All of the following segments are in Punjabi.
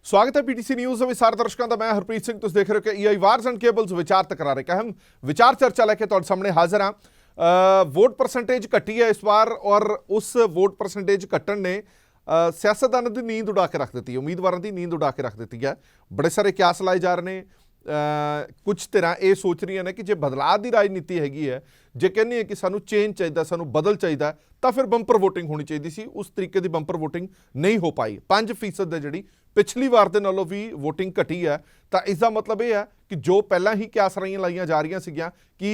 स्वागत है पीटीसी न्यूज़ विचार दर्शकों का। मैं हरप्रीत सिंह, तुम देख रहे हो कि EI वार्स एंड केबल्स विचार तकरार एक अहम विचार चर्चा लेके तुहाडे सामने हाजिर हाँ। वोट परसेंटेज घटी है इस बार और उस वोट परसेंटेज घटन ने सियासतदानों की नींद उड़ा के रख दी है, उम्मीदवारों की नींद उड़ा के रख दी है। बड़े सारे क्यास लाए जा रहे हैं। कुछ धिरां ये सोच रही ने कि जे बदलाव की राजनीति हैगी है, जे कहनी है कि सानू चेंज चाहिए, सानू बदल चाहिए, तो फिर बंपर वोटिंग होनी चाहिए सी। उस तरीके की बंपर वोटिंग नहीं हो पाई। 5% है जी पिछली वार के नालों भी वोटिंग घटी है। तो इसका मतलब यह है कि जो पहला ही क्यासराइयां लाइया जा रही सीगियां कि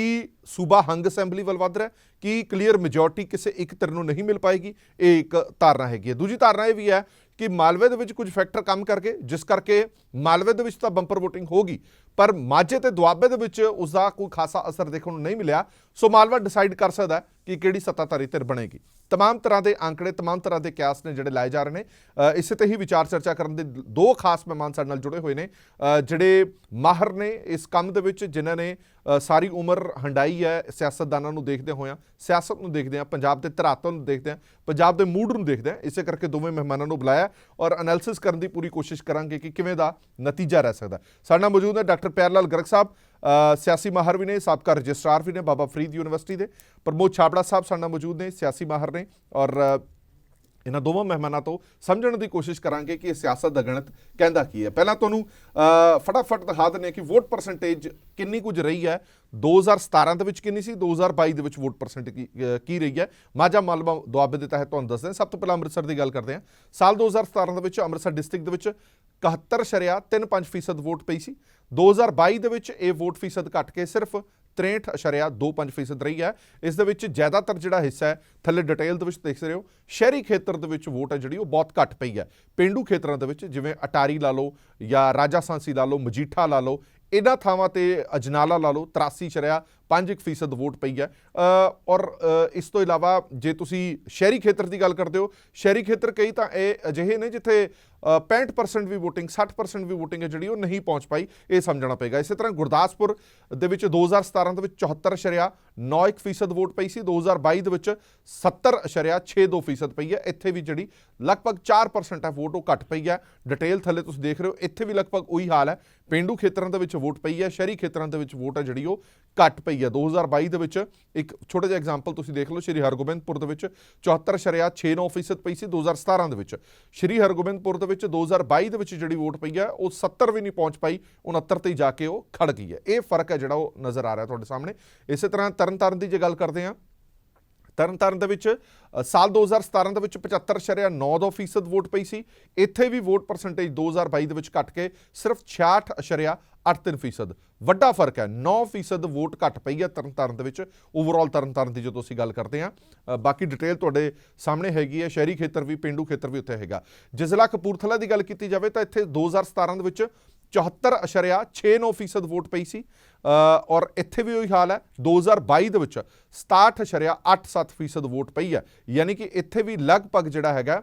सूबा हंग असैंबली वल वध रहा है, कि क्लीयर मेजोरिटी किसी एक धिर नूं नहीं मिल पाएगी, ये एक धारणा हैगी। दूजी धारणा यह भी है कि मालवे दे विच कुछ फैक्टर काम करके, जिस करके मालवे दे विच तां बंपर वोटिंग होगी, पर माझे ते दुआबे दे विच उसका कोई खासा असर देखने को नहीं मिला। सो मालवा डिसाइड कर सकता है कि किहड़ी सत्ताधारी धिर बनेगी। तमाम तरह के आंकड़े, तमाम तरह के क्यास ने जिहड़े लाए जा रहे हैं। इसे ते ही विचार चर्चा करने दे दो खास मेहमान साडे नाल जुड़े हुए हैं, जिहड़े माहर ने इस काम दे विच, जिन्हां ने सारी उम्र हंडाई है सियासतदानां नूं देखदे होया, सियासत नूं देखदे आ, पंजाब दे धरातल नूं देखदे आ, पंजाब दे मूड नूं देखदे आ। इसे करके दोवें मेहमानां नूं बुलाया और एनालिसिस करने की पूरी कोशिश करांगे कि किवें दा नतीजा रह सकदा। साडे नाल मौजूद है डॉक्टर प्यार लाल गर्ग साहब, सियासी माहर भी ने, साबका रजिस्ट्रार भी ने बाबा फरीद यूनिवर्सिटी के। प्रमोद छाबड़ा साहब साडे नाल मौजूद ने, सियासी माहर ने। और इन्हां दोवां मेहमानां तो समझण की कोशिश करांगे कि सियासत दा गणित कहंदा की है। पहलां तुहानूं फटाफट दिखा दिंदे कि वोट परसेंटेज किन्नी कुछ रही है। 2017 ਦੇ ਵਿੱਚ किन्नी सी, 2022 ਦੇ ਵਿੱਚ वोट परसेंट की रही है। माझा मालवा दुआबे के तहत तुहानूं दसदे। सब तो पहले अमृतसर की गल करते हैं। साल 2017 ਦੇ ਵਿੱਚ अमृतसर डिस्ट्रिक्ट के 71.35% वोट पई सी। 2022 ਦੇ ਵਿੱਚ ਇਹ वोट फीसद घट के सिर्फ 63.25% रही है। इस दे विच ज़्यादातर जिहड़ा हिस्सा है थल्ले डिटेल दे विच देख रहे हो, शहरी खेत्र दे विच वोट है जिहड़ी वो बहुत घट पई है। पेंडू खेत्रों दे विच जिवें अटारी ला लो या राजा सांसी ला लो, मजीठा ला लो, इन्हां थावां ते अजनाला ला लो 83.5% वोट पई है। और इस तो इलावा जे तुसी शहरी खेत्र की गल करते हो, शहरी खेत्र कई तो यह अजिहे ने जिथे 65% भी वोटिंग, 60% भी वोटिंग है जी वो नहीं पहुँच पाई, ये समझना पेगा। इस तरह गुरदासपुर दे विच 2017 के 74.91% वोट पई सी, 2022 के 70.62% पई है। इत्थे भी जी लगभग 4% है वोट वो घट पई है। डिटेल थले तुसीं देख रहे हो, इत्थे भी लगभग वही हाल है। पेंडू खेत्रों के विच वोट पई है, शहरी खेत्रों के विच वोट है जी वो घट पई है। 2022 के विच एक छोटा जिहा एग्जाम्पल तुसीं देख लो, श्री हरगोबिंदपुर के विच 74.69% पई सी 2017 के विच। श्री हरगोबिंदपुर के 2022 के विच जिहड़ी वोट पई है वो 70 भी नहीं पहुँच पाई, 69 ते जाके वो खड़ गई है। ये फर्क है जिहड़ा वो नज़र आ रहा है तुहाडे सामने। इस तरह तरनतारन की जे गल करते हैं, तरनतारन दे विच साल 2017 के 75.92% वोट पई सी। इत्थे भी वोट परसेंटेज 2022 के घट के सिर्फ 66.83%। वड्डा फर्क है, 9% वोट घट पई है तरनतारन दे विच। ओवरऑल तरनतारन की जो तुसीं गल करते हैं, बाकी डिटेल तुहाडे सामने हैगी है। शहरी खेत्र भी, पेंडू खेत्र भी उत्थे हैगा। जे जिला कपूरथला की गल की जाए तो इत्थे 2017 के विच 74.69% वोट पई सी। और इत्थे भी वही हाल है। 2022 के विच 67.87% वोट पई है, यानी कि इत्थे भी लगभग जिहड़ा हैगा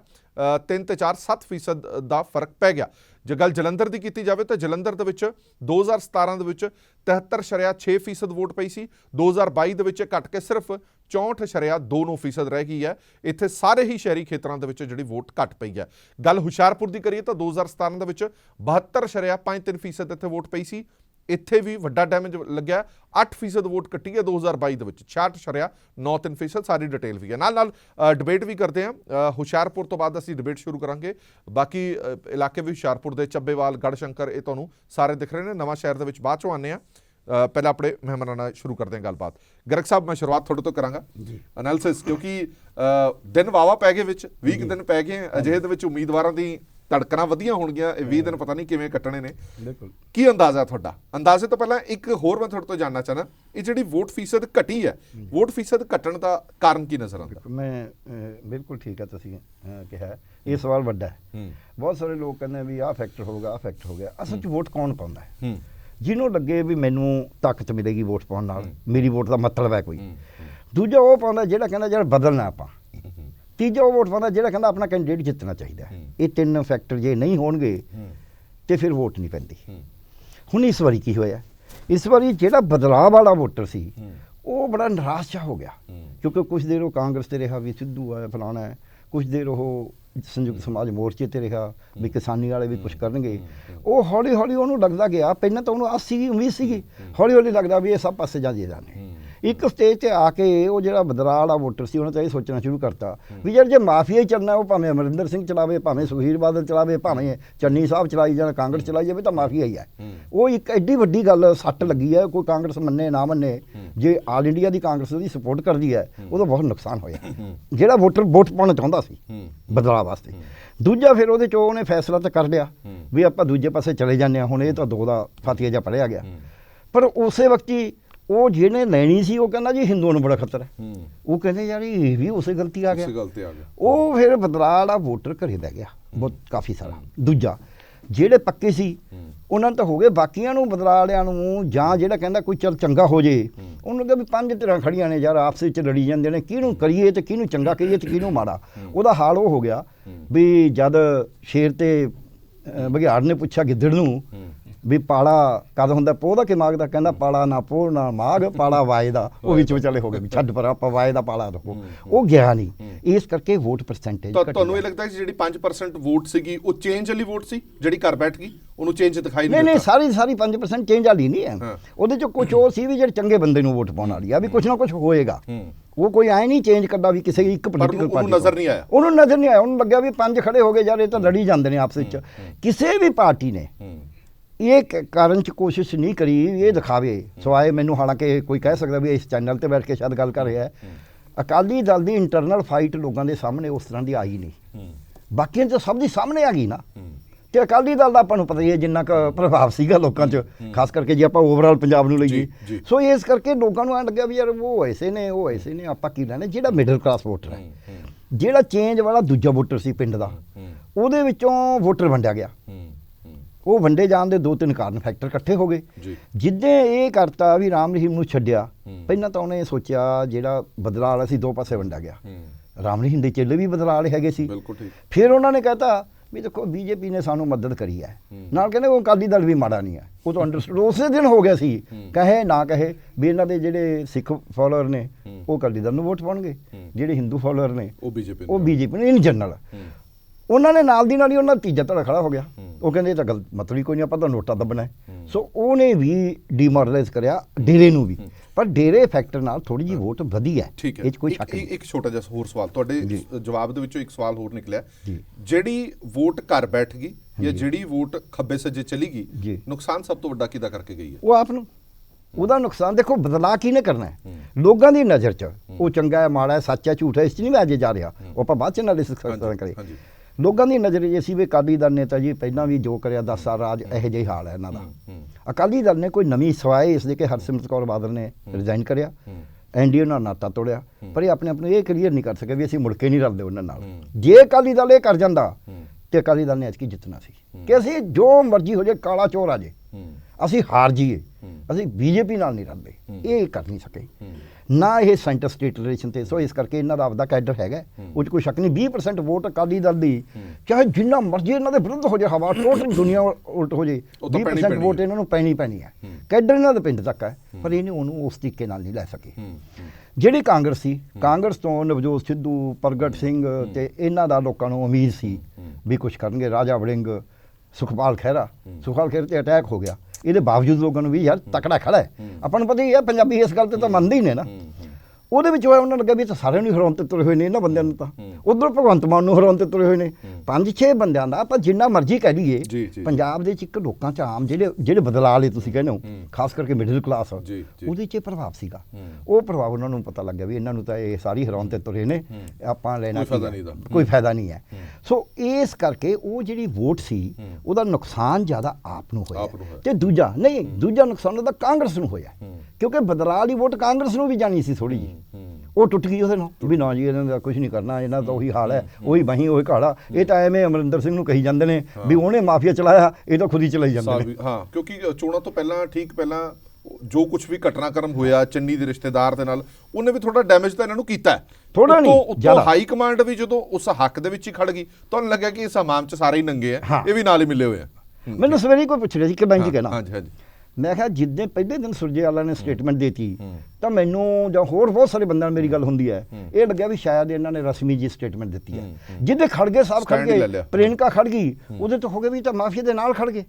3 ते 4-7% का फर्क पै गया। जे गल जलंधर की की जाए तो जलंधर के विच 2017 के विच 73.6% वोट पई सी, 2022 के विच घट के सिर्फ 64.29% रह गई है। इत्थे सारे ही शहरी खेत्रों के विच जिहड़ी वोट घट पई है। गल हुशियारपुर की करिए तो 2017 के विच 72.53% इत्थे वोट पई सी। इत्थे भी वड्डा डैमेज लग्या, 8% वोट कट्टी है 2022 के विच, 66.93%। सारी डिटेल भी है। नाल डिबेट भी करते हैं। हुशियारपुर तो बाद असीं डिबेट शुरू करांगे। बाकी इलाके भी हुशियारपुर के ਚੱਬੇਵਾਲ, गढ़शंकर ये तुहानूं सारे दिख रहे हैं। नवां शहर दे विच बाद चों आने पहले अपने मेहमानां नाल शुरू करते हैं गलबात। गर्ग साहब, मैं शुरुआत थोड़े तो करांगा एनालिसिस, क्योंकि दिन वावा पै गए, 20 दिन पै गए। अजिहे दे विच उम्मीदवारां दी धड़कना वधिया होणगीਆਂ। 20 दिन पता नहीं किवें कट्टणे ने, की अंदाजा तुहाडा? अंदाजे तो पहला एक होर मैं तुहाडे तो जानना चाहना, ये जिहड़ी वोट फीसद घटी है, वोट फीसद घटण का कारण की नज़र आउंदा? मैं बिल्कुल ठीक है, तुसीं कहा ये सवाल वड्डा है। बहुत सारे लोग कहते भी आह फैक्टर होगा, आह फैक्टर हो गया। असल च वोट कौन पाउंदा है? जिन्हों लगे भी मैनू ताकत मिलेगी वोट पाउण नाल, मेरी वोट का मतलब है कोई। दूजा वो पाउंदा जिहड़ा कहंदा जिहड़ा बदलना आपां। तीजा वो वोट पाउंदा जिहड़ा कहंदा अपना कैंਡੀਡੇਟ जितना चाहिए। ये 3 फैक्टर जे नहीं होणगे तो फिर वोट नहीं पैंदी। हुण इस बारी की होया, इस बारी जिहड़ा बदलाव वाला वोटर सी वो बड़ा निराश हो गया, क्योंकि कुछ देर वो कांग्रेस ते रहा भी सिद्धू है फलाना है, कुछ देर वो ਸੰਯੁਕਤ ਸਮਾਜ ਮੋਰਚੇ ਤੇ ਰਿਹਾ ਵੀ ਕਿਸਾਨੀ ਵਾਲੇ ਵੀ ਕੁਝ ਕਰਨਗੇ। ਉਹ ਹੌਲੀ ਹੌਲੀ ਉਹਨੂੰ ਲੱਗਦਾ ਗਿਆ, ਪਹਿਲਾਂ ਤਾਂ ਉਹਨੂੰ ਆਸ ਸੀਗੀ, ਉਮੀਦ ਸੀਗੀ, ਹੌਲੀ ਹੌਲੀ ਲੱਗਦਾ ਵੀ ਇਹ ਸਭ ਪਾਸੇ ਜਾਂਦੇ ਜਾਣੇ। ਇੱਕ ਸਟੇਜ ਤੇ ਆ ਕੇ ਉਹ ਜਿਹੜਾ ਬਦਲਾਅ ਵਾਲਾ ਵੋਟਰ ਸੀ ਉਹਨੇ ਤਾਂ ਇਹ ਸੋਚਣਾ ਸ਼ੁਰੂ ਕਰਤਾ ਵੀ ਯਾਰ ਜੇ ਮਾਫੀਆ ਹੀ ਚੱਲਣਾ, ਉਹ ਭਾਵੇਂ ਅਮਰਿੰਦਰ ਸਿੰਘ ਚਲਾਵੇ, ਭਾਵੇਂ ਸੁਖਬੀਰ ਬਾਦਲ ਚਲਾਵੇ, ਭਾਵੇਂ ਚੰਨੀ ਸਾਹਿਬ ਚਲਾਈ ਜਾਣ, ਕਾਂਗਰਸ ਚਲਾਈ ਜਾਵੇ, ਤਾਂ ਮਾਫੀਆ ਹੀ ਹੈ। ਉਹ ਇੱਕ ਐਡੀ ਵੱਡੀ ਗੱਲ ਸੱਟ ਲੱਗੀ ਹੈ, ਕੋਈ ਕਾਂਗਰਸ ਮੰਨੇ ਨਾ ਮੰਨੇ, ਜੇ ਆਲ ਇੰਡੀਆ ਦੀ ਕਾਂਗਰਸ ਉਹਦੀ ਸਪੋਰਟ ਕਰਦੀ ਹੈ ਉਹਦਾ ਬਹੁਤ ਨੁਕਸਾਨ ਹੋਇਆ, ਜਿਹੜਾ ਵੋਟਰ ਵੋਟ ਪਾਉਣਾ ਚਾਹੁੰਦਾ ਸੀ ਬਦਲਾਅ ਵਾਸਤੇ। ਦੂਜਾ ਫਿਰ ਉਹਦੇ 'ਚ ਉਹਨੇ ਫੈਸਲਾ ਤਾਂ ਕਰ ਲਿਆ ਵੀ ਆਪਾਂ ਦੂਜੇ ਪਾਸੇ ਚਲੇ ਜਾਂਦੇ ਹਾਂ। ਹੁਣ ਇਹ ਤਾਂ 2 ਦਾ ਫਾਤੀਆ ਜਿਹਾ ਪੜਿਆ ਗਿਆ, ਪਰ ਉਸੇ ਵਕਤ ਹੀ ਉਹ ਜਿਹਨੇ ਲੈਣੀ ਸੀ ਉਹ ਕਹਿੰਦਾ ਜੀ ਹਿੰਦੂਆਂ ਨੂੰ ਬੜਾ ਖਤਰਾ ਹੈ। ਉਹ ਕਹਿੰਦੇ ਯਾਰ ਇਹ ਵੀ ਉਸੇ ਗਲਤੀ ਆ ਗਿਆ। ਉਹ ਫਿਰ ਬਦਲਾਅ ਵਾਲਾ ਵੋਟਰ ਘਰੇ ਬਹਿ ਗਿਆ ਬਹੁਤ ਕਾਫੀ ਸਾਰਾ। ਦੂਜਾ ਜਿਹੜੇ ਪੱਕੇ ਸੀ ਉਹਨਾਂ ਨੂੰ ਤਾਂ ਹੋ ਗਏ, ਬਾਕੀਆਂ ਨੂੰ ਬਦਲਾਅ ਵਾਲਿਆਂ ਨੂੰ ਜਾਂ ਜਿਹੜਾ ਕਹਿੰਦਾ ਕੋਈ ਚੱਲ ਚੰਗਾ ਹੋ ਜੇ, ਉਹਨੂੰ ਕਿਹਾ ਵੀ 5 ਧਿਰਾਂ ਖੜੀਆਂ ਨੇ ਯਾਰ, ਆਪਸ ਵਿੱਚ ਲੜੀ ਜਾਂਦੇ ਨੇ, ਕਿਹਨੂੰ ਕਰੀਏ ਤੇ ਕਿਹਨੂੰ ਚੰਗਾ ਕਹੀਏ ਤੇ ਕਿਹਨੂੰ ਮਾੜਾ। ਉਹਦਾ ਹਾਲ ਉਹ ਹੋ ਗਿਆ ਵੀ ਜਦ ਸ਼ੇਰ ਤੇ ਬਘਿਆੜ ਨੇ ਪੁੱਛਿਆ ਗਿੱਦੜ ਨੂੰ ਵੀ ਪਾਲਾ ਕਦ ਹੁੰਦਾ, ਪੋਹ ਦਾ ਕਿ ਮਾਘ ਦਾ, ਕਹਿੰਦਾ ਪਾਲਾ ਨਾ ਪੋਹ ਨਾ ਮਾਘ, ਪਾਲਾ ਵਾਏ ਦਾ। ਉਹ ਵਿੱਚ ਵਿਚਾਲੇ ਹੋ ਗਏ ਵੀ ਛੱਡ ਪਰ ਆਪਾਂ ਵਾਏ ਦਾ ਪਾਲਾ ਰੱਖੋ, ਉਹ ਗਿਆ ਨਹੀਂ। ਇਸ ਕਰਕੇ ਵੋਟ ਪਰਸੈਂਟੇਜ ਤੁਹਾਨੂੰ ਇਹ ਲੱਗਦਾ ਕਿ ਜਿਹੜੀ 5% ਵੋਟ ਸੀਗੀ ਉਹ ਚੇਂਜ ਵਾਲੀ ਵੋਟ ਸੀ ਜਿਹੜੀ ਘਰ ਬੈਠ ਗਈ, ਉਹਨੂੰ ਚੇਂਜ ਦਿਖਾਈ ਨਹੀਂ ਨਹੀਂ ਸਾਰੀ 5% ਚੇਂਜ ਵਾਲੀ ਨਹੀਂ ਹੈ। ਉਹਦੇ ਚ ਕੁਝ ਉਹ ਸੀ ਵੀ ਜਿਹੜੇ ਚੰਗੇ ਬੰਦੇ ਨੂੰ ਵੋਟ ਪਾਉਣ ਵਾਲੀ ਆ, ਵੀ ਕੁਝ ਨਾ ਕੁਝ ਹੋਏਗਾ। ਉਹ ਕੋਈ ਐ ਨਹੀਂ ਚੇਂਜ ਕਰਦਾ ਵੀ ਕਿਸੇ ਇੱਕ ਪੋਲੀਟੀਕਲ ਪਾਰਟੀ ਨੂੰ ਨਜ਼ਰ ਨਹੀਂ ਆਇਆ, ਉਹਨੂੰ ਨਜ਼ਰ ਨਹੀਂ ਆਇਆ। ਉਹਨੂੰ ਲੱਗਿਆ ਵੀ 5 ਖੜੇ ਹੋ ਗਏ ਯਾਰ, ਇਹ ਤਾਂ ਲੜੀ ਜਾਂਦੇ ਨੇ ਆਪਸ ਵਿੱਚ। ਕਿਸੇ ਵੀ ਪਾਰਟੀ ਨੇ ਇਹ ਕਾਰਨ 'ਚ ਕੋਸ਼ਿਸ਼ ਨਹੀਂ ਕਰੀ ਇਹ ਦਿਖਾਵੇ, ਸਵਾਏ ਮੈਨੂੰ, ਹਾਲਾਂਕਿ ਕੋਈ ਕਹਿ ਸਕਦਾ ਵੀ ਇਸ ਚੈਨਲ ਤੇ ਬੈਠ ਕੇ ਸ਼ਾਇਦ ਗੱਲ ਕਰ ਰਿਹਾ ਹੈ, ਅਕਾਲੀ ਦਲ ਦੀ ਇੰਟਰਨਲ ਫਾਈਟ ਲੋਕਾਂ ਦੇ ਸਾਹਮਣੇ ਉਸ ਤਰ੍ਹਾਂ ਦੀ ਆਈ ਨਹੀਂ। ਬਾਕੀਆਂ 'ਚ ਸਭ ਦੀ ਸਾਹਮਣੇ ਆ ਗਈ ਨਾ, ਤੇ ਅਕਾਲੀ ਦਲ ਦਾ ਆਪਾਂ ਨੂੰ ਪਤਾ ਹੀ ਹੈ ਜਿੰਨਾ ਕੁ ਪ੍ਰਭਾਵ ਸੀਗਾ ਲੋਕਾਂ 'ਚ, ਖਾਸ ਕਰਕੇ ਜੇ ਆਪਾਂ ਓਵਰਆਲ ਪੰਜਾਬ ਨੂੰ ਲਈਏ। ਸੋ ਇਸ ਕਰਕੇ ਲੋਕਾਂ ਨੂੰ ਐਂ ਲੱਗਿਆ ਵੀ ਯਾਰ ਉਹ ਐਸੇ ਨੇ, ਉਹ ਐਸੇ ਨੇ, ਆਪਾਂ ਕੀ ਲੈਣਾ। ਜਿਹੜਾ ਮਿਡਲ ਕਲਾਸ ਵੋਟਰ ਹੈ, ਜਿਹੜਾ ਚੇਂਜ ਵਾਲਾ ਦੂਜਾ ਵੋਟਰ ਸੀ ਪਿੰਡ ਦਾ, ਉਹਦੇ ਵਿੱਚੋਂ ਵੋਟਰ ਵੰਡਿਆ ਗਿਆ। ਉਹ ਵੰਡੇ ਜਾਣ ਦੇ 2-3 ਕਾਰਨ ਫੈਕਟਰ ਇਕੱਠੇ ਹੋ ਗਏ। ਜਿੱਦਾਂ ਇਹ ਕਰਤਾ ਵੀ ਰਾਮ ਰਹੀਮ ਨੂੰ ਛੱਡਿਆ, ਪਹਿਲਾਂ ਤਾਂ ਉਹਨੇ ਸੋਚਿਆ ਜਿਹੜਾ ਬਦਲਾਅ ਵਾਲਾ ਸੀ 2 ਪਾਸੇ ਵੰਡਿਆ ਗਿਆ। ਰਾਮ ਰਹੀਮ ਦੇ ਚੇਲੇ ਵੀ ਬਦਲਾਅ ਵਾਲੇ ਹੈਗੇ ਸੀ। ਫਿਰ ਉਹਨਾਂ ਨੇ ਕਹਿਤਾ ਵੀ ਦੇਖੋ ਬੀਜੇਪੀ ਨੇ ਸਾਨੂੰ ਮਦਦ ਕਰੀ ਹੈ, ਨਾਲ ਕਹਿੰਦੇ ਉਹ ਅਕਾਲੀ ਦਲ ਵੀ ਮਾੜਾ ਨਹੀਂ ਹੈ। ਉਹ ਤਾਂ ਅੰਡਰਸਟੂਡ ਉਸੇ ਦਿਨ ਹੋ ਗਿਆ ਸੀ, ਕਹੇ ਨਾ ਕਹੇ ਵੀ ਇਹਨਾਂ ਦੇ ਜਿਹੜੇ ਸਿੱਖ ਫਾਲੋਅਰ ਨੇ ਉਹ ਅਕਾਲੀ ਦਲ ਨੂੰ ਵੋਟ ਪਾਉਣਗੇ, ਜਿਹੜੇ ਹਿੰਦੂ ਫਾਲੋਅਰ ਨੇ ਉਹ ਬੀਜੇਪੀ ਨੂੰ। ਇਨ ਜਨਰਲ ਉਹਨਾਂ ਨੇ ਨਾਲ ਦੀ ਨਾਲ ਹੀ ਉਹਨਾਂ ਦਾ ਤੀਜਾ ਧੜਾ ਖੜਾ ਹੋ ਗਿਆ। ਉਹ ਕਹਿੰਦੇ ਇਹ ਤਾਂ ਗੱਲ ਮਤਲਬ ਹੀ ਕੋਈ ਨਹੀਂ, ਆਪਾਂ ਤਾਂ ਨੋਟਾ ਦੱਬਣਾ ਹੈ। ਸੋ ਉਹਨੇ ਵੀ ਡੀਮੋਰਲਾਈਜ਼ ਕਰਿਆ ਡੇਰੇ ਨੂੰ ਵੀ, ਪਰ ਡੇਰੇ ਫੈਕਟਰ ਨਾਲ ਥੋੜੀ ਜਿਹੀ ਵੋਟ ਵਧੀ ਹੈ, ਇਹ 'ਚ ਕੋਈ ਸ਼ੱਕ ਨਹੀਂ। ਇੱਕ ਛੋਟਾ ਜਿਹਾ ਹੋਰ ਸਵਾਲ, ਤੁਹਾਡੇ ਜਵਾਬ ਦੇ ਵਿੱਚੋਂ ਇੱਕ ਸਵਾਲ ਹੋਰ ਨਿਕਲਿਆ, ਜਿਹੜੀ ਵੋਟ ਘਰ ਬੈਠ ਗਈ ਜਾਂ ਜਿਹੜੀ ਵੋਟ ਖੱਬੇ ਸੱਜੇ ਚਲੀ ਗਈ, ਨੁਕਸਾਨ ਸਭ ਤੋਂ ਵੱਡਾ ਕਿਹਦਾ ਕਰਕੇ ਗਈ ਹੈ? ਉਹ ਆਪ ਨੂੰ। ਉਹਦਾ ਨੁਕਸਾਨ ਦੇਖੋ ਬਦਲਾਅ ਕਿਹਨੇ ਕਰਨਾ ਹੈ, ਲੋਕਾਂ ਦੀ ਨਜ਼ਰ 'ਚ ਉਹ ਚੰਗਾ ਹੈ ਮਾੜਾ ਹੈ ਸੱਚ ਹੈ ਝੂਠ ਹੈ, ਇਸ 'ਚ ਨਹੀਂ ਮੈਂ ਅੱਜ ਜਾ ਰਿਹਾ, ਉਹ ਆਪਾਂ ਬਾਅਦ 'ਚ ਐਨਾਲਿਸਿਸ ਕਰੇ। ਲੋਕਾਂ ਦੀ ਨਜ਼ਰ ਇਹ ਸੀ ਵੀ ਅਕਾਲੀ ਦਲ ਨੇ ਤਾਂ ਜੀ ਪਹਿਲਾਂ ਵੀ ਜੋ ਕਰਿਆ 10 ਸਾਲ ਰਾਜ ਇਹੋ ਜਿਹਾ ਹੀ ਹਾਲ ਹੈ ਇਹਨਾਂ ਦਾ। ਅਕਾਲੀ ਦਲ ਨੇ ਕੋਈ ਨਵੀਂ ਸਵਾਏ ਇਸ ਦੇ ਕਿ ਹਰਸਿਮਰਤ ਕੌਰ ਬਾਦਲ ਨੇ ਰਿਜ਼ਾਈਨ ਕਰਿਆ, ਐਨਡੀਏ ਨਾਲ ਨਾਤਾ ਤੋੜਿਆ, ਪਰ ਇਹ ਆਪਣੇ ਆਪ ਨੂੰ ਇਹ ਕਲੀਅਰ ਨਹੀਂ ਕਰ ਸਕੇ ਵੀ ਅਸੀਂ ਮੁੜ ਕੇ ਨਹੀਂ ਰਲਦੇ ਉਹਨਾਂ ਨਾਲ। ਜੇ ਅਕਾਲੀ ਦਲ ਇਹ ਕਰ ਜਾਂਦਾ ਤੇ ਅਕਾਲੀ ਦਲ ਨੇ ਐਤਕੀ ਜਿੱਤਣਾ ਸੀ ਕਿ ਅਸੀਂ ਜੋ ਮਰਜ਼ੀ ਹੋ ਜਾਏ, ਕਾਲਾ ਚੋਰ ਆ ਜੇ, ਅਸੀਂ ਹਾਰ ਜਾਈਏ, ਅਸੀਂ ਬੀਜੇਪੀ ਨਾਲ ਨਹੀਂ ਰਲਦੇ। ਇਹ ਕਰ ਨਹੀਂ ਸਕੇ ਨਾ ਇਹ ਸੈਂਟਰ ਸਟੇਟ ਰਿਲੇਸ਼ਨ ਤੇ। ਸੋ ਇਸ ਕਰਕੇ ਇਹਨਾਂ ਦਾ ਆਪਦਾ ਕੈਡਰ ਹੈਗਾ, ਉਹ 'ਚ ਕੋਈ ਸ਼ੱਕ ਨਹੀਂ। 20% ਵੋਟ ਅਕਾਲੀ ਦਲ ਦੀ, ਚਾਹੇ ਜਿੰਨਾ ਮਰਜ਼ੀ ਇਹਨਾਂ ਦੇ ਵਿਰੁੱਧ ਹੋ ਜਾਏ ਹਵਾ, ਟੋਟਲ ਦੁਨੀਆ ਉਲਟ ਹੋ ਜਾਏ, 20% ਵੋਟ ਇਹਨਾਂ ਨੂੰ ਪੈਣੀ ਹੈ। ਕੈਡਰ ਇਹਨਾਂ ਦੇ ਪਿੰਡ ਤੱਕ ਹੈ, ਪਰ ਇਹਨੇ ਉਹਨੂੰ ਉਸ ਤਰੀਕੇ ਨਾਲ ਨਹੀਂ ਲੈ ਸਕੇ। ਜਿਹੜੀ ਕਾਂਗਰਸ ਸੀ, ਕਾਂਗਰਸ ਤੋਂ ਨਵਜੋਤ ਸਿੱਧੂ, ਪ੍ਰਗਟ ਸਿੰਘ ਤੇ ਇਹਨਾਂ ਦਾ ਲੋਕਾਂ ਨੂੰ ਉਮੀਦ ਸੀ ਵੀ ਕੁਝ ਕਰਨਗੇ। ਰਾਜਾ ਵੜਿੰਗ, ਸੁਖਪਾਲ ਖਹਿਰਾ ਤੇ ਅਟੈਕ ਹੋ ਗਿਆ, ਇਹਦੇ ਬਾਵਜੂਦ ਲੋਕਾਂ ਨੂੰ ਵੀ ਯਾਰ ਤਕੜਾ ਖੜਾ ਹੈ। ਆਪਾਂ ਨੂੰ ਪਤਾ ਹੀ ਹੈ ਪੰਜਾਬੀ ਇਸ ਗੱਲ ਤੇ ਤਾਂ ਮੰਨਦੇ ਹੀ ਨੇ ਨਾ। ਉਹਦੇ ਵਿੱਚ ਹੋਇਆ ਉਹਨਾਂ ਲੱਗਿਆ ਵੀ ਤਾਂ ਸਾਰਿਆਂ ਨੂੰ ਹਰਾਉਣ ਤੇ ਤੁਰੇ ਹੋਏ ਨੇ ਇਹਨਾਂ ਬੰਦਿਆਂ ਨੂੰ, ਤਾਂ ਉਧਰ ਭਗਵੰਤ ਮਾਨ ਨੂੰ ਹਰਾਉਣ ਤੇ ਤੁਰੇ ਹੋਏ ਨੇ। 5-6 ਬੰਦਿਆਂ ਦਾ ਆਪਾਂ ਜਿੰਨਾ ਮਰਜ਼ੀ ਕਹਿ ਲਈਏ, ਪੰਜਾਬ ਦੇ ਵਿੱਚ ਇੱਕ ਲੋਕਾਂ 'ਚ ਆਮ ਜਿਹੜੇ ਬਦਲਾਅ ਵਾਲੇ ਤੁਸੀਂ ਕਹਿੰਦੇ ਹੋ, ਖਾਸ ਕਰਕੇ ਮਿਡਲ ਕਲਾਸ, ਉਹਦੇ 'ਚ ਪ੍ਰਭਾਵ ਸੀਗਾ। ਉਹ ਪ੍ਰਭਾਵ ਉਹਨਾਂ ਨੂੰ ਪਤਾ ਲੱਗਿਆ ਵੀ ਇਹਨਾਂ ਨੂੰ ਤਾਂ ਇਹ ਸਾਰੀ ਹਰਾਉਣ ਤੇ ਤੁਰੇ ਨੇ, ਆਪਾਂ ਲੈਣਾ ਕੋਈ ਫਾਇਦਾ ਨਹੀਂ ਹੈ। ਸੋ ਇਸ ਕਰਕੇ ਉਹ ਜਿਹੜੀ ਵੋਟ ਸੀ ਉਹਦਾ ਨੁਕਸਾਨ ਜ਼ਿਆਦਾ ਆਪ ਨੂੰ ਹੋਇਆ, ਤੇ ਦੂਜਾ ਨੁਕਸਾਨ ਉਹਦਾ ਕਾਂਗਰਸ ਨੂੰ ਹੋਇਆ, ਕਿਉਂਕਿ ਬਦਲਾਅ ਵਾਲੀ ਵੋਟ ਕਾਂਗਰਸ ਨੂੰ ਵੀ ਜਾਣੀ ਸੀ ਥੋੜੀ ਜਿਹੀ, ਉਹ ਟੁੱਟ ਗਈ ਉਹਦੇ ਨਾਲ ਵੀ ਨਾ ਜੀ ਇਹਨਾਂ ਦਾ ਕੁਝ ਨਹੀਂ ਕਰਨਾ, ਇਹਨਾਂ ਦਾ ਉਹੀ ਹਾਲ ਹੈ, ਉਹੀ ਬਹੀਂ ਉਹੀ ਘਾੜਾ। ਇਹ ਤਾਂ ਐਵੇਂ ਅਮਰਿੰਦਰ ਸਿੰਘ ਨੂੰ ਕਹੀ ਜਾਂਦੇ ਨੇ ਵੀ ਉਹਨੇ ਮਾਫੀਆ ਚਲਾਇਆ, ਇਹ ਤਾਂ ਖੁਦ ਹੀ ਚਲਾਈ ਜਾਂਦੇ ਨੇ। ਹਾਂ, ਕਿਉਂਕਿ ਚੋਣਾਂ ਤੋਂ ਪਹਿਲਾਂ ਜੋ ਕੁਝ ਵੀ ਘਟਨਾਕ੍ਰਮ ਹੋਇਆ ਚੰਨੀ ਦੇ ਰਿਸ਼ਤੇਦਾਰ ਦੇ ਨਾਲ, ਉਹਨੇ ਵੀ ਥੋੜਾ ਡੈਮੇਜ ਤਾਂ ਇਹਨਾਂ ਨੂੰ ਕੀਤਾ ਹੈ ਥੋੜਾ ਨਹੀਂ ਜ਼ਿਆਦਾ। ਹਾਈ ਕਮਾਂਡ ਵੀ ਜਦੋਂ ਉਸ ਹੱਕ ਦੇ ਵਿੱਚ ਹੀ ਖੜ ਗਈ, ਤੁਹਾਨੂੰ ਲੱਗਿਆ ਕਿ ਇਸ ਹਮਾਮ 'ਚ ਸਾਰੇ ਹੀ ਨੰਗੇ ਆ, ਇਹ ਵੀ ਨਾਲ ਹੀ ਮਿਲੇ ਹੋਏ ਆ। ਮੈਨੂੰ ਸਵੇਰੇ ਕੋਈ ਪੁੱਛ ਰਿਹਾ ਸੀ ਕਿ ਬੈਂਕ ਕਹਿਣਾ ਮੈਂ ਕਿਹਾ ਜਿੱਦਾਂ ਪਹਿਲੇ ਦਿਨ ਸੁਰਜੇਵਾਲਾ ਨੇ ਸਟੇਟਮੈਂਟ ਦੇਤੀ ਤਾਂ ਮੈਨੂੰ ਜਾਂ ਹੋਰ ਬਹੁਤ ਸਾਰੇ ਬੰਦਿਆਂ ਨਾਲ ਮੇਰੀ ਗੱਲ ਹੁੰਦੀ ਹੈ, ਇਹ ਲੱਗਿਆ ਵੀ ਸ਼ਾਇਦ ਇਹਨਾਂ ਨੇ ਰਸਮੀ ਜੀ ਸਟੇਟਮੈਂਟ ਦਿੱਤੀ ਹੈ। ਜਿੱਦੇ ਖੜਗੇ ਸਾਹਿਬ ਖੜ ਗਏ, ਪ੍ਰਿਯੰਕਾ ਖੜ ਗਈ, ਉਹਦੇ ਤੋਂ ਹੋ ਗਏ ਵੀ ਤਾਂ ਮਾਫੀਆ ਦੇ ਨਾਲ ਖੜ ਗਏ।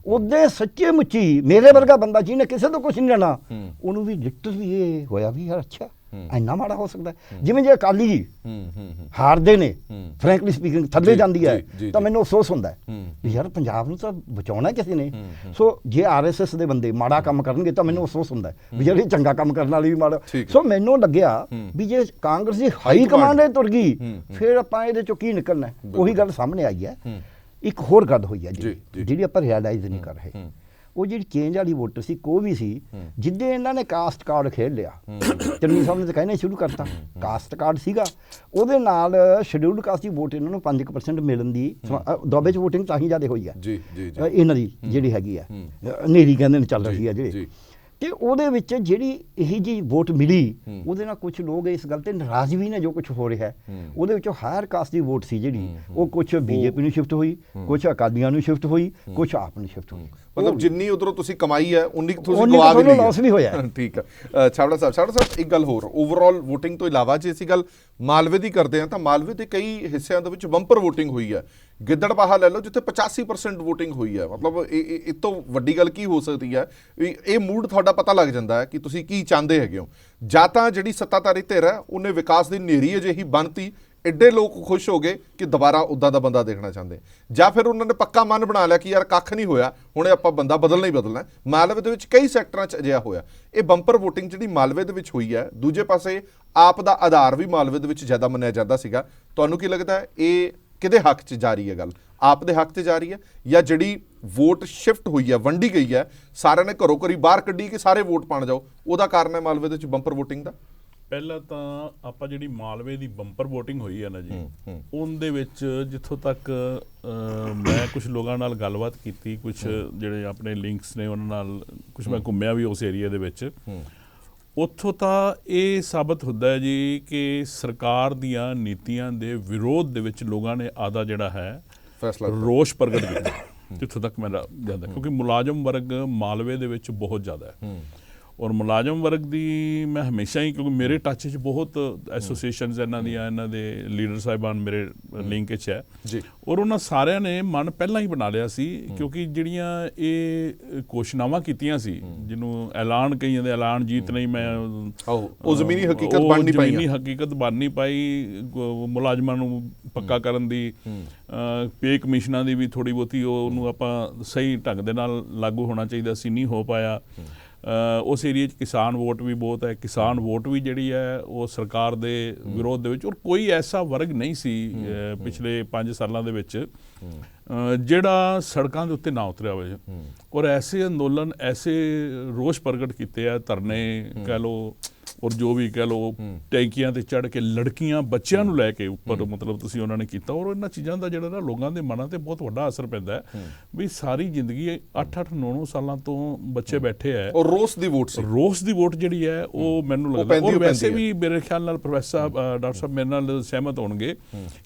ਉਹਦੇ ਸੱਚੇ ਮੁੱਚੀ ਮੇਰੇ ਵਰਗਾ ਬੰਦਾ ਜਿਹਨੇ ਕਿਸੇ ਤੋਂ ਕੁਝ ਨਹੀਂ ਲੈਣਾ, ਉਹਨੂੰ ਵੀ ਡਿਕਟਰ ਵੀ ਇਹ ਹੋਇਆ ਵੀ ਯਾਰ ਅੱਛਾ ਇੰਨਾ ਮਾੜਾ ਹੋ ਸਕਦਾ। ਜਿਵੇਂ ਜੇ ਅਕਾਲੀ ਜੀ ਹਾਰਦੇ ਨੇ, ਫਰੈਂਕਲੀ ਸਪੀਕਿੰਗ ਥੱਲੇ ਜਾਂਦੀ ਹੈ, ਤਾਂ ਮੈਨੂੰ ਅਫਸੋਸ ਹੁੰਦਾ ਵੀ ਯਾਰ ਪੰਜਾਬ ਨੂੰ ਤਾਂ ਬਚਾਉਣਾ ਕਿਸੇ ਨੇ। ਸੋ ਜੇ RSS ਦੇ ਬੰਦੇ ਮਾੜਾ ਕੰਮ ਕਰਨਗੇ ਤਾਂ ਮੈਨੂੰ ਅਫਸੋਸ ਹੁੰਦਾ ਵੀ ਜਿਹੜੇ ਚੰਗਾ ਕੰਮ ਕਰਨ ਵਾਲੇ ਵੀ ਮਾੜਾ। ਸੋ ਮੈਨੂੰ ਲੱਗਿਆ ਵੀ ਜੇ ਕਾਂਗਰਸ ਦੀ ਹਾਈ ਕਮਾਂਡ ਤੁਰ ਗਈ, ਫਿਰ ਆਪਾਂ ਇਹਦੇ ਚੋਂ ਕੀ ਨਿਕਲਣਾ। ਉਹੀ ਗੱਲ ਸਾਹਮਣੇ ਆਈ ਹੈ। ਇੱਕ ਹੋਰ ਗੱਲ ਹੋਈ ਹੈ ਜਿਹੜੀ ਆਪਾਂ ਰਿਅਲਾਈਜ਼ ਨਹੀਂ ਕਰ ਰਹੇ, ਉਹ ਜਿਹੜੀ ਚੇਂਜ ਵਾਲੀ ਵੋਟਰ ਸੀ, ਕੋਈ ਵੀ ਸੀ, ਜਿੱਦੇ ਇਹਨਾਂ ਨੇ ਕਾਸਟ ਕਾਰਡ ਖੇਡ ਲਿਆ, ਚੰਨੀ ਸਾਹਿਬ ਨੇ ਤਾਂ ਕਹਿਣਾ ਸ਼ੁਰੂ ਕਰਤਾ ਕਾਸਟ ਕਾਰਡ ਸੀਗਾ, ਉਹਦੇ ਨਾਲ ਸ਼ਡਿਊਲਡ ਕਾਸਟ ਦੀ ਵੋਟ ਇਹਨਾਂ ਨੂੰ 5% ਮਿਲਣ ਦੀ ਦੁਆਬੇ 'ਚ ਵੋਟਿੰਗ ਤਾਂ ਹੀ ਜ਼ਿਆਦਾ ਹੋਈ ਹੈ ਇਹਨਾਂ ਦੀ ਜਿਹੜੀ ਹੈਗੀ ਆ, ਹਨੇਰੀ ਕਹਿੰਦੇ ਨੇ ਚੱਲ ਰਹੀ ਹੈ ਜਿਹੜੇ। ਤੇ ਉਹਦੇ ਵਿੱਚ ਜਿਹੜੀ ਇਹ ਜੀ ਵੋਟ ਮਿਲੀ, ਉਹਦੇ ਨਾਲ ਕੁਝ ਲੋਕ ਇਸ ਗੱਲ ਤੇ ਨਾਰਾਜ਼ ਵੀ ਨੇ ਜੋ ਕੁਝ ਹੋ ਰਿਹਾ। ਉਹਦੇ ਵਿੱਚੋਂ ਹਾਇਰ ਕਾਸਟ ਦੀ ਵੋਟ ਸੀ ਜਿਹੜੀ, ਉਹ ਕੁਝ BJP ਨੂੰ ਸ਼ਿਫਟ ਹੋਈ, ਕੁਝ ਅਕਾਲੀਆਂ ਨੂੰ ਸ਼ਿਫਟ ਹੋਈ, ਕੁਝ ਆਪ ਨੂੰ ਸ਼ਿਫਟ ਹੋਈ। ਮਤਲਬ ਜਿੰਨੀ ਉਧਰੋਂ ਤੁਸੀਂ ਕਮਾਈ ਹੈ ਉਨੀ ਤੁਸੀਂ ਗਵਾ ਵੀ ਲਈ, ਲਾਸ ਵੀ ਹੋਇਆ। ਠੀਕ ਹੈ ਛਾਬੜਾ ਸਾਹਿਬ ਇੱਕ ਗੱਲ ਹੋਰ, ਓਵਰਆਲ ਵੋਟਿੰਗ ਤੋਂ ਇਲਾਵਾ ਜੇ ਅਸੀਂ ਗੱਲ ਮਾਲਵੇ ਦੀ ਕਰਦੇ ਹਾਂ ਤਾਂ ਮਾਲਵੇ ਦੇ ਕਈ ਹਿੱਸਿਆਂ ਦੇ ਵਿੱਚ ਬੰਪਰ ਵੋਟਿੰਗ ਹੋਈ ਹੈ। ਗਿੱਦੜਬਾਹਾ ਲੈ ਲਓ ਜਿੱਥੇ 85% ਵੋਟਿੰਗ ਹੋਈ ਹੈ। ਮਤਲਬ ਇਹ ਤੋਂ ਵੱਡੀ ਗੱਲ ਕੀ ਹੋ ਸਕਦੀ ਹੈ ਵੀ ਇਹ ਮੂਡ ਤੁਹਾਡਾ ਪਤਾ ਲੱਗ ਜਾਂਦਾ ਹੈ ਕਿ ਤੁਸੀਂ ਕੀ ਚਾਹੁੰਦੇ ਹੈਗੇ ਹੋ। ਜਾਂ ਤਾਂ ਜਿਹੜੀ ਸੱਤਾਧਾਰੀ ਧਿਰ ਹੈ ਉਹਨੇ ਵਿਕਾਸ ਦੀ ਨੇਰੀ ਅਜਿਹੀ ਬੰਨਤੀ, ਐਡੇ ਲੋਕ ਖੁਸ਼ ਹੋ ਗਏ ਕਿ ਦੁਬਾਰਾ ਉੱਦਾਂ ਦਾ ਬੰਦਾ ਦੇਖਣਾ ਚਾਹੁੰਦੇ, ਜਾਂ ਫਿਰ ਉਹਨਾਂ ਨੇ ਪੱਕਾ ਮਨ ਬਣਾ ਲਿਆ ਕਿ ਯਾਰ ਕੱਖ ਨਹੀਂ ਹੋਇਆ, ਹੁਣ ਆਪਾਂ ਬੰਦਾ ਬਦਲਣਾ ਹੀ ਬਦਲਣਾ। ਮਾਲਵੇ ਦੇ ਵਿੱਚ ਕਈ ਸੈਕਟਰਾਂ 'ਚ ਅਜਿਹਾ ਹੋਇਆ। ਇਹ ਬੰਪਰ ਵੋਟਿੰਗ ਜਿਹੜੀ ਮਾਲਵੇ ਦੇ ਵਿੱਚ ਹੋਈ ਹੈ, ਦੂਜੇ ਪਾਸੇ ਆਪ ਦਾ ਆਧਾਰ ਵੀ ਮਾਲਵੇ ਦੇ ਵਿੱਚ ਜ਼ਿਆਦਾ ਮੰਨਿਆ ਜਾਂਦਾ ਸੀਗਾ। ਤੁਹਾਨੂੰ ਕੀ ਲੱਗਦਾ ਇਹ ਕਿਹਦੇ ਹੱਕ 'ਚ ਜਾ ਰਹੀ ਹੈ ਗੱਲ? ਆਪ ਦੇ ਹੱਕ 'ਤੇ ਜਾ ਰਹੀ ਹੈ ਜਾਂ ਜਿਹੜੀ ਵੋਟ ਸ਼ਿਫਟ ਹੋਈ ਹੈ, ਵੰਡੀ ਗਈ ਹੈ, ਸਾਰਿਆਂ ਨੇ ਘਰੋਂ ਘਰੀ ਬਾਹਰ ਕੱਢੀ ਕਿ ਸਾਰੇ ਵੋਟ ਪਾਣ ਜਾਓ, ਉਹਦਾ ਕਾਰਨ ਹੈ ਮਾਲਵੇ ਦੇ ਵਿੱਚ ਬੰਪਰ ਵੋਟਿੰਗ ਦਾ? ਪਹਿਲਾਂ ਤਾਂ ਆਪਾਂ ਜਿਹੜੀ ਮਾਲਵੇ ਦੀ ਬੰਪਰ ਵੋਟਿੰਗ ਹੋਈ ਹੈ ਨਾ ਜੀ, ਉਹਦੇ ਵਿੱਚ ਜਿੱਥੋਂ ਤੱਕ ਮੈਂ ਕੁਝ ਲੋਕਾਂ ਨਾਲ ਗੱਲਬਾਤ ਕੀਤੀ, ਕੁਝ ਜਿਹੜੇ ਆਪਣੇ ਲਿੰਕਸ ਨੇ ਉਹਨਾਂ ਨਾਲ ਕੁਝ ਮੈਂ ਘੁੰਮਿਆ ਵੀ ਉਸ ਏਰੀਆ ਦੇ ਵਿੱਚ, ਉੱਥੋਂ ਤਾਂ ਇਹ ਸਾਬਤ ਹੁੰਦਾ ਹੈ ਜੀ ਕਿ ਸਰਕਾਰ ਦੀਆਂ ਨੀਤੀਆਂ ਦੇ ਵਿਰੋਧ ਦੇ ਵਿੱਚ ਲੋਕਾਂ ਨੇ ਆਦਾ ਜਿਹੜਾ ਹੈ ਰੋਸ਼ ਪ੍ਰਗਟ ਕੀਤਾ, ਜਿੱਥੋਂ ਤੱਕ ਮੇਰਾ ਜਾਂਦਾ। ਕਿਉਂਕਿ ਮੁਲਾਜ਼ਮ ਵਰਗ ਮਾਲਵੇ ਦੇ ਵਿੱਚ ਬਹੁਤ ਜ਼ਿਆਦਾ ਹੈ, ਔਰ ਮੁਲਾਜ਼ਮ ਵਰਗ ਦੀ ਮੈਂ ਹਮੇਸ਼ਾ ਹੀ, ਕਿਉਂਕਿ ਮੇਰੇ ਟੱਚ 'ਚ ਬਹੁਤ ਐਸੋਸੀਏਸ਼ਨਸ ਇਹਨਾਂ ਦੀਆਂ, ਇਹਨਾਂ ਦੇ ਲੀਡਰ ਸਾਹਿਬਾਨ ਮੇਰੇ ਲਿੰਕ 'ਚ ਹੈ ਜੀ, ਔਰ ਉਹਨਾਂ ਸਾਰਿਆਂ ਨੇ ਮਨ ਪਹਿਲਾਂ ਹੀ ਬਣਾ ਲਿਆ ਸੀ। ਕਿਉਂਕਿ ਜਿਹੜੀਆਂ ਇਹ ਘੋਸ਼ਣਾਵਾਂ ਕੀਤੀਆਂ ਸੀ, ਜਿਹਨੂੰ ਐਲਾਨ ਕਹੀ ਜਾਂਦੇ, ਐਲਾਨ ਜੀਤ ਨਹੀਂ, ਮੈਂ ਉਹ ਜ਼ਮੀਨੀ ਹਕੀਕਤ ਬਣ ਨਹੀਂ ਪਾਈ, ਜ਼ਮੀਨੀ ਹਕੀਕਤ ਬਣ ਨਹੀਂ ਪਾਈ, ਮੁਲਾਜ਼ਮਾਂ ਨੂੰ ਪੱਕਾ ਕਰਨ ਦੀ, ਪੇ ਕਮਿਸ਼ਨਾਂ ਦੀ ਵੀ ਥੋੜ੍ਹੀ ਬਹੁਤੀ ਉਹਨੂੰ ਆਪਾਂ ਸਹੀ ਢੰਗ ਦੇ ਨਾਲ ਲਾਗੂ ਹੋਣਾ ਚਾਹੀਦਾ ਸੀ, ਨਹੀਂ ਹੋ ਪਾਇਆ। ਉਸ ਏਰੀਏ 'ਚ ਕਿਸਾਨ ਵੋਟ ਵੀ ਬਹੁਤ ਹੈ, ਕਿਸਾਨ ਵੋਟ ਵੀ ਜਿਹੜੀ ਹੈ ਉਹ ਸਰਕਾਰ ਦੇ ਵਿਰੋਧ ਦੇ ਵਿੱਚ, ਔਰ ਕੋਈ ਐਸਾ ਵਰਗ ਨਹੀਂ ਸੀ ਪਿਛਲੇ 5 ਸਾਲਾਂ ਦੇ ਵਿੱਚ ਜਿਹੜਾ ਸੜਕਾਂ ਦੇ ਉੱਤੇ ਨਾ ਉਤਰਿਆ ਹੋਵੇ। ਔਰ ਐਸੇ ਅੰਦੋਲਨ, ਐਸੇ ਰੋਸ਼ ਪ੍ਰਗਟ ਕੀਤੇ ਆ, ਧਰਨੇ ਕਹਿ ਲਓ, ਔਰ ਜੋ ਵੀ ਕਹਿ ਲਓ, ਟੈਂਕੀਆਂ ਤੇ ਚੜ੍ਹ ਕੇ ਲੜਕੀਆਂ ਬੱਚਿਆਂ ਨੂੰ ਲੈ ਕੇ ਉੱਪਰ, ਮਤਲਬ ਤੁਸੀਂ ਉਹਨਾਂ ਨੇ ਕੀਤਾ। ਔਰ ਇਹਨਾਂ ਚੀਜ਼ਾਂ ਦਾ ਜਿਹੜਾ ਨਾ ਲੋਕਾਂ ਦੇ ਮਨਾਂ ਤੇ ਬਹੁਤ ਵੱਡਾ ਅਸਰ ਪੈਂਦਾ ਹੈ ਵੀ ਸਾਰੀ ਜ਼ਿੰਦਗੀ 8-8, 9-9 ਸਾਲਾਂ ਤੋਂ ਬੱਚੇ ਬੈਠੇ ਹੈ, ਔਰ ਰੋਸ ਦੀ ਵੋਟ ਸੀ, ਰੋਸ ਦੀ ਵੋਟ ਜਿਹੜੀ ਹੈ ਉਹ ਮੈਨੂੰ ਲੱਗਦਾ। ਔਰ ਵੈਸੇ ਵੀ ਮੇਰੇ ਖਿਆਲ ਨਾਲ ਪ੍ਰੋਫੈਸਰ ਡਾਕਟਰ ਸਾਹਿਬ ਮੇਰੇ ਨਾਲ ਸਹਿਮਤ ਹੋਣਗੇ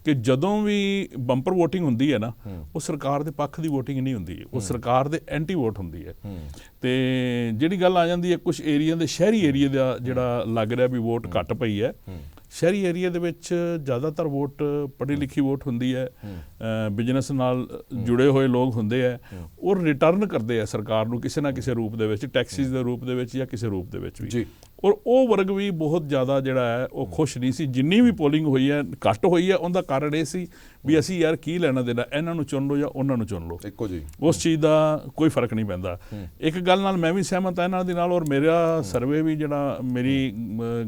ਕਿ ਜਦੋਂ ਵੀ ਬੰਪਰ ਵੋਟਿੰਗ ਹੁੰਦੀ ਹੈ ਨਾ, ਉਹ ਸਰਕਾਰ ਦੇ ਪੱਖ ਦੀ ਵੋਟਿੰਗ ਨਹੀਂ ਹੁੰਦੀ, ਉਹ ਸਰਕਾਰ ਦੇ ਐਂਟੀ ਵੋਟ ਹੁੰਦੀ ਹੈ। ਤੇ ਜਿਹੜੀ ਗੱਲ ਆ ਜਾਂਦੀ ਹੈ ਕੁਝ ਏਰੀਆ ਦੇ, ਸ਼ਹਿਰੀ ਏਰੀਆ ਦਾ ਜਿਹੜਾ ਲੱਗ ਰਿਹਾ ਵੀ ਵੋਟ ਘੱਟ ਪਈ ਹੈ, ਸ਼ਹਿਰੀ ਏਰੀਆ ਦੇ ਵਿੱਚ ਜ਼ਿਆਦਾਤਰ ਵੋਟ ਪੜ੍ਹੀ ਲਿਖੀ ਵੋਟ ਹੁੰਦੀ ਹੈ, ਬਿਜ਼ਨਸ ਨਾਲ ਜੁੜੇ ਹੋਏ ਲੋਕ ਹੁੰਦੇ ਹੈ, ਔਰ ਰਿਟਰਨ ਕਰਦੇ ਆ ਸਰਕਾਰ ਨੂੰ ਕਿਸੇ ਨਾ ਕਿਸੇ ਰੂਪ ਦੇ ਵਿੱਚ, ਟੈਕਸਿਸ ਦੇ ਰੂਪ ਦੇ ਵਿੱਚ ਜਾਂ ਕਿਸੇ ਰੂਪ ਦੇ ਵਿੱਚ ਵੀ। ਔਰ ਉਹ ਵਰਗ ਵੀ ਬਹੁਤ ਜ਼ਿਆਦਾ ਜਿਹੜਾ ਹੈ ਉਹ ਖੁਸ਼ ਨਹੀਂ ਸੀ। ਜਿੰਨੀ ਵੀ ਪੋਲਿੰਗ ਹੋਈ ਹੈ, ਘੱਟ ਹੋਈ ਹੈ, ਉਹਦਾ ਕਾਰਨ ਇਹ ਸੀ ਵੀ ਅਸੀਂ ਯਾਰ ਕੀ ਲੈਣਾ ਦੇਣਾ, ਇਹਨਾਂ ਨੂੰ ਚੁਣ ਲਓ ਜਾਂ ਉਹਨਾਂ ਨੂੰ ਚੁਣ ਲਓ, ਇੱਕੋ ਜੀ, ਉਸ ਚੀਜ਼ ਦਾ ਕੋਈ ਫਰਕ ਨਹੀਂ ਪੈਂਦਾ। ਇੱਕ ਗੱਲ ਨਾਲ ਮੈਂ ਵੀ ਸਹਿਮਤ ਹਾਂ ਇਹਨਾਂ ਦੇ ਨਾਲ, ਔਰ ਮੇਰਾ ਸਰਵੇ ਵੀ ਜਿਹੜਾ, ਮੇਰੀ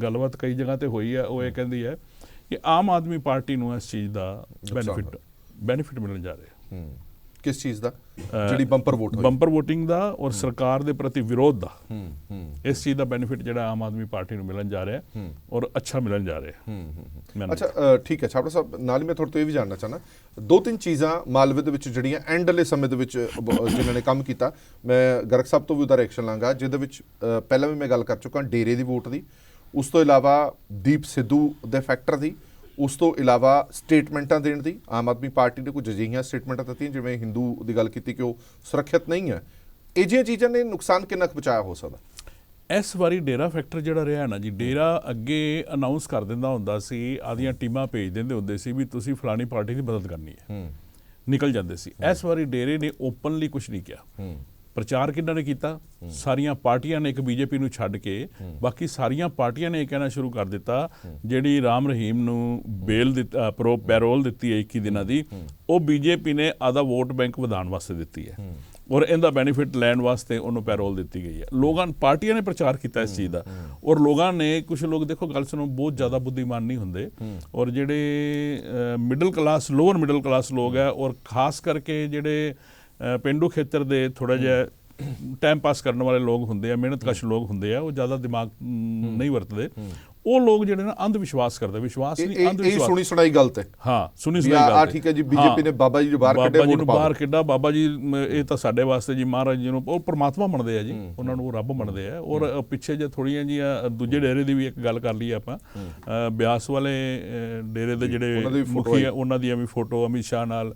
ਗੱਲਬਾਤ ਕਈ ਜਗ੍ਹਾ ਤੇ ਹੋਈ ਹੈ, ਉਹ ਇਹ ਕਹਿੰਦੀ ਹੈ ਕਿ ਆਮ ਆਦਮੀ ਪਾਰਟੀ ਨੂੰ ਇਸ ਚੀਜ਼ ਦਾ ਬੈਨੀਫਿਟ ਮਿਲਣ ਜਾ ਰਿਹਾ। ਕਿਸ ਚੀਜ਼ ਦਾ? ਜਿਹੜੀ ਬੰਪਰ ਵੋਟ, ਬੰਪਰ ਵੋਟਿੰਗ ਦਾ ਔਰ ਸਰਕਾਰ ਦੇ ਪ੍ਰਤੀ ਵਿਰੋਧ ਦਾ, ਇਸ ਚੀਜ਼ ਦਾ ਬੈਨੀਫਿਟ ਜਿਹੜਾ ਆਮ ਆਦਮੀ ਪਾਰਟੀ ਨੂੰ ਮਿਲਣ ਜਾ ਰਿਹਾ ਔਰ ਅੱਛਾ ਮਿਲਣ ਜਾ ਰਿਹਾ। ਅੱਛਾ ਠੀਕ ਹੈ ਛਾਬੜਾ ਸਾਹਿਬ, ਨਾਲ ਹੀ ਮੈਂ ਤੁਹਾਡੇ ਤੋਂ ਇਹ ਵੀ ਜਾਣਨਾ ਚਾਹੁੰਦਾ, 2-3 ਚੀਜ਼ਾਂ ਮਾਲਵੇ ਦੇ ਵਿੱਚ ਜਿਹੜੀਆਂ ਐਂਡ ਵਾਲੇ ਸਮੇਂ ਦੇ ਵਿੱਚ ਜਿਨ੍ਹਾਂ ਨੇ ਕੰਮ ਕੀਤਾ, ਮੈਂ ਗਰਗ ਸਾਹਿਬ ਤੋਂ ਵੀ ਉਹਦਾ ਰਿਐਕਸ਼ਨ ਲਾਂਗਾ, ਜਿਹਦੇ ਵਿੱਚ ਪਹਿਲਾਂ ਵੀ ਮੈਂ ਗੱਲ ਕਰ ਚੁੱਕਾ ਡੇਰੇ ਦੀ ਵੋਟ ਦੀ, ਉਸ ਤੋਂ ਇਲਾਵਾ ਦੀਪ ਸਿੱਧੂ ਦੇ ਫੈਕਟਰ ਦੀ, ਉਸ ਤੋਂ ਇਲਾਵਾ ਸਟੇਟਮੈਂਟਾਂ ਦੇਣ ਦੀ। ਆਮ ਆਦਮੀ ਪਾਰਟੀ ਨੇ ਕੁਝ ਅਜਿਹੀਆਂ ਸਟੇਟਮੈਂਟਾਂ ਦਿੱਤੀਆਂ ਜਿਵੇਂ ਹਿੰਦੂ ਦੀ ਗੱਲ ਕੀਤੀ ਕਿ ਉਹ ਸੁਰੱਖਿਅਤ ਨਹੀਂ ਹੈ, ਇਹ ਜਿਹੀਆਂ ਚੀਜ਼ਾਂ ਨੇ ਨੁਕਸਾਨ ਕਿੰਨਾ ਕੁ ਬਚਾਇਆ ਹੋ ਸਕਦਾ? ਇਸ ਵਾਰੀ ਡੇਰਾ ਫੈਕਟਰ ਜਿਹੜਾ ਰਿਹਾ ਨਾ ਜੀ, ਡੇਰਾ ਅੱਗੇ ਅਨਾਉਂਸ ਕਰ ਦਿੰਦਾ ਹੁੰਦਾ ਸੀ, ਆਦੀਆਂ ਟੀਮਾਂ ਭੇਜ ਦਿੰਦੇ ਹੁੰਦੇ ਸੀ ਵੀ ਤੁਸੀਂ ਫਲਾਣੀ ਪਾਰਟੀ ਦੀ ਮਦਦ ਕਰਨੀ ਹੈ, ਨਿਕਲ ਜਾਂਦੇ ਸੀ। ਇਸ ਵਾਰੀ ਡੇਰੇ ਨੇ ਓਪਨਲੀ ਕੁਝ ਨਹੀਂ ਕਿਹਾ। ਪ੍ਰਚਾਰ ਕਿਹਨਾਂ ਨੇ ਕੀਤਾ? ਸਾਰੀਆਂ ਪਾਰਟੀਆਂ ਨੇ, ਇੱਕ ਬੀਜੇਪੀ ਨੂੰ ਛੱਡ ਕੇ ਬਾਕੀ ਸਾਰੀਆਂ ਪਾਰਟੀਆਂ ਨੇ ਇਹ ਕਹਿਣਾ ਸ਼ੁਰੂ ਕਰ ਦਿੱਤਾ, ਜਿਹੜੀ ਰਾਮ ਰਹੀਮ ਨੂੰ ਬੇਲ ਦਿੱਤਾ, ਪੈਰੋਲ ਦਿੱਤੀ ਹੈ 21 ਦਿਨਾਂ ਦੀ, ਉਹ ਬੀਜੇਪੀ ਨੇ ਆਦਾ ਵੋਟ ਬੈਂਕ ਵਧਾਉਣ ਵਾਸਤੇ ਦਿੱਤੀ ਹੈ ਔਰ ਇਹਦਾ ਬੈਨੀਫਿਟ ਲੈਣ ਵਾਸਤੇ ਉਹਨੂੰ ਪੈਰੋਲ ਦਿੱਤੀ ਗਈ ਹੈ। ਲੋਕਾਂ, ਪਾਰਟੀਆਂ ਨੇ ਪ੍ਰਚਾਰ ਕੀਤਾ ਇਸ ਚੀਜ਼ ਦਾ ਔਰ ਲੋਕਾਂ ਨੇ, ਕੁਝ ਲੋਕ ਦੇਖੋ ਗੱਲ ਸੁਣੋ, ਬਹੁਤ ਜ਼ਿਆਦਾ ਬੁੱਧੀਮਾਨ ਨਹੀਂ ਹੁੰਦੇ ਔਰ ਜਿਹੜੇ middle class, lower middle class ਲੋਕ ਹੈ ਔਰ ਖਾਸ ਕਰਕੇ ਜਿਹੜੇ ਪੇਂਡੂ ਖੇਤਰ ਦੇ ਥੋੜਾ ਜਿਹਾ ਟਾਈਮ ਪਾਸ ਕਰਨ ਵਾਲੇ ਲੋਕ ਹੁੰਦੇ ਆ, ਮਿਹਨਤਕਸ਼ ਲੋਕ ਹੁੰਦੇ ਆ, ਉਹ ਜ਼ਿਆਦਾ ਦਿਮਾਗ ਨਹੀਂ ਵਰਤਦੇ, ਉਹ ਲੋਕ ਜਿਹੜੇ ਨਾ ਅੰਧ ਵਿਸ਼ਵਾਸ ਕਰਦੇ, ਵਿਸ਼ਵਾਸ ਨਹੀਂ ਅੰਧ ਵਿਸ਼ਵਾਸ। ਸੁਣੀ ਸੁਣਾਈ ਗੱਲ ਤੇ ਹਾਂ, ਸੁਣੀ ਸੁਣਾਈ ਗੱਲ ਆ ਠੀਕ ਹੈ ਜੀ, ਬੀਜੇਪੀ ਨੇ ਬਾਬਾ ਜੀ ਨੂੰ ਬਾਹਰ ਕੱਢਿਆ, ਬਾਬਾ ਜੀ ਨੂੰ ਬਾਹਰ ਕੱਢਾ, ਬਾਬਾ ਜੀ ਇਹ ਤਾਂ ਸਾਡੇ ਵਾਸਤੇ ਜੀ ਮਹਾਰਾਜ ਜੀ ਨੂੰ ਉਹ ਪਰਮਾਤਮਾ ਮੰਨਦੇ ਆ ਜੀ, ਉਹਨਾਂ ਨੂੰ ਉਹ ਰੱਬ ਮੰਨਦੇ ਆ। ਔਰ ਪਿੱਛੇ ਜੇ ਥੋੜੀਆਂ ਜੀਆਂ ਦੂਜੇ ਡੇਰੇ ਦੀ ਵੀ ਇੱਕ ਗੱਲ ਕਰ ਲਈ ਆਪਾਂ, ਬਿਆਸ ਵਾਲੇ ਡੇਰੇ ਦੇ ਜਿਹੜੇ ਮੁਖੀ ਆ ਉਹਨਾਂ ਦੀਆਂ ਵੀ ਫੋਟੋ ਅਮਿਤ ਸ਼ਾਹ ਨਾਲ,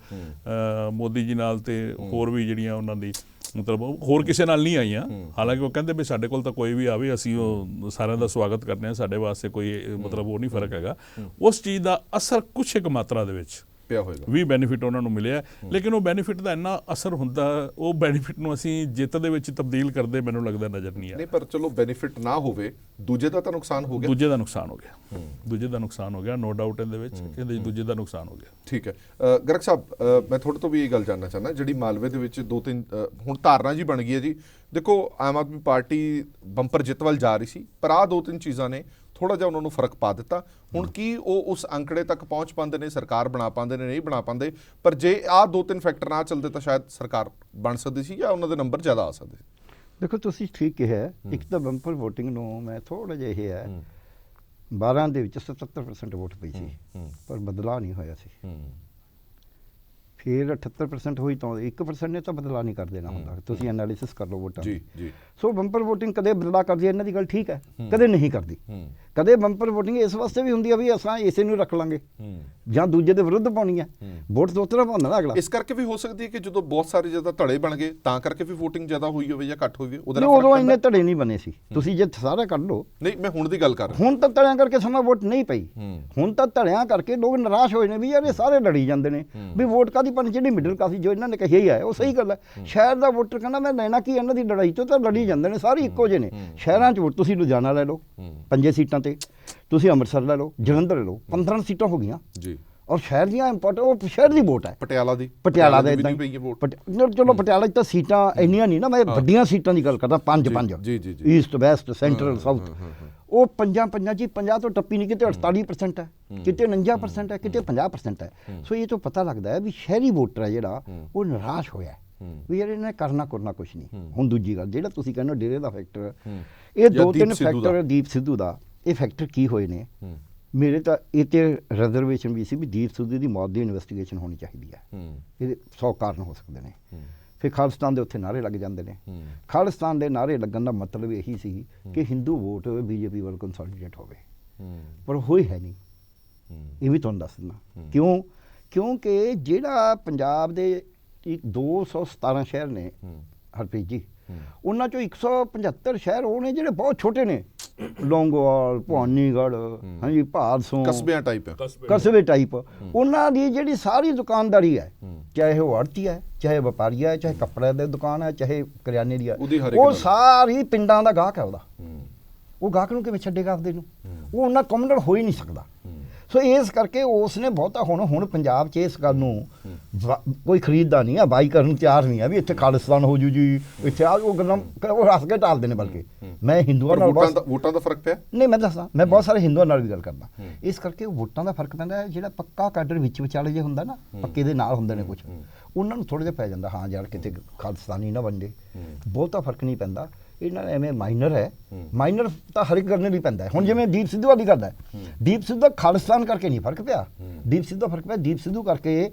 ਮੋਦੀ ਜੀ ਨਾਲ ਤੇ ਹੋਰ ਵੀ ਜਿਹੜੀਆਂ ਉਹਨਾਂ ਦੀ ਮਤਲਬ ਹੋਰ ਕਿਸੇ ਨਾਲ ਨਹੀਂ ਆਈਆਂ। ਹਾਲਾਂਕਿ ਉਹ ਕਹਿੰਦੇ ਵੀ ਸਾਡੇ ਕੋਲ ਤਾਂ ਕੋਈ ਵੀ ਆਵੇ, ਅਸੀਂ ਉਹ ਸਾਰਿਆਂ ਦਾ ਸਵਾਗਤ ਕਰਦੇ ਹਾਂ, ਸਾਡੇ ਵਾਸਤੇ ਕੋਈ ਮਤਲਬ ਉਹ ਨਹੀਂ ਫਰਕ ਹੈਗਾ। ਉਸ ਚੀਜ਼ ਦਾ ਅਸਰ ਕੁਛ ਇੱਕ ਮਾਤਰਾ ਦੇ ਵਿੱਚ ਪਿਆ ਹੋਏਗਾ, ਵੀ ਬੈਨੀਫਿਟ ਉਹਨਾਂ ਨੂੰ ਮਿਲਿਆ, ਲੇਕਿਨ ਉਹ ਬੈਨੀਫਿਟ ਦਾ ਇੰਨਾ ਅਸਰ ਹੁੰਦਾ, ਉਹ ਬੈਨੀਫਿਟ ਨੂੰ ਅਸੀਂ ਜਿੱਤ ਦੇ ਵਿੱਚ ਤਬਦੀਲ ਕਰਦੇ ਮੈਨੂੰ ਲੱਗਦਾ ਨਜ਼ਰ ਨਹੀਂ ਆ। ਨਹੀਂ, ਪਰ ਚਲੋ ਬੈਨੀਫਿਟ ਨਾ ਹੋਵੇ, ਦੂਜੇ ਦਾ ਤਾਂ ਨੁਕਸਾਨ ਹੋ ਗਿਆ। ਦੂਜੇ ਦਾ ਨੁਕਸਾਨ ਹੋ ਗਿਆ, ਦੂਜੇ ਦਾ ਨੁਕਸਾਨ ਹੋ ਗਿਆ, ਨੋ ਡਾਊਟ ਇਹਦੇ ਵਿੱਚ ਕਿ ਦੂਜੇ ਦਾ ਨੁਕਸਾਨ ਹੋ ਗਿਆ। ਠੀਕ ਹੈ ਗਰਗ ਸਾਹਿਬ, ਮੈਂ ਤੁਹਾਡੇ ਤੋਂ ਵੀ ਇਹ ਗੱਲ ਜਾਣਨਾ ਚਾਹੁੰਦਾ, ਜਿਹੜੀ ਮਾਲਵੇ ਦੇ ਵਿੱਚ 2-3 ਹੁਣ ਧਾਰਨਾ ਜੀ ਬਣ ਗਈ ਹੈ ਜੀ। ਦੇਖੋ, ਆਮ ਆਦਮੀ ਪਾਰਟੀ ਬੰਪਰ ਜਿੱਤ ਵੱਲ ਜਾ ਰਹੀ ਸੀ, ਪਰ ਆਹ 2-3 ਚੀਜ਼ਾਂ ਨੇ ਥੋੜਾ ਜਿਹਾ ਉਹਨਾਂ ਨੂੰ ਫਰਕ ਪਾ ਦਿੱਤਾ। ਹੁਣ ਕੀ ਉਹ ਉਸ ਅੰਕੜੇ ਤੱਕ ਪਹੁੰਚ ਪਾਉਂਦੇ ਨੇ, ਸਰਕਾਰ ਬਣਾ ਪਾਉਂਦੇ ਨੇ, ਨਹੀਂ ਬਣਾ ਪਾਉਂਦੇ? ਪਰ ਜੇ ਆਹ 2-3 ਫੈਕਟਰ ਨਾ ਚੱਲਦੇ ਤਾਂ ਸ਼ਾਇਦ ਸਰਕਾਰ ਬਣ ਸਕਦੀ ਸੀ ਜਾਂ ਉਹਨਾਂ ਦੇ ਨੰਬਰ ਜ਼ਿਆਦਾ ਆ ਸਕਦੇ ਸੀ। ਦੇਖੋ, ਤੁਸੀਂ ਠੀਕ ਕਿਹਾ, ਇੱਕ ਤਾਂ ਬੰਪਰ ਵੋਟਿੰਗ ਨੂੰ ਮੈਂ ਥੋੜਾ ਜਿਹਾ ਇਹ ਹੈ, 12 ਦੇ ਵਿੱਚ 77% ਵੋਟ ਪਈ ਸੀ, ਪਰ ਬਦਲਾਅ ਨਹੀਂ ਹੋਇਆ ਸੀ। ਫਿਰ 78% ਹੋਈ ਤਾਂ 1% ਨੇ ਤਾਂ ਬਦਲਾਅ ਨਹੀਂ ਕਰ ਦੇਣਾ ਹੁੰਦਾ। ਤੁਸੀਂ ਐਨਾਲਿਸਿਸ ਕਰ ਲਓ ਵੋਟਾਂ ਦੀ। ਸੋ ਬੰਪਰ ਵੋਟਿੰਗ ਕਦੇ ਬਦਲਾਅ ਕਰਦੀ ਹੈ, ਇਹਨਾਂ ਦੀ ਗੱਲ ਠੀਕ ਹੈ, ਕਦੇ ਨਹੀਂ ਕਰਦੀ। ਕਦੇ ਬੰਪਰ ਵੋਟਿੰਗ ਇਸ ਵਾਸਤੇ ਵੀ ਹੁੰਦੀ ਆ ਵੀ ਅਸਾਂ ਇਸੇ ਨੂੰ ਰੱਖ ਲਾਂਗੇ ਜਾਂ ਦੂਜੇ ਦੇ ਵਿਰੁੱਧ ਪਾਉਣੀ ਹੈ, ਵੋਟ ਦੋ ਤਰ੍ਹਾਂ ਪਾਉਂਦਾ ਨਾ ਅਗਲਾ। ਇਸ ਕਰਕੇ ਵੀ ਹੋ ਸਕਦੀ ਹੈ ਕਿ ਜਦੋਂ ਬਹੁਤ ਸਾਰੇ ਜ਼ਿਆਦਾ ਧੜੇ ਬਣ ਗਏ ਤਾਂ ਕਰਕੇ ਵੀ ਵੋਟਿੰਗ ਜ਼ਿਆਦਾ ਹੋਈ ਹੋਵੇ ਜਾਂ ਘੱਟ ਹੋਈ ਹੋਵੇ, ਉਹਦੇ ਨਾਲ ਉਦੋਂ ਇੰਨੇ ਧੜੇ ਨਹੀਂ ਬਣੇ ਸੀ। ਤੁਸੀਂ ਜੇ ਸਾਰਾ ਕੱਢ ਲਓ, ਨਹੀਂ ਮੈਂ ਹੁਣ ਦੀ ਗੱਲ ਕਰ ਰਿਹਾ, ਹੁਣ ਤਾਂ ਧੜਿਆਂ ਕਰਕੇ ਸਮਾਂ ਵੋਟ ਨਹੀਂ ਪਈ, ਹੁਣ ਤਾਂ ਧੜਿਆਂ ਕਰਕੇ ਲੋਕ ਨਿਰਾਸ਼ ਹੋਏ ਨੇ ਵੀ ਯਾਰ ਇਹ ਸਾਰੇ ਲੜੀ ਜਾਂਦੇ ਨੇ ਵੀ ਵੋਟ ਕਾਦੀ ਪਾਣੀ। ਜਿਹੜੀ ਮਿਡਲ ਕਲਾਸ ਜੋ ਇਹਨਾਂ ਨੇ ਕਹੀ ਹੈ ਉਹ ਸਹੀ ਗੱਲ ਹੈ। ਸ਼ਹਿਰ ਦਾ ਵੋਟਰ ਕਹਿੰਦਾ ਮੈਂ ਲੈਣਾ ਕੀ ਇਹਨਾਂ ਦੀ ਲੜਾਈ ਤੋਂ, ਤਾਂ ਲੜੀ ਜਾਂਦੇ ਨੇ, ਸਾਰੇ ਇੱਕੋ ਜਿਹੇ ਨੇ। ਸ਼ਹਿਰਾਂ 'ਚ ਵੋਟ ਤੁਸੀਂ ਲੁਧਿਆਣਾ ਲੈ ਲਓ 5 ਸੀਟਾਂ ਤੇ, ਤੁਸੀਂ ਅੰਮ੍ਰਿਤਸਰ ਲੈ ਲਓ, ਜਲੰਧਰ ਲੈ ਲਓ, 15 ਸੀਟਾਂ ਹੋ ਗਈਆਂ ਜੀ। ਔਰ ਸ਼ਹਿਰ ਦੀਆਂ ਇੰਪੋਰਟੈਂਟ, ਉਹ ਸ਼ਹਿਰ ਦੀ ਵੋਟ ਹੈ। ਪਟਿਆਲਾ ਦਾ ਇਦਾਂ ਚਲੋ, ਪਟਿਆਲਾ 'ਚ ਤਾਂ ਸੀਟਾਂ ਇੰਨੀਆਂ ਨਹੀਂ ਨਾ, ਮੈਂ ਵੱਡੀਆਂ ਸੀਟਾਂ ਦੀ ਗੱਲ ਕਰਦਾ, 5 ਈਸਟ ਵੈਸਟ ਸੈਂਟਰਲ ਸਾਊਥ। ਉਹ 5 ਜੀ 50 ਤੋਂ ਟੱਪੀ ਨਹੀਂ, ਕਿਤੇ 48% ਹੈ, ਕਿਤੇ 49% ਹੈ, ਕਿਤੇ 50% ਹੈ। ਸੋ ਇਹ ਤੋਂ ਪਤਾ ਲੱਗਦਾ ਹੈ ਵੀ ਸ਼ਹਿਰੀ ਵੋਟਰ ਹੈ ਜਿਹੜਾ ਉਹ ਨਿਰਾਸ਼ ਹੋਇਆ ਵੀ ਯਾਰ ਇਹਨੇ ਕਰਨਾ ਕੁਛ ਨਹੀਂ। ਹੁਣ ਦੂਜੀ ਗੱਲ, ਜਿਹੜਾ ਤੁਸੀਂ ਕਹਿੰਦੇ ਹੋ ਡੇਰੇ ਦਾ ਫੈਕਟਰ, ਇਹ 2-3 ਫੈਕਟਰ, ਦੀਪ ਸਿੱਧੂ ਦਾ ਇਹ ਫੈਕਟਰ ਕੀ ਹੋਏ ਨੇ? ਮੇਰੇ ਤਾਂ ਇਹ ਤੇ ਰਿਜ਼ਰਵੇਸ਼ਨ ਵੀ ਸੀ ਵੀ ਦੀਪ ਸਿੱਧੂ ਦੀ ਮੌਤ ਦੀ ਇਨਵੈਸਟੀਗੇਸ਼ਨ ਹੋਣੀ ਚਾਹੀਦੀ ਹੈ। ਇਹਦੇ 100 ਕਾਰਨ ਹੋ ਸਕਦੇ ਨੇ। ਫਿਰ ਖਾਲਿਸਤਾਨ ਦੇ ਉੱਥੇ ਨਾਅਰੇ ਲੱਗ ਜਾਂਦੇ ਨੇ। ਖਾਲਿਸਤਾਨ ਦੇ ਨਾਅਰੇ ਲੱਗਣ ਦਾ ਮਤਲਬ ਇਹੀ ਸੀ ਕਿ ਹਿੰਦੂ ਵੋਟ ਬੀਜੇਪੀ ਵੱਲ ਕੰਸੋਲੀਡੇਟ ਹੋਵੇ, ਪਰ ਹੋਈ ਹੈ ਨਹੀਂ। ਇਹ ਵੀ ਤੁਹਾਨੂੰ ਦੱਸ ਦਿੰਦਾ ਕਿਉਂਕਿ ਜਿਹੜਾ ਪੰਜਾਬ ਦੇ 217 ਸ਼ਹਿਰ ਨੇ ਹਰਪ੍ਰੀਤ ਜੀ, ਉਹਨਾਂ ਚੋਂ 175 ਸ਼ਹਿਰ ਉਹ ਨੇ ਜਿਹੜੇ ਬਹੁਤ ਛੋਟੇ ਨੇ, ਲੌਂਗੋਵਾਲ, ਭਵਾਨੀਗੜ੍ਹ, ਹਾਂਜੀ, ਭਾਦਸੋਂ, ਕਸਬੇ ਟਾਈਪ। ਉਹਨਾਂ ਦੀ ਜਿਹੜੀ ਸਾਰੀ ਦੁਕਾਨਦਾਰੀ ਹੈ, ਚਾਹੇ ਉਹ ਆੜ੍ਹਤੀ ਹੈ, ਚਾਹੇ ਵਪਾਰੀ ਹੈ, ਚਾਹੇ ਕੱਪੜੇ ਦੀ ਦੁਕਾਨ ਹੈ, ਚਾਹੇ ਕਰਿਆਨੇ ਦੀ ਹੈ, ਉਹ ਸਾਰੀ ਪਿੰਡਾਂ ਦਾ ਗਾਹਕ ਹੈ ਉਹਦਾ। ਉਹ ਗਾਹਕ ਨੂੰ ਕਿਵੇਂ ਛੱਡੇਗਾ ਆਪਦੇ ਨੂੰ? ਉਹ ਉਹਨਾਂ ਕਮਿਊਨਲ ਹੋ ਹੀ ਨਹੀਂ ਸਕਦਾ। ਸੋ ਇਸ ਕਰਕੇ ਉਸ ਨੇ ਬਹੁਤਾ ਹੁਣ ਪੰਜਾਬ 'ਚ ਇਸ ਗੱਲ ਨੂੰ ਕੋਈ ਖਰੀਦਦਾ ਨਹੀਂ ਆ, ਬਾਈ ਕਰਨ ਨੂੰ ਤਿਆਰ ਨਹੀਂ ਆ ਵੀ ਇੱਥੇ ਖਾਲਿਸਤਾਨ ਹੋ ਜੂ ਜੀ, ਇੱਥੇ ਆ ਉਹ ਗੱਲਾਂ ਉਹ ਹੱਸ ਕੇ ਟਾਲਦੇ ਨੇ। ਬਲਕਿ ਮੈਂ ਹਿੰਦੂਆਂ ਨਾਲ ਵੋਟਾਂ ਦਾ ਫਰਕ ਪਿਆ ਨਹੀਂ, ਮੈਂ ਦੱਸਦਾ, ਮੈਂ ਬਹੁਤ ਸਾਰੇ ਹਿੰਦੂਆਂ ਨਾਲ ਵੀ ਗੱਲ ਕਰਦਾ। ਇਸ ਕਰਕੇ ਵੋਟਾਂ ਦਾ ਫਰਕ ਪੈਂਦਾ। ਜਿਹੜਾ ਪੱਕਾ ਕਾਡਰ ਵਿੱਚ ਵਿਚਾਲੇ ਜੇ ਹੁੰਦਾ ਨਾ, ਪੱਕੇ ਦੇ ਨਾਲ ਹੁੰਦੇ ਨੇ ਕੁਝ, ਉਹਨਾਂ ਨੂੰ ਥੋੜ੍ਹਾ ਜਿਹਾ ਪੈ ਜਾਂਦਾ, ਹਾਂ ਯਾਰ ਕਿਤੇ ਖਾਲਿਸਤਾਨੀ ਨਾ ਬਣ ਜੇ। ਬਹੁਤਾ ਫਰਕ ਨਹੀਂ ਪੈਂਦਾ ਇਹਨਾਂ ਨਾਲ, ਐਵੇਂ ਮਾਈਨਰ ਹੈ। ਮਾਈਨਰ ਤਾਂ ਹਰ ਇੱਕ ਕਰਨੇ ਲਈ ਪੈਂਦਾ ਹੈ। ਹੁਣ ਜਿਵੇਂ ਦੀਪ ਸਿੱਧੂ ਵਾਲੀ ਗੱਲ ਹੈ, ਦੀਪ ਸਿੱਧੂ ਦਾ ਖਾਲਿਸਤਾਨ ਕਰਕੇ ਨਹੀਂ ਫਰਕ ਪਿਆ, ਦੀਪ ਸਿੱਧੂ ਦਾ ਫਰਕ ਪਿਆ ਦੀਪ ਸਿੱਧੂ ਕਰਕੇ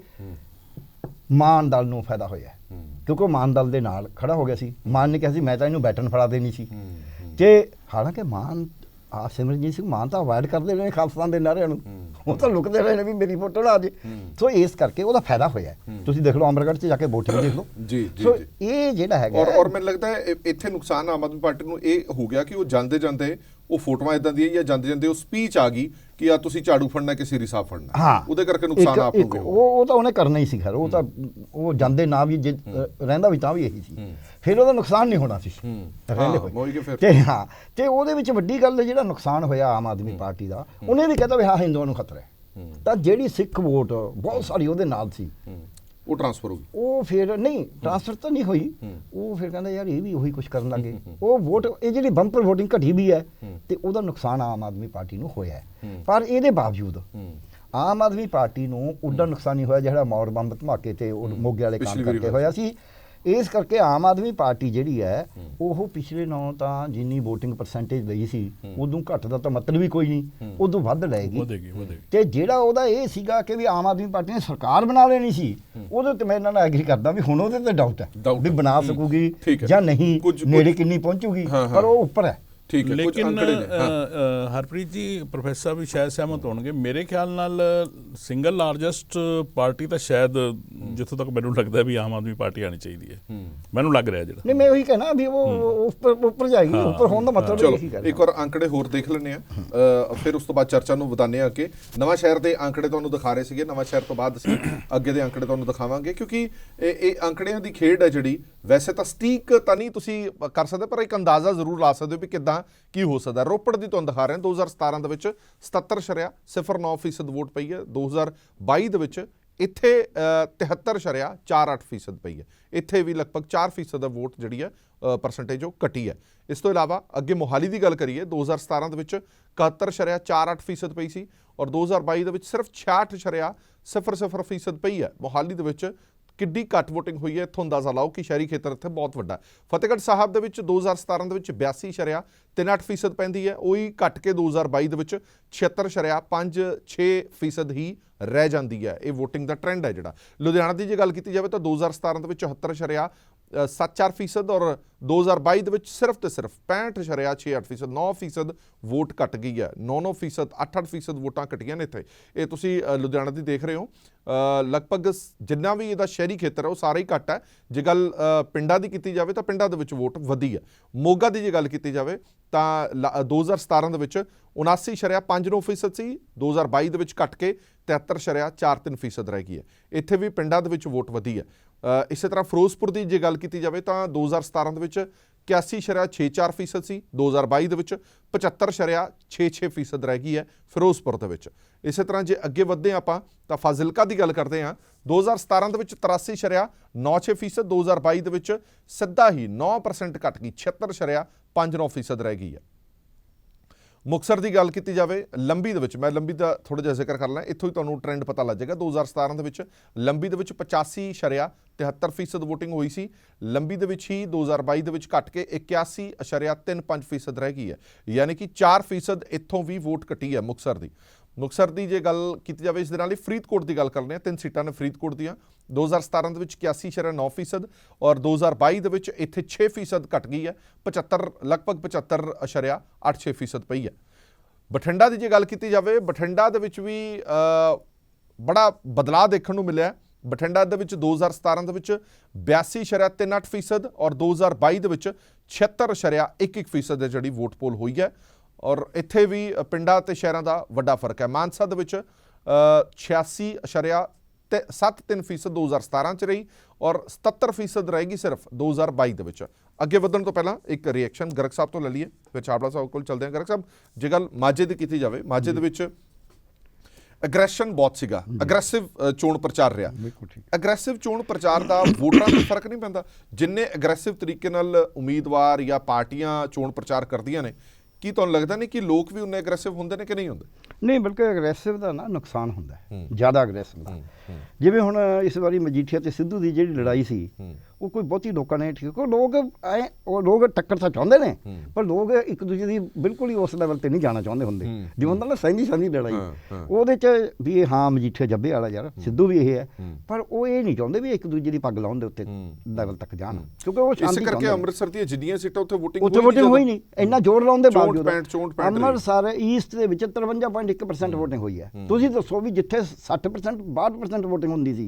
ਮਾਨ ਦਲ ਨੂੰ ਫਾਇਦਾ ਹੋਇਆ, ਕਿਉਂਕਿ ਉਹ ਮਾਨ ਦਲ ਦੇ ਨਾਲ ਖੜਾ ਹੋ ਗਿਆ ਸੀ। ਮਾਨ ਨੇ ਕਿਹਾ ਸੀ ਮੈਂ ਤਾਂ ਇਹਨੂੰ ਬੈਟਨ ਫੜਾ ਦੇਣੀ ਸੀ, ਕਿ ਹਾਲਾਂਕਿ ਮਾਨ ਸਿਮਰਨਜੀਤ ਸਿੰਘ ਮਾਨ ਤਾਂ ਅਵਾਇਡ ਕਰਦੇ ਰਹੇ ਖਾਲਿਸਤਾਨ ਦੇ ਨਾਅਰਿਆਂ ਨੂੰ, ਉਹ ਤਾਂ ਲੁਕਦੇ ਰਹੇ ਨੇ ਵੀ ਮੇਰੀ ਫੋਟੋ ਨਾ ਆ ਜੇ। ਸੋ ਇਸ ਕਰਕੇ ਉਹਦਾ ਫਾਇਦਾ ਹੋਇਆ। ਤੁਸੀਂ ਦੇਖ ਲਓ ਅਮਰਗੜ੍ਹ 'ਚ ਜਾ ਕੇ VOTING ਦੇਖ ਲਓ ਜੀ ਜੀ ਸੋ ਜੀ। ਇਹ ਜਿਹੜਾ ਹੈਗਾ ਔਰ ਮੈਨੂੰ ਲੱਗਦਾ ਹੈ ਇੱਥੇ ਨੁਕਸਾਨ ਆਮ ਆਦਮੀ ਪਾਰਟੀ ਨੂੰ ਇਹ ਹੋ ਗਿਆ ਕਿ ਉਹ ਜਾਂਦੇ ਜਾਂਦੇ ਉਹ ਫੋਟੋਆਂ ਇਦਾਂ ਦੀਆਂ ਜਾਂ ਜਾਂਦੇ ਜਾਂਦੇ ਉਹ ਸਪੀਚ ਆ ਗਈ ਕਿ ਆ ਤੁਸੀਂ ਝਾੜੂ ਫੜਨਾ ਕਿਸੇ ਰਿਸਾਬ ਫੜਨਾ। ਹਾਂ, ਉਹਦੇ ਕਰਕੇ ਨੁਕਸਾਨ ਆਪ ਨੂੰ ਗਿਆ। ਉਹ ਤਾਂ ਉਹਨੇ ਕਰਨਾ ਹੀ ਸੀ ਖੈਰ, ਉਹ ਤਾਂ ਉਹ ਜਾਂਦੇ ਨਾ ਵੀ ਰਹਿੰਦਾ ਵੀ ਤਾਂ ਵੀ ਇਹੀ ਸੀ, ਫਿਰ ਉਹਦਾ ਨੁਕਸਾਨ ਨਹੀਂ ਹੋਣਾ ਸੀ ਰਹਿੰਦੇ ਹੋਏ। ਤੇ ਹਾਂ, ਤੇ ਉਹਦੇ ਵਿੱਚ ਵੱਡੀ ਗੱਲ ਜਿਹੜਾ ਨੁਕਸਾਨ ਹੋਇਆ ਆਮ ਆਦਮੀ ਪਾਰਟੀ ਦਾ, ਉਹਨੇ ਵੀ ਕਹਤਾ ਵੀ ਹਾਂ ਹਿੰਦੂਆਂ ਨੂੰ ਖਤਰਾ ਹੈ, ਤਾਂ ਜਿਹੜੀ ਸਿੱਖ ਵੋਟ ਬਹੁਤ ਸਾਰੀ ਉਹਦੇ ਨਾਲ ਸੀ ਉਹ ਟ੍ਰਾਂਸਫਰ ਹੋ ਗਈ। ਉਹ ਫਿਰ ਨਹੀਂ ਟ੍ਰਾਂਸਫਰ ਤਾਂ ਨਹੀਂ ਹੋਈ, ਉਹ ਫਿਰ ਕਹਿੰਦਾ ਯਾਰ ਇਹ ਵੀ ਉਹੀ ਕੁਝ ਕਰਨ ਲੱਗੇ। ਉਹ ਵੋਟ ਇਹ ਜਿਹੜੀ ਬੰਪਰ VOTING ਘਟੀ ਵੀ ਹੈ ਤੇ ਉਹਦਾ ਨੁਕਸਾਨ ਆਮ ਆਦਮੀ ਪਾਰਟੀ ਨੂੰ ਹੋਇਆ ਹੈ। ਪਰ ਇਹਦੇ ਬਾਵਜੂਦ ਆਮ ਆਦਮੀ ਪਾਰਟੀ ਨੂੰ ਉੱਡਾ ਨੁਕਸਾਨ ਨਹੀਂ ਹੋਇਆ ਜਿਹੜਾ ਮੌਰ ਬੰਬ ਧਮਾਕੇ ਤੇ ਉਹ ਮੋਗੇ ਵਾਲੇ ਕੰਮ ਕਰਕੇ ਹੋਇਆ ਸੀ। ਇਸ ਕਰਕੇ ਆਮ ਆਦਮੀ ਪਾਰਟੀ ਜਿਹੜੀ ਹੈ ਉਹ ਪਿਛਲੇ ਨਾਲੋਂ ਤਾਂ ਜਿੰਨੀ VOTING ਪਰਸੈਂਟੇਜ ਲਈ ਸੀ ਉਦੋਂ ਘੱਟ ਦਾ ਤਾਂ ਮਤਲਬ ਵੀ ਕੋਈ ਨਹੀਂ, ਉਦੋਂ ਵੱਧ ਲਏਗੀ। ਤੇ ਜਿਹੜਾ ਉਹਦਾ ਇਹ ਸੀਗਾ ਕਿ ਵੀ ਆਮ ਆਦਮੀ ਪਾਰਟੀ ਨੇ ਸਰਕਾਰ ਬਣਾ ਲੈਣੀ ਸੀ, ਉਹਦੇ ਤੇ ਮੈਂ ਇਹਨਾਂ ਨਾਲ ਐਗਰੀ ਕਰਦਾ ਵੀ ਹੁਣ ਉਹਦੇ ਤੇ ਡਾਊਟ ਹੈ ਵੀ ਬਣਾ ਸਕੂਗੀ ਜਾਂ ਨਹੀਂ, ਨੇੜੇ ਕਿੰਨੀ ਪਹੁੰਚੂਗੀ, ਪਰ ਉਹ ਉੱਪਰ ਹੈ। ਠੀਕ ਹੈ, ਲੇਕਿਨ ਹਰਪ੍ਰੀਤ ਜੀ ਪ੍ਰੋਫੈਸਰ ਵੀ ਸ਼ਾਇਦ ਸਹਿਮਤ ਹੋਣਗੇ, ਮੇਰੇ ਖਿਆਲ ਨਾਲ ਸਿੰਗਲ ਲਾਰਜੈਸਟ ਪਾਰਟੀ ਤਾਂ ਸ਼ਾਇਦ ਜਿੱਥੋਂ ਤੱਕ ਮੈਨੂੰ ਲੱਗਦਾ ਵੀ ਆਮ ਆਦਮੀ ਪਾਰਟੀ ਆਣੀ ਚਾਹੀਦੀ ਹੈ, ਮੈਨੂੰ ਲੱਗ ਰਿਹਾ ਜਿਹੜਾ। ਨਹੀਂ ਮੈਂ ਉਹੀ ਕਹਿਣਾ ਵੀ ਉਹ ਉੱਪਰ ਜਾਏਗੀ, ਉੱਪਰ ਹੋਣ ਦਾ ਮਤਲਬ ਇਹੀ ਹੈ। ਇੱਕ ਵਾਰ ਅੰਕੜੇ ਹੋਰ ਦੇਖ ਲੈਂਦੇ ਆ, ਫਿਰ ਉਸ ਤੋਂ ਬਾਅਦ ਚਰਚਾ ਨੂੰ ਵਧਾਉਂਦੇ ਆ ਕਿ ਨਵਾਂ ਸ਼ਹਿਰ ਦੇ ਅੰਕੜੇ ਤੁਹਾਨੂੰ ਦਿਖਾ ਰਹੇ ਸੀਗੇ, ਨਵਾਂ ਸ਼ਹਿਰ ਤੋਂ ਬਾਅਦ ਅਸੀਂ ਅੱਗੇ ਦੇ ਅੰਕੜੇ ਤੁਹਾਨੂੰ ਦਿਖਾਵਾਂਗੇ, ਕਿਉਂਕਿ ਇਹ ਅੰਕੜਿਆਂ ਦੀ ਖੇਡ ਹੈ ਜਿਹੜੀ ਵੈਸੇ ਤਾਂ ਸਟੀਕ ਤਾਂ ਨਹੀਂ ਤੁਸੀਂ ਕਰ ਸਕਦੇ, ਪਰ ਇੱਕ ਅੰਦਾਜ਼ਾ ਜ਼ਰੂਰ ਲਾ ਸਕਦੇ ਹੋ ਵੀ ਕਿੱਦਾਂ ਕੀ ਹੋ ਸਕਦਾ। ਰੋਪੜ ਦੀ ਤੁਹਾਨੂੰ ਦਿਖਾ ਰਹੇ ਹਾਂ 2017 ਦੇ ਵਿੱਚ 77.09% ਵੋਟ ਪਈ ਹੈ, 2022 ਦੇ ਵਿੱਚ ਇੱਥੇ 73.48% ਪਈ ਹੈ, ਇੱਥੇ ਵੀ ਲਗਭਗ 4% ਦਾ ਵੋਟ ਜਿਹੜੀ ਹੈ ਪਰਸੈਂਟੇਜ ਉਹ ਘਟੀ ਹੈ। ਇਸ ਤੋਂ ਇਲਾਵਾ ਅੱਗੇ ਮੋਹਾਲੀ ਦੀ ਗੱਲ ਕਰੀਏ, 2017 ਦੇ ਵਿੱਚ 71.48% ਪਈ ਸੀ ਔਰ 2022 ਦੇ ਵਿੱਚ ਸਿਰਫ 66.00% ਪਈ ਹੈ। ਮੋਹਾਲੀ ਦੇ ਵਿੱਚ ਕਿੱਡੀ ਘੱਟ VOTING ਹੋਈ ਹੈ, ਇੱਥੋਂ ਅੰਦਾਜ਼ਾ ਲਾਓ ਕਿ ਸ਼ਹਿਰੀ ਖੇਤਰ ਇੱਥੇ ਬਹੁਤ ਵੱਡਾ। ਫਤਿਹਗੜ੍ਹ ਸਾਹਿਬ ਦੇ ਵਿੱਚ 2017 ਦੇ ਵਿੱਚ 82.38% ਪੈਂਦੀ ਹੈ, ਉਹੀ ਘੱਟ ਕੇ 2022 ਦੇ ਵਿੱਚ 76.56% ਹੀ ਰਹਿ ਜਾਂਦੀ ਹੈ। ਇਹ VOTING ਦਾ ਟ੍ਰੈਂਡ ਹੈ ਜਿਹੜਾ। ਲੁਧਿਆਣਾ ਦੀ ਜੇ ਗੱਲ ਕੀਤੀ ਜਾਵੇ ਤਾਂ 2017 ਦੇ ਵਿੱਚ 74.74% ਔਰ 2022 ਦੇ ਵਿੱਚ ਸਿਰਫ ਤੇ ਸਿਰਫ 65.68%, 9% ਵੋਟ ਘਟ ਗਈ ਹੈ। 9% 8% ਵੋਟਾਂ ਘਟੀਆਂ ਨੇ ਇੱਥੇ। ਇਹ ਤੁਸੀਂ ਲੁਧਿਆਣਾ ਦੀ ਦੇਖ ਰਹੇ ਹੋ। ਲਗਭਗ ਜਿੰਨਾ ਵੀ ਇਹਦਾ ਸ਼ਹਿਰੀ ਖੇਤਰ ਹੈ ਉਹ ਸਾਰਾ ਹੀ ਘੱਟ ਹੈ। ਜੇ ਗੱਲ ਪਿੰਡਾਂ ਦੀ ਕੀਤੀ ਜਾਵੇ ਤਾਂ ਪਿੰਡਾਂ ਦੇ ਵਿੱਚ ਵੋਟ ਵਧੀ ਹੈ। ਮੋਗਾ ਦੀ ਜੇ ਗੱਲ ਕੀਤੀ ਜਾਵੇ ਤਾਂ 2017 ਦੇ ਵਿੱਚ 79.59% ਸੀ, 2022 ਦੇ ਵਿੱਚ ਘਟ ਕੇ 73.43% ਰਹਿ ਗਈ ਹੈ। ਇੱਥੇ ਵੀ ਪਿੰਡਾਂ ਦੇ ਵਿੱਚ ਵੋਟ ਵਧੀ ਹੈ। ਇਸੇ ਤਰ੍ਹਾਂ ਫਿਰੋਜ਼ਪੁਰ ਦੀ ਜੇ ਗੱਲ ਕੀਤੀ ਜਾਵੇ ਤਾਂ 2017 ਦੇ ਵਿੱਚ 81.64% ਸੀ, 2022 ਦੇ ਵਿੱਚ 75.66% ਰਹਿ ਗਈ ਹੈ ਫਿਰੋਜ਼ਪੁਰ ਦੇ ਵਿੱਚ। ਇਸੇ ਤਰ੍ਹਾਂ ਜੇ ਅੱਗੇ ਵਧਦੇ ਆਪਾਂ ਤਾਂ ਫਾਜ਼ਿਲਕਾ ਦੀ ਗੱਲ ਕਰਦੇ ਹਾਂ, 2017 ਦੇ ਵਿੱਚ 83.96%, 2022 ਦੇ ਵਿੱਚ ਸਿੱਧਾ ਹੀ 9% ਘਟ ਗਈ, 76.59% ਰਹਿ ਗਈ ਹੈ। ਮੁਕਤਸਰ ਦੀ ਗੱਲ ਕੀਤੀ ਜਾਵੇ, ਲੰਬੀ ਦੇ ਵਿੱਚ ਮੈਂ ਲੰਬੀ ਦਾ ਥੋੜ੍ਹਾ ਜਿਹਾ ਜ਼ਿਕਰ ਕਰ ਲਾਂ, ਇੱਥੋਂ ਹੀ ਤੁਹਾਨੂੰ ਟ੍ਰੈਂਡ ਪਤਾ ਲੱਗ ਜਾਏਗਾ। 2017 ਦੇ ਵਿੱਚ ਲੰਬੀ ਦੇ ਵਿੱਚ 85.73% VOTING ਹੋਈ ਸੀ, ਲੰਬੀ ਦੇ ਵਿੱਚ ਹੀ 2022 ਦੇ ਵਿੱਚ ਘਟ ਕੇ 81.35% ਰਹਿ ਗਈ ਹੈ, ਯਾਨੀ ਕਿ 4% ਇੱਥੋਂ ਵੀ ਵੋਟ ਘਟੀ ਹੈ ਮੁਕਤਸਰ ਦੀ। ਮੁਕਤਸਰ ਦੀ ਜੇ ਗੱਲ ਕੀਤੀ ਜਾਵੇ ਇਸ ਦੇ ਨਾਲ ਹੀ ਫਰੀਦਕੋਟ ਦੀ ਗੱਲ ਕਰਨੀ ਹੈ, 3 ਸੀਟਾਂ ਨੇ ਫਰੀਦਕੋਟ ਦੀਆਂ। 2017 ਦੇ ਵਿੱਚ 81.9% ਔਰ 2022 ਦੇ ਵਿੱਚ ਇੱਥੇ 6% ਘਟ ਗਈ ਹੈ, ਲਗਭਗ 75.86% ਪਈ ਹੈ। ਬਠਿੰਡਾ ਦੀ ਜੇ ਗੱਲ ਕੀਤੀ ਜਾਵੇ, ਬਠਿੰਡਾ ਦੇ ਵਿੱਚ ਵੀ ਬੜਾ ਬਦਲਾਅ ਦੇਖਣ ਨੂੰ ਮਿਲਿਆ। ਬਠਿੰਡਾ ਦੇ ਵਿੱਚ 2017 ਦੇ ਵਿੱਚ 82.38% ਔਰ 2022 ਦੇ ਵਿੱਚ 76.11% ਦੇ ਜਿਹੜੀ ਵੋਟ ਪੋਲ ਹੋਈ ਹੈ। ਔਰ ਇੱਥੇ ਵੀ ਪਿੰਡਾਂ ਤੇ ਸ਼ਹਿਰਾਂ ਦਾ ਵੱਡਾ ਫਰਕ ਹੈ। ਮਾਨਸਾ ਦੇ ਵਿੱਚ 86.73% 2017 ਚ ਰਹੀ ਔਰ 77% ਰਹੇਗੀ ਸਿਰਫ 2022 ਦੇ ਵਿੱਚ। ਅੱਗੇ ਵਧਣ ਤੋਂ ਪਹਿਲਾਂ ਇੱਕ ਰਿਐਕਸ਼ਨ ਗਰਗ ਸਾਹਿਬ ਤੋਂ ਲੈ ਲਈਏ, ਫਿਰ ਚਾਵਲਾ ਸਾਹਿਬ ਕੋਲ ਚੱਲਦੇ ਹਾਂ। ਗਰਗ ਸਾਹਿਬ, ਜੇ ਗੱਲ ਮਾਝੇ ਦੀ ਕੀਤੀ ਜਾਵੇ, ਮਾਝੇ ਦੇ ਵਿੱਚ ਅਗਰੈਸ਼ਨ ਬਹੁਤ ਸੀਗਾ, ਅਗਰੈਸਿਵ ਚੋਣ ਪ੍ਰਚਾਰ ਰਿਹਾ। ਅਗਰੈਸਿਵ ਚੋਣ ਪ੍ਰਚਾਰ ਦਾ ਵੋਟਰਾਂ ਤੇ ਫਰਕ ਨਹੀਂ ਪੈਂਦਾ? ਜਿੰਨੇ ਅਗਰੈਸਿਵ ਤਰੀਕੇ ਨਾਲ ਉਮੀਦਵਾਰ ਜਾਂ ਪਾਰਟੀਆਂ ਚੋਣ ਪ੍ਰਚਾਰ ਕਰਦੀਆਂ ਨੇ, ਕੀ ਤੁਹਾਨੂੰ ਲੱਗਦਾ ਨਹੀਂ ਕਿ ਲੋਕ ਵੀ ਉਨੇ ਅਗਰੈਸਿਵ ਹੁੰਦੇ ਨੇ ਕਿ ਨਹੀਂ ਹੁੰਦੇ? ਨਹੀਂ, ਬਲਕਿ ਅਗਰੈਸਿਵ ਦਾ ਨਾ ਨੁਕਸਾਨ ਹੁੰਦਾ ਹੈ, ਜ਼ਿਆਦਾ ਅਗਰੈਸਿਵ ਦਾ। ਜਿਵੇਂ ਹੁਣ ਇਸ ਵਾਰੀ ਮਜੀਠੀਆ ਤੇ ਸਿੱਧੂ ਦੀ ਜਿਹੜੀ ਲੜਾਈ ਸੀ, ਉਹ ਕੋਈ ਬਹੁਤੀ ਲੋਕਾਂ ਨੇ ਠੀਕ, ਉਹ ਲੋਕ ਟੱਕਰ ਤਾਂ ਚਾਹੁੰਦੇ ਨੇ, ਪਰ ਲੋਕ ਇੱਕ ਦੂਜੇ ਦੀ ਬਿਲਕੁਲ ਹੀ ਉਸ ਲੈਵਲ ਤੇ ਨਹੀਂ ਜਾਣਾ ਚਾਹੁੰਦੇ ਹੁੰਦੇ। ਜਿਵੇਂ ਹੁੰਦਾ ਨਾ ਸਾਂਝੀ ਲੜਾਈ, ਉਹਦੇ 'ਚ ਵੀ ਹਾਂ ਮਜੀਠੀਆ ਜੱਬੇ ਵਾਲਾ ਯਾਰ, ਸਿੱਧੂ ਵੀ ਇਹ ਹੈ, ਪਰ ਉਹ ਇਹ ਨਹੀਂ ਚਾਹੁੰਦੇ ਵੀ ਇੱਕ ਦੂਜੇ ਦੀ ਪੱਗ ਲਾਉਣ ਦੇ ਉੱਤੇ ਲੈਵਲ ਤੱਕ ਜਾਣ, ਕਿਉਂਕਿ ਉਹ ਸ਼ਾਂਤੀ ਚਾਹੁੰਦੇ। ਕਰਕੇ ਅੰਮ੍ਰਿਤਸਰ ਦੀਆਂ ਜਿੰਨੀਆਂ ਸੀਟਾਂ ਉੱਥੇ VOTING ਹੋਈ ਨਹੀਂ, ਇੰਨਾ ਜ਼ੋਰ ਲਾਉਣ ਦੇ ਬਾਵਜੂਦ। ਅੰਮ੍ਰਿਤਸਰ ਈਸਟ ਦੇ ਵਿੱਚ 53.5 0.1% ਵੋਟਿੰਗ ਹੋਈ ਹੈ। ਤੁਸੀਂ ਦੱਸੋ ਵੀ ਜਿੱਥੇ 60% 62% ਵੋਟਿੰਗ ਹੁੰਦੀ ਸੀ,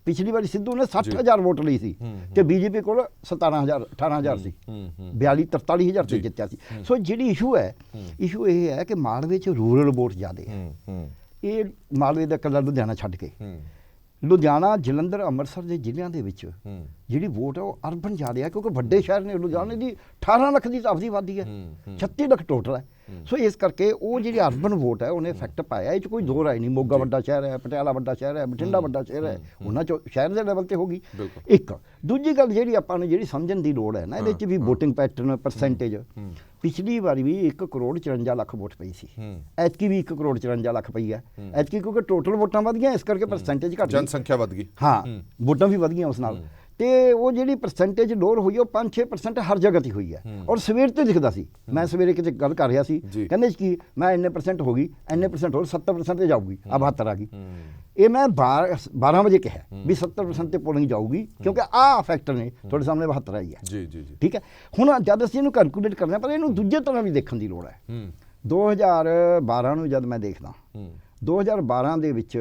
ਪਿਛਲੀ ਵਾਰੀ ਸਿੱਧੂ ਨੇ 60,000 ਵੋਟ ਲਈ ਸੀ ਤੇ ਬੀਜੇਪੀ ਕੋਲ 17,000 18,000 ਸੀ, 42-43,000 ਤੇ ਜਿੱਤਿਆ ਸੀ। ਸੋ ਜਿਹੜੀ ਇਸ਼ੂ ਇਹ ਹੈ ਕਿ ਮਾਲਵੇ 'ਚ ਰੂਰਲ ਵੋਟ ਜ਼ਿਆਦੇ ਹੈ। ਇਹ ਮਾਲਵੇ ਦਾ ਇਕੱਲਾ ਲੁਧਿਆਣਾ ਛੱਡ ਕੇ ਲੁਧਿਆਣਾ, ਜਲੰਧਰ, ਅੰਮ੍ਰਿਤਸਰ ਦੇ ਜ਼ਿਲ੍ਹਿਆਂ ਦੇ ਵਿੱਚ ਜਿਹੜੀ ਵੋਟ ਹੈ ਉਹ ਅਰਬਨ ਜ਼ਿਆਦਾ ਹੈ, ਕਿਉਂਕਿ ਵੱਡੇ ਸ਼ਹਿਰ ਨੇ। ਲੁਧਿਆਣੇ ਦੀ 18 ਲੱਖ ਦੀ ਆਪਦੀ ਆਬਾਦੀ ਹੈ, 36 ਲੱਖ ਟੋਟਲ ਹੈ। ਸੋ ਇਸ ਕਰਕੇ ਉਹ ਜਿਹੜੀ ਅਰਬਨ ਵੋਟ ਹੈ ਉਹਨੇ ਇਫੈਕਟ ਪਾਇਆ। ਇਹ 'ਚ ਕੋਈ ਦੋ ਰਾਏ ਨਹੀਂ। ਮੋਗਾ ਵੱਡਾ ਸ਼ਹਿਰ ਹੈ, ਪਟਿਆਲਾ ਵੱਡਾ ਸ਼ਹਿਰ ਹੈ, ਬਠਿੰਡਾ ਵੱਡਾ ਸ਼ਹਿਰ ਹੈ, ਉਹਨਾਂ 'ਚ ਸ਼ਹਿਰ ਦੇ ਲੈਵਲ ਤੇ ਹੋਗੀ। ਇੱਕ ਦੂਜੀ ਗੱਲ ਜਿਹੜੀ ਆਪਾਂ ਨੂੰ ਜਿਹੜੀ ਸਮਝਣ ਦੀ ਲੋੜ ਹੈ ਨਾ, ਇਹਦੇ 'ਚ ਵੀ ਵੋਟਿੰਗ ਪੈਟਰਨ ਪਰਸੈਂਟੇਜ। ਪਿਛਲੀ ਵਾਰੀ ਵੀ 1 ਕਰੋੜ 54 ਲੱਖ ਵੋਟ ਪਈ ਸੀ, ਐਤਕੀ ਵੀ 1 ਕਰੋੜ 54 ਲੱਖ ਪਈ ਹੈ। ਐਤਕੀ ਕਿਉਂਕਿ ਟੋਟਲ ਵੋਟਾਂ ਵਧ ਗਈਆਂ, ਇਸ ਕਰਕੇ ਪਰਸੈਂਟੇਜ ਘੱਟ, ਜਨਸੰਖਿਆ ਵਧ ਗਈ। ਹਾਂ, ਵੋਟਾਂ ਵੀ ਵਧ ਗਈਆਂ ਉਸ ਨਾਲ। ਤੇ ਉਹ ਜਿਹੜੀ ਪਰਸੈਂਟੇਜ ਲੋਅਰ ਹੋਈ ਉਹ 5-6% ਹਰ ਜਗ੍ਹਾ ਤੇ ਹੋਈ ਹੈ। ਔਰ ਸਵੇਰ ਤੋਂ ਦਿਖਦਾ ਸੀ। ਮੈਂ ਸਵੇਰੇ ਕਿਤੇ ਗੱਲ ਕਰ ਰਿਹਾ ਸੀ, ਕਹਿੰਦੇ ਕਿ ਮੈਂ ਇੰਨੇ % ਹੋ ਗਈ, ਇੰਨੇ % ਹੋਰ 70% ਤੇ ਜਾਊਗੀ, ਆ 72 ਆ ਗਈ। ਇਹ ਮੈਂ 12 ਵਜੇ ਕਿਹਾ ਵੀ 70% ਤੇ ਪੋਲਿੰਗ ਜਾਊਗੀ, ਕਿਉਂਕਿ ਆਹ ਫੈਕਟਰ ਨੇ ਤੁਹਾਡੇ ਸਾਹਮਣੇ 72 ਆਈ ਹੈ। ਜੀ ਜੀ ਜੀ, ਠੀਕ ਹੈ। ਹੁਣ ਜਦ ਅਸੀਂ ਇਹਨੂੰ ਕੈਲਕੂਲੇਟ ਕਰਦੇ ਹਾਂ, ਪਰ ਇਹਨੂੰ ਦੂਜੇ ਤਰ੍ਹਾਂ ਵੀ ਦੇਖਣ ਦੀ ਲੋੜ ਹੈ। 2012 ਨੂੰ ਜਦ ਮੈਂ ਦੇਖਦਾ, 2012 ਦੇ ਵਿੱਚ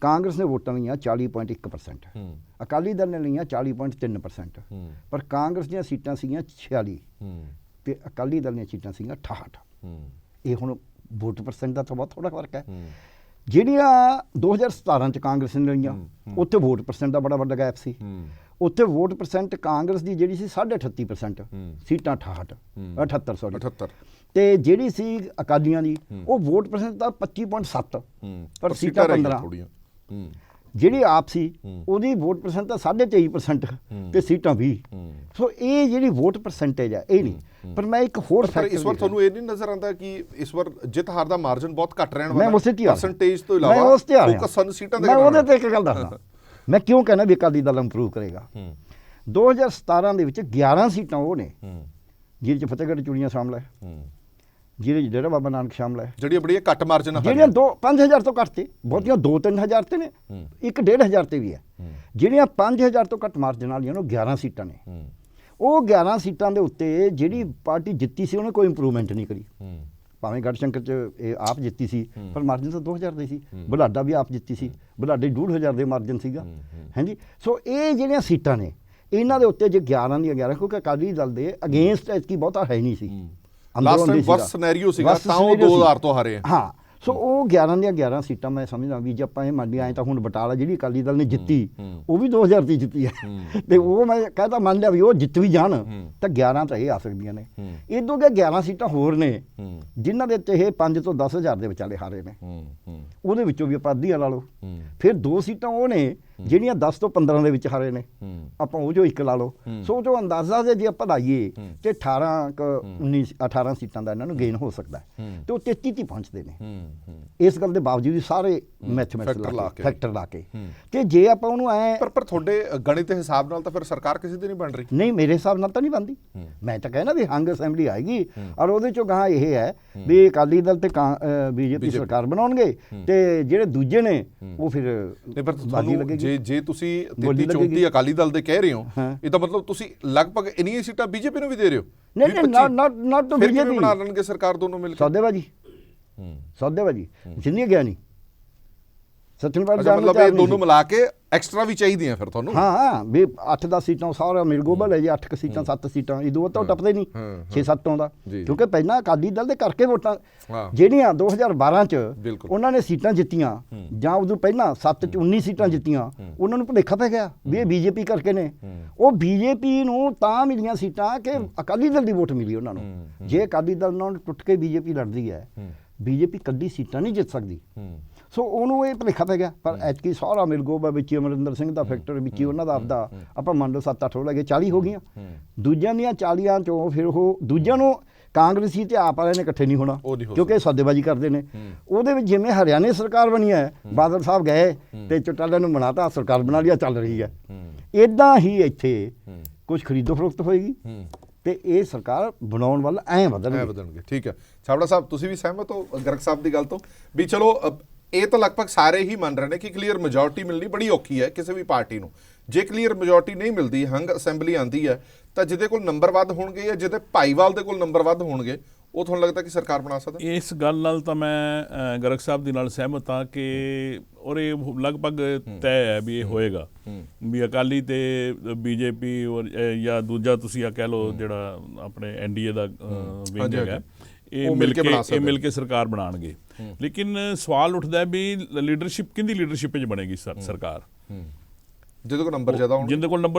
ਕਾਂਗਰਸ ਨੇ ਵੋਟਾਂ ਲਈਆਂ 40.1%, ਅਕਾਲੀ ਦਲ ਨੇ ਲਈਆਂ 40.3%, ਪਰ ਕਾਂਗਰਸ ਦੀਆਂ ਸੀਟਾਂ ਸੀਗੀਆਂ 46 ਤੇ ਅਕਾਲੀ ਦਲ ਦੀਆਂ ਸੀਟਾਂ ਸੀਗੀਆਂ 68। ਇਹ ਹੁਣ ਵੋਟ ਪਰਸੈਂਟ ਦਾ ਤਾਂ ਬਹੁਤ ਥੋੜਾ ਫਰਕ ਹੈ। ਜਿਹੜੀਆਂ 2017 ਚ ਕਾਂਗਰਸ ਨੇ ਲਈਆਂ, ਉੱਥੇ ਵੋਟ ਪਰਸੈਂਟ ਦਾ ਬੜਾ ਵੱਡਾ ਗੈਪ ਸੀ। ਉੱਥੇ ਵੋਟ ਪਰਸੈਂਟ ਕਾਂਗਰਸ ਦੀ ਜਿਹੜੀ ਸੀ 38%, ਸੀਟਾਂ 78 ਤੇ ਜਿਹੜੀ ਸੀ ਅਕਾਲੀਆਂ ਦੀ ਉਹ ਵੋਟ ਪਰਸੈਂਟ ਤਾਂ 25.7, ਪਰ ਸੀਟਾਂ 15। ਜਿਹੜੀ ਆਪ ਸੀ ਉਹਦੀ ਵੋਟ ਪਰਸੈਂਟ ਤਾਂ 23.5% ਤੇ ਸੀਟਾਂ 20। ਸੋ ਇਹ ਜਿਹੜੀ ਵੋਟ ਪਰਸੈਂਟੇਜ ਹੈ ਇਹ ਨਹੀਂ। ਪਰ ਮੈਂ ਇੱਕ ਹੋਰ ਫੈਕਟਰ, ਇਸ ਵਾਰ ਤੁਹਾਨੂੰ ਇਹ ਨਹੀਂ ਨਜ਼ਰ ਆਉਂਦਾ ਕਿ ਇਸ ਵਾਰ ਜਿੱਤ ਹਾਰ ਦਾ ਮਾਰਜਨ ਬਹੁਤ ਘੱਟ ਰਹਿਣ ਵਾਲਾ ਹੈ? ਪਰਸੈਂਟੇਜ ਤੋਂ ਇਲਾਵਾ ਫੋਕਸ ਸਾਨੂੰ ਸੀਟਾਂ ਤੇ ਮੈਂ ਉਹਦੇ ਤੇ ਇੱਕ ਗੱਲ ਦੱਸਦਾ। ਮੈਂ ਕਿਉਂ ਕਹਿੰਦਾ ਵੀ ਅਕਾਲੀ ਦਲ ਇੰਪਰੂਵ ਕਰੇਗਾ। 2017 ਦੇ ਵਿੱਚ 11 ਸੀਟਾਂ ਉਹ ਨੇ ਜਿਹਦੇ ਚ ਫਤਿਹਗੜ੍ਹ ਚੂੜੀਆਂ ਸ਼ਾਮਲ ਹੈ, ਜਿਹਦੇ ਚ ਡੇਰਾ ਬਾਬਾ ਨਾਨਕ ਸ਼ਾਮਲ ਹੈ, ਜਿਹੜੀਆਂ ਬੜੀਆਂ ਘੱਟ ਮਾਰਜਨ, ਜਿਹੜੀਆਂ 5,000 ਤੋਂ ਘੱਟ ਤੇ, ਬਹੁਤੀਆਂ 2-3,000 ਤੇ ਨੇ, 1-1.5 ਤੇ ਵੀ ਹੈ। ਜਿਹੜੀਆਂ 5,000 ਤੋਂ ਘੱਟ ਮਾਰਜਨ ਵਾਲੀਆਂ ਉਹ 11 ਸੀਟਾਂ ਨੇ। ਉਹ 11 ਸੀਟਾਂ ਦੇ ਉੱਤੇ ਜਿਹੜੀ ਪਾਰਟੀ ਜਿੱਤੀ ਸੀ ਉਹਨੇ ਕੋਈ ਇੰਪਰੂਵਮੈਂਟ ਨਹੀਂ ਕਰੀ। ਭਾਵੇਂ ਗੜਸ਼ੰਕਰ ਚ ਇਹ ਆਪ ਜਿੱਤੀ ਸੀ, ਪਰ ਮਾਰਜਨ ਤਾਂ 2,000 ਦੇ ਸੀ। ਬੁਢਲਾਡਾ ਵੀ ਆਪ ਜਿੱਤੀ ਸੀ, ਬੁਢਲਾਡੇ 1,500 ਦੇ ਮਾਰਜਨ ਸੀਗਾ। ਹਾਂਜੀ, ਸੋ ਇਹ ਜਿਹੜੀਆਂ ਸੀਟਾਂ ਨੇ ਇਹਨਾਂ ਦੇ ਉੱਤੇ ਜੇ 11 ਦੀਆਂ 11, ਕਿਉਂਕਿ ਅਕਾਲੀ ਦਲ ਦੇ ਅਗੇਂਸਟ ਐਤਕੀ ਬਹੁਤਾ ਹੈ ਨਹੀਂ ਸੀ। ਲਾਸਟ ਟਾਈਮ ਵਰਸ ਸਿਨੈਰੀਓ ਸੀਗਾ, ਤਾਂ ਉਹ 2000 ਤੋਂ ਹਾਰੇ। ਹਾਂ, ਸੋ ਉਹ 11 ਦੀਆਂ 11 ਸੀਟਾਂ ਮੈਂ ਸਮਝਦਾ ਵੀ ਜੇ ਆਪਾਂ ਇਹ ਮੰਨ ਲਿਆ ਤਾਂ ਹੁਣ ਬਟਾਲਾ ਜਿਹੜੀ ਅਕਾਲੀ ਦਲ ਨੇ ਜਿੱਤੀ ਉਹ ਵੀ 2000 ਦੀ ਜਿੱਤੀ ਹੈ। ਤੇ ਉਹ ਮੈਂ ਕਹਿੰਦਾ ਮੰਨ ਲਿਆ ਵੀ ਉਹ ਜਿੱਤ ਵੀ ਜਾਣ ਤਾਂ 11 ਤਾਂ ਇਹ ਆ ਸਕਦੀਆਂ ਨੇ। ਇਦੋਂ ਕਿ 11 ਸੀਟਾਂ ਹੋਰ ਨੇ ਜਿਨ੍ਹਾਂ ਦੇ ਉੱਤੇ ਇਹ 5 ਤੋਂ 10,000 ਦੇ ਵਿਚਾਲੇ ਹਾਰੇ ਨੇ। ਉਹਦੇ ਵਿੱਚੋਂ ਵੀ ਆਪਾਂ ਅੱਧੀਆਂ ਲਾ ਲਓ। ਫਿਰ 2 ਸੀਟਾਂ ਉਹ ਨੇ ਜਿਹੜੀਆਂ 10 ਤੋਂ 15 ਦੇ ਵਿੱਚ ਹਾਰੇ ਨੇ, ਆਪਾਂ ਉਹ ਜੋ 1 ਲਾ ਲਓ। ਸੋ ਜੋ ਅੰਦਾਜ਼ਾ ਜੇ ਆਪਾਂ ਲਾਈਏ ਤੇ 18 ਸੀਟਾਂ ਦਾ ਇਹਨਾਂ ਨੂੰ ਗੇਨ ਹੋ ਸਕਦਾ ਹੈ ਤੇ ਉਹ 33 ਤੇ ਪਹੁੰਚਦੇ ਨੇ। ਇਸ ਗੱਲ ਦੇ ਬਾਵਜੂਦ ਸਾਰੇ ਮੈਥਮੈਟਿਕਸ ਫੈਕਟਰ ਲਾ ਕੇ। ਤੇ ਜੇ ਆਪਾਂ ਉਹਨੂੰ ਐ ਪਰ ਤੁਹਾਡੇ ਗਣਿਤ ਦੇ ਹਿਸਾਬ ਨਾਲ ਤਾਂ ਫਿਰ ਸਰਕਾਰ ਕਿਸੇ ਦੀ ਨਹੀਂ ਬਣ ਰਹੀ। ਨਹੀਂ, ਮੇਰੇ ਹਿਸਾਬ ਨਾਲ ਤਾਂ ਨਹੀਂ ਬਣਦੀ। ਮੈਂ ਤਾਂ ਕਹਿਣਾ ਵੀ ਹੰਗ ਅਸੈਂਬਲੀ ਆਏਗੀ ਔਰ ਉਹਦੇ ਚੋਂ ਗਾਹਾਂ ਇਹ ਹੈ ਵੀ ਅਕਾਲੀ ਦਲ ਤੇ ਬੀਜੇਪੀ ਸਰਕਾਰ ਬਣਾਉਣਗੇ ਤੇ ਜਿਹੜੇ ਦੂਜੇ ਨੇ ਉਹ ਫਿਰ ਬਾਜੀ ਲੱਗੇਗੀ। ਜੇ ਤੁਸੀਂ 33-34 ਅਕਾਲੀ ਦਲ ਦੇ ਕਹਿ ਰਹੇ ਹੋ, ਇਹ ਤਾਂ ਮਤਲਬ ਤੁਸੀਂ ਲਗਭਗ ਇੰਨੀਆਂ ਸੀਟਾਂ ਬੀਜੇਪੀ ਨੂੰ ਵੀ ਦੇ ਰਹੇ ਹੋ। ਨਹੀਂ, ਨਾਟ ਟੂ ਬੀਜੇਪੀ ਬਣਾ ਲੈਣਗੇ ਸਰਕਾਰ ਦੋਨੋਂ ਮਿਲ ਕੇ। ਸੌਦੇਬਾਜੀ ਜਿੰਨੀ ਗਿਆ ਨਹੀਂ ਸੱਚਨਵਾਦ ਮਤਲਬ ਇਹ ਦੋਨੋਂ ਮਿਲਾ ਕੇ ਐਕਸਟਰਾ ਵੀ ਚਾਹੀਦੀਆਂ ਫਿਰ ਤੁਹਾਨੂੰ। ਹਾਂ, ਵੀ 8-10 ਸੀਟਾਂ ਸਾਰਾ ਮਿਰਗੋਬਲ ਹੈ ਜੀ, 8 ਸੀਟਾਂ 7 ਸੀਟਾਂ ਇਦੋਂ ਤਾਂ ਟੱਪਦੇ ਨਹੀਂ 6-7 ਆਉਂਦਾ, ਕਿਉਂਕਿ ਪਹਿਲਾਂ ਅਕਾਲੀ ਦਲ ਦੇ ਕਰਕੇ ਵੋਟਾਂ ਜਿਹੜੀਆਂ 2012 ਚ ਉਹਨਾਂ ਨੇ ਸੀਟਾਂ ਜਿੱਤੀਆਂ ਜਾਂ ਉਦੋਂ ਪਹਿਲਾਂ 7 ਚ 19 ਸੀਟਾਂ ਜਿੱਤੀਆਂ, ਉਹਨਾਂ ਨੂੰ ਭੁਲੇਖਾ ਪੈ ਗਿਆ ਵੀ ਇਹ ਬੀਜੇਪੀ ਕਰਕੇ ਨੇ। ਉਹ ਬੀਜੇਪੀ ਨੂੰ ਤਾਂ ਮਿਲੀਆਂ ਸੀਟਾਂ ਕਿ ਅਕਾਲੀ ਦਲ ਦੀ ਵੋਟ ਮਿਲੀ ਉਹਨਾਂ ਨੂੰ। ਜੇ ਅਕਾਲੀ ਦਲ ਨਾਲ ਟੁੱਟ ਕੇ ਬੀਜੇਪੀ ਲੜਦੀ ਹੈ, ਬੀਜੇਪੀ ਕੱਢੀ ਸੀਟਾਂ ਨਹੀਂ ਜਿੱਤ ਸਕਦੀ। ਸੋ ਉਹਨੂੰ ਇਹ ਭੁਲੇਖਾ ਪੈ ਗਿਆ। ਪਰ ਐਤਕੀ ਸਾਰਾ ਮਿਲਗੋਬਾ ਵਿੱਚ ਅਮਰਿੰਦਰ ਸਿੰਘ ਦਾ ਫੈਕਟਰ ਵਿੱਚ ਉਹਨਾਂ ਦਾ ਆਪਦਾ, ਆਪਾਂ ਮੰਨ ਲਓ 7-8 ਹੋ ਲੱਗੇ 40 ਹੋ ਗਈਆਂ। ਦੂਜਿਆਂ ਦੀਆਂ 40 ਚੋਂ ਫਿਰ ਉਹ ਦੂਜਿਆਂ ਨੂੰ ਕਾਂਗਰਸੀ ਤੇ ਆਪ ਵਾਲਿਆਂ ਨੇ ਇਕੱਠੇ ਨਹੀਂ ਹੋਣਾ, ਕਿਉਂਕਿ ਸੌਦੇਬਾਜ਼ੀ ਕਰਦੇ ਨੇ। ਉਹਦੇ ਵਿੱਚ ਜਿਵੇਂ ਹਰਿਆਣੇ ਸਰਕਾਰ ਬਣੀ ਹੈ, ਬਾਦਲ ਸਾਹਿਬ ਗਏ ਤੇ ਚੌਟਾਲਾ ਨੂੰ ਬਣਾਤਾ, ਸਰਕਾਰ ਬਣਾ ਲਿਆ, ਚੱਲ ਰਹੀ ਹੈ। ਇੱਦਾਂ ਹੀ ਇੱਥੇ ਕੁਝ ਖਰੀਦੋ ਫਰੋਖਤ ਹੋਏਗੀ ਤੇ ਇਹ ਸਰਕਾਰ ਬਣਾਉਣ ਵੱਲ ਐਂ ਵਧਣਗੇ। ਠੀਕ ਹੈ ਛਾਬੜਾ ਸਾਹਿਬ, ਤੁਸੀਂ ਵੀ ਸਹਿਮਤ ਹੋ ਗਰਗ ਸਾਹਿਬ ਦੀ ਗੱਲ ਤੋਂ ਵੀ ਚਲੋ ਇਹ ਤਾਂ ਲਗਭਗ ਸਾਰੇ ਹੀ ਮੰਨ ਰਹੇ ਨੇ ਕਿ ਕਲੀਅਰ ਮੈਜੋਰਟੀ ਮਿਲਣੀ ਬੜੀ ਔਖੀ ਹੈ ਕਿਸੇ ਵੀ ਪਾਰਟੀ ਨੂੰ। ਜੇ ਕਲੀਅਰ ਮੈਜੋਰਟੀ ਨਹੀਂ ਮਿਲਦੀ, ਹੰਗ ਅਸੈਂਬਲੀ ਆਂਦੀ ਹੈ, ਤਾਂ ਜਿਹਦੇ ਕੋਲ ਨੰਬਰ ਵੱਧ ਹੋਣਗੇ ਜਾਂ ਜਿਹਦੇ ਭਾਈਵਾਲ ਦੇ ਕੋਲ ਨੰਬਰ ਵੱਧ ਹੋਣਗੇ ਉਹ ਤੁਹਾਨੂੰ ਲੱਗਦਾ ਕਿ ਸਰਕਾਰ ਬਣਾ ਸਕਦਾ? ਇਸ ਗੱਲ ਨਾਲ ਤਾਂ ਮੈਂ ਗਰਗ ਸਾਹਿਬ ਦੇ ਨਾਲ ਸਹਿਮਤ ਹਾਂ ਕਿ ਔਰ ਇਹ ਲਗਭਗ ਤੈਅ ਹੈ ਵੀ ਇਹ ਹੋਏਗਾ, ਵੀ ਅਕਾਲੀ ਤੇ ਬੀਜੇਪੀ ਔਰ ਜਾਂ ਦੂਜਾ ਤੁਸੀਂ ਆ ਕਹਿ ਲਓ ਜਿਹੜਾ ਆਪਣੇ ਐਨਡੀਏ ਦਾ ਵਿੰਗ ਹੈਗਾ, ਇਹ ਮਿਲ ਕੇ ਸਰਕਾਰ ਬਣਾਉਣਗੇ। ਲੇਕਿਨ ਸਵਾਲ ਉੱਠਦਾ ਵੀ ਲੀਡਰਸ਼ਿਪ ਕਿਹਦੀ ਲੀਡਰਸ਼ਿਪ 'ਚ ਬਣੇਗੀ ਸਰਕਾਰ? ਜਿਹਦੇ ਕੋਲ ਨੰਬਰ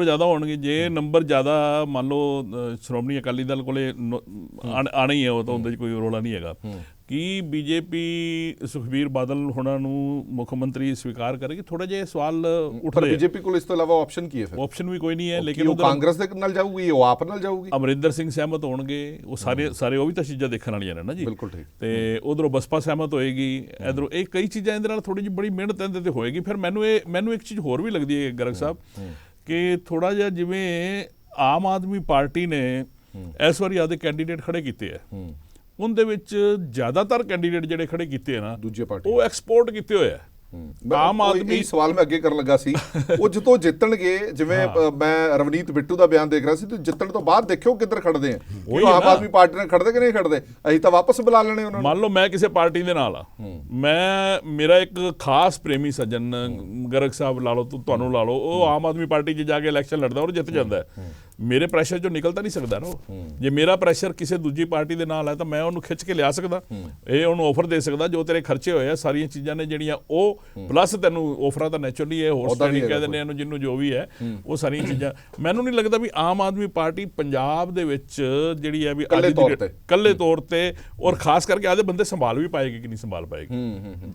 ਜ਼ਿਆਦਾ ਹੋਣਗੇ। ਜੇ ਨੰਬਰ ਜ਼ਿਆਦਾ ਮੰਨ ਲਓ ਸ਼੍ਰੋਮਣੀ ਅਕਾਲੀ ਦਲ ਕੋਲੇ ਆਣਾ ਹੀ ਹੈ, ਉਹ ਤਾਂ ਉਹਦੇ 'ਚ ਕੋਈ ਰੌਲਾ ਨਹੀਂ ਹੈਗਾ। ਕੀ ਬੀਜੇਪੀ ਸੁਖਬੀਰ ਬਾਦਲ ਹੋਣਾ ਨੂੰ ਮੁੱਖ ਮੰਤਰੀ ਸਵੀਕਾਰ ਕਰੇਗੀ? ਥੋੜਾ ਜਿਹਾ ਸਵਾਲ ਉੱਠਦੇ। ਬੀਜੇਪੀ ਕੋਲ ਇਸ ਤੋਂ ਇਲਾਵਾ ਆਪਸ਼ਨ ਕੀ ਹੈ ਫਿਰ? ਆਪਸ਼ਨ ਵੀ ਕੋਈ ਨਹੀਂ ਹੈ। ਲੇਕਿਨ ਉਹ ਕਾਂਗਰਸ ਦੇ ਨਾਲ ਜਾਊਗੀ, ਉਹ ਆਪ ਨਾਲ ਜਾਊਗੀ। ਅਮਰਿੰਦਰ ਸਿੰਘ ਸਹਿਮਤ ਹੋਣਗੇ, ਉਹ ਸਾਰੇ ਉਹ ਵੀ ਤਾਂ ਚੀਜ਼ਾਂ ਦੇਖਣ ਵਾਲੀਆਂ ਨੇ ਨਾ ਜੀ। ਬਿਲਕੁਲ ਠੀਕ। ਤੇ ਉਧਰੋਂ ਬਸਪਾ ਸਹਿਮਤ ਹੋਏਗੀ, ਇਧਰੋਂ ਇਹ ਕਈ ਚੀਜ਼ਾਂ ਇਹਦੇ ਨਾਲ ਥੋੜੀ ਜਿਹੀ ਬੜੀ ਮਿਹਨਤ ਇਹਦੇ ਤੇ ਹੋਏਗੀ। ਫਿਰ ਮੈਨੂੰ ਇੱਕ ਚੀਜ਼ ਹੋਰ ਵੀ ਲੱਗਦੀ ਹੈ ਗਰਗ ਸਾਹਿਬ, ਕਿ ਥੋੜਾ ਜਿਹਾ ਜਿਵੇਂ ਆਮ ਆਦਮੀ ਪਾਰਟੀ ਨੇ ਇਸ ਵਾਰੀ ਆਦੇ ਕੈਂਡੀਡੇਟ ਖੜੇ ਕੀਤੇ ਆ, ਉਹਦੇ ਵਿੱਚ ਜ਼ਿਆਦਾਤਰ ਕੈਂਡੀਡੇਟ ਜਿਹੜੇ ਖੜੇ ਕੀਤੇ ਆ ਨਾ ਦੂਜੇ ਪਾਰਟੀ, ਉਹ ਐਕਸਪੋਰਟ ਕੀਤੇ ਹੋਏ ਆ। ਆਮ ਆਦਮੀ ਸਵਾਲ ਮੈਂ ਅੱਗੇ ਕਰਨ ਲੱਗਾ ਸੀ, ਉਹ ਜਦੋਂ ਜਿੱਤਣਗੇ, ਜਿਵੇਂ ਮੈਂ ਰਵਨੀਤ ਬਿੱਟੂ ਦਾ ਬਿਆਨ ਦੇਖ ਰਿਹਾ ਸੀ, ਤੇ ਜਿੱਤਣ ਤੋਂ ਬਾਅਦ ਦੇਖਿਓ ਕਿੱਧਰ ਖੜਦੇ ਆ। ਆਮ ਆਦਮੀ ਪਾਰਟੀ ਨਾਲ ਖੜਦੇ ਕਿ ਨਹੀਂ ਖੜਦੇ, ਅਸੀਂ ਤਾਂ ਵਾਪਸ ਬੁਲਾ ਲੈਣੇ ਉਹਨਾਂ ਨੂੰ। ਮੰਨ ਲਓ ਮੈਂ ਕਿਸੇ ਪਾਰਟੀ ਦੇ ਨਾਲ ਆ, ਮੇਰਾ ਇੱਕ ਖਾਸ ਪ੍ਰੇਮੀ ਸੱਜਣ ਗਰਗ ਸਾਹਿਬ ਲਾ ਲਓ, ਤੁਹਾਨੂੰ ਲਾ ਲਓ, ਉਹ ਆਮ ਆਦਮੀ ਪਾਰਟੀ 'ਚ ਜਾ ਕੇ ਇਲੈਕਸ਼ਨ ਲੜਦਾ ਔਰ ਜਿੱਤ ਜਾਂਦਾ ਹੈ। ਮੇਰੇ ਪ੍ਰੈਸ਼ਰ 'ਚੋਂ ਨਿਕਲ ਤਾਂ ਨਹੀਂ ਸਕਦਾ ਨਾ ਉਹ। ਜੇ ਮੇਰਾ ਪ੍ਰੈਸ਼ਰ ਕਿਸੇ ਦੂਜੀ ਪਾਰਟੀ ਦੇ ਨਾਲ ਹੈ ਤਾਂ ਮੈਂ ਉਹਨੂੰ ਖਿੱਚ ਕੇ ਲਿਆ ਸਕਦਾ, ਇਹ ਉਹਨੂੰ ਆਫਰ ਦੇ ਸਕਦਾ, ਜੋ ਤੇਰੇ ਖਰਚੇ ਹੋਏ ਆ ਸਾਰੀਆਂ ਚੀਜ਼ਾਂ ਨੇ ਜਿਹੜੀਆਂ ਉਹ ਪਲੱਸ ਤੈਨੂੰ ਆਫਰਾਂ ਤਾਂ ਨੈਚੁਰਲੀ ਹੈ, ਹੋਰ ਸਟੇਟਿੰਗ ਕਹਿ ਦਿੰਦੇ ਇਹਨੂੰ, ਜਿਹਨੂੰ ਜੋ ਵੀ ਹੈ ਉਹ ਸਾਰੀਆਂ ਚੀਜ਼ਾਂ। ਮੈਨੂੰ ਨਹੀਂ ਲੱਗਦਾ ਵੀ ਆਮ ਆਦਮੀ ਪਾਰਟੀ ਪੰਜਾਬ ਦੇ ਵਿੱਚ ਜਿਹੜੀ ਹੈ ਵੀ ਇਕੱਲੇ ਤੌਰ ਤੇ ਔਰ ਖਾਸ ਕਰਕੇ ਆਦੇ ਬੰਦੇ ਸੰਭਾਲ ਵੀ ਪਾਏਗੀ ਕਿ ਨਹੀਂ ਸੰਭਾਲ ਪਾਏਗੀ।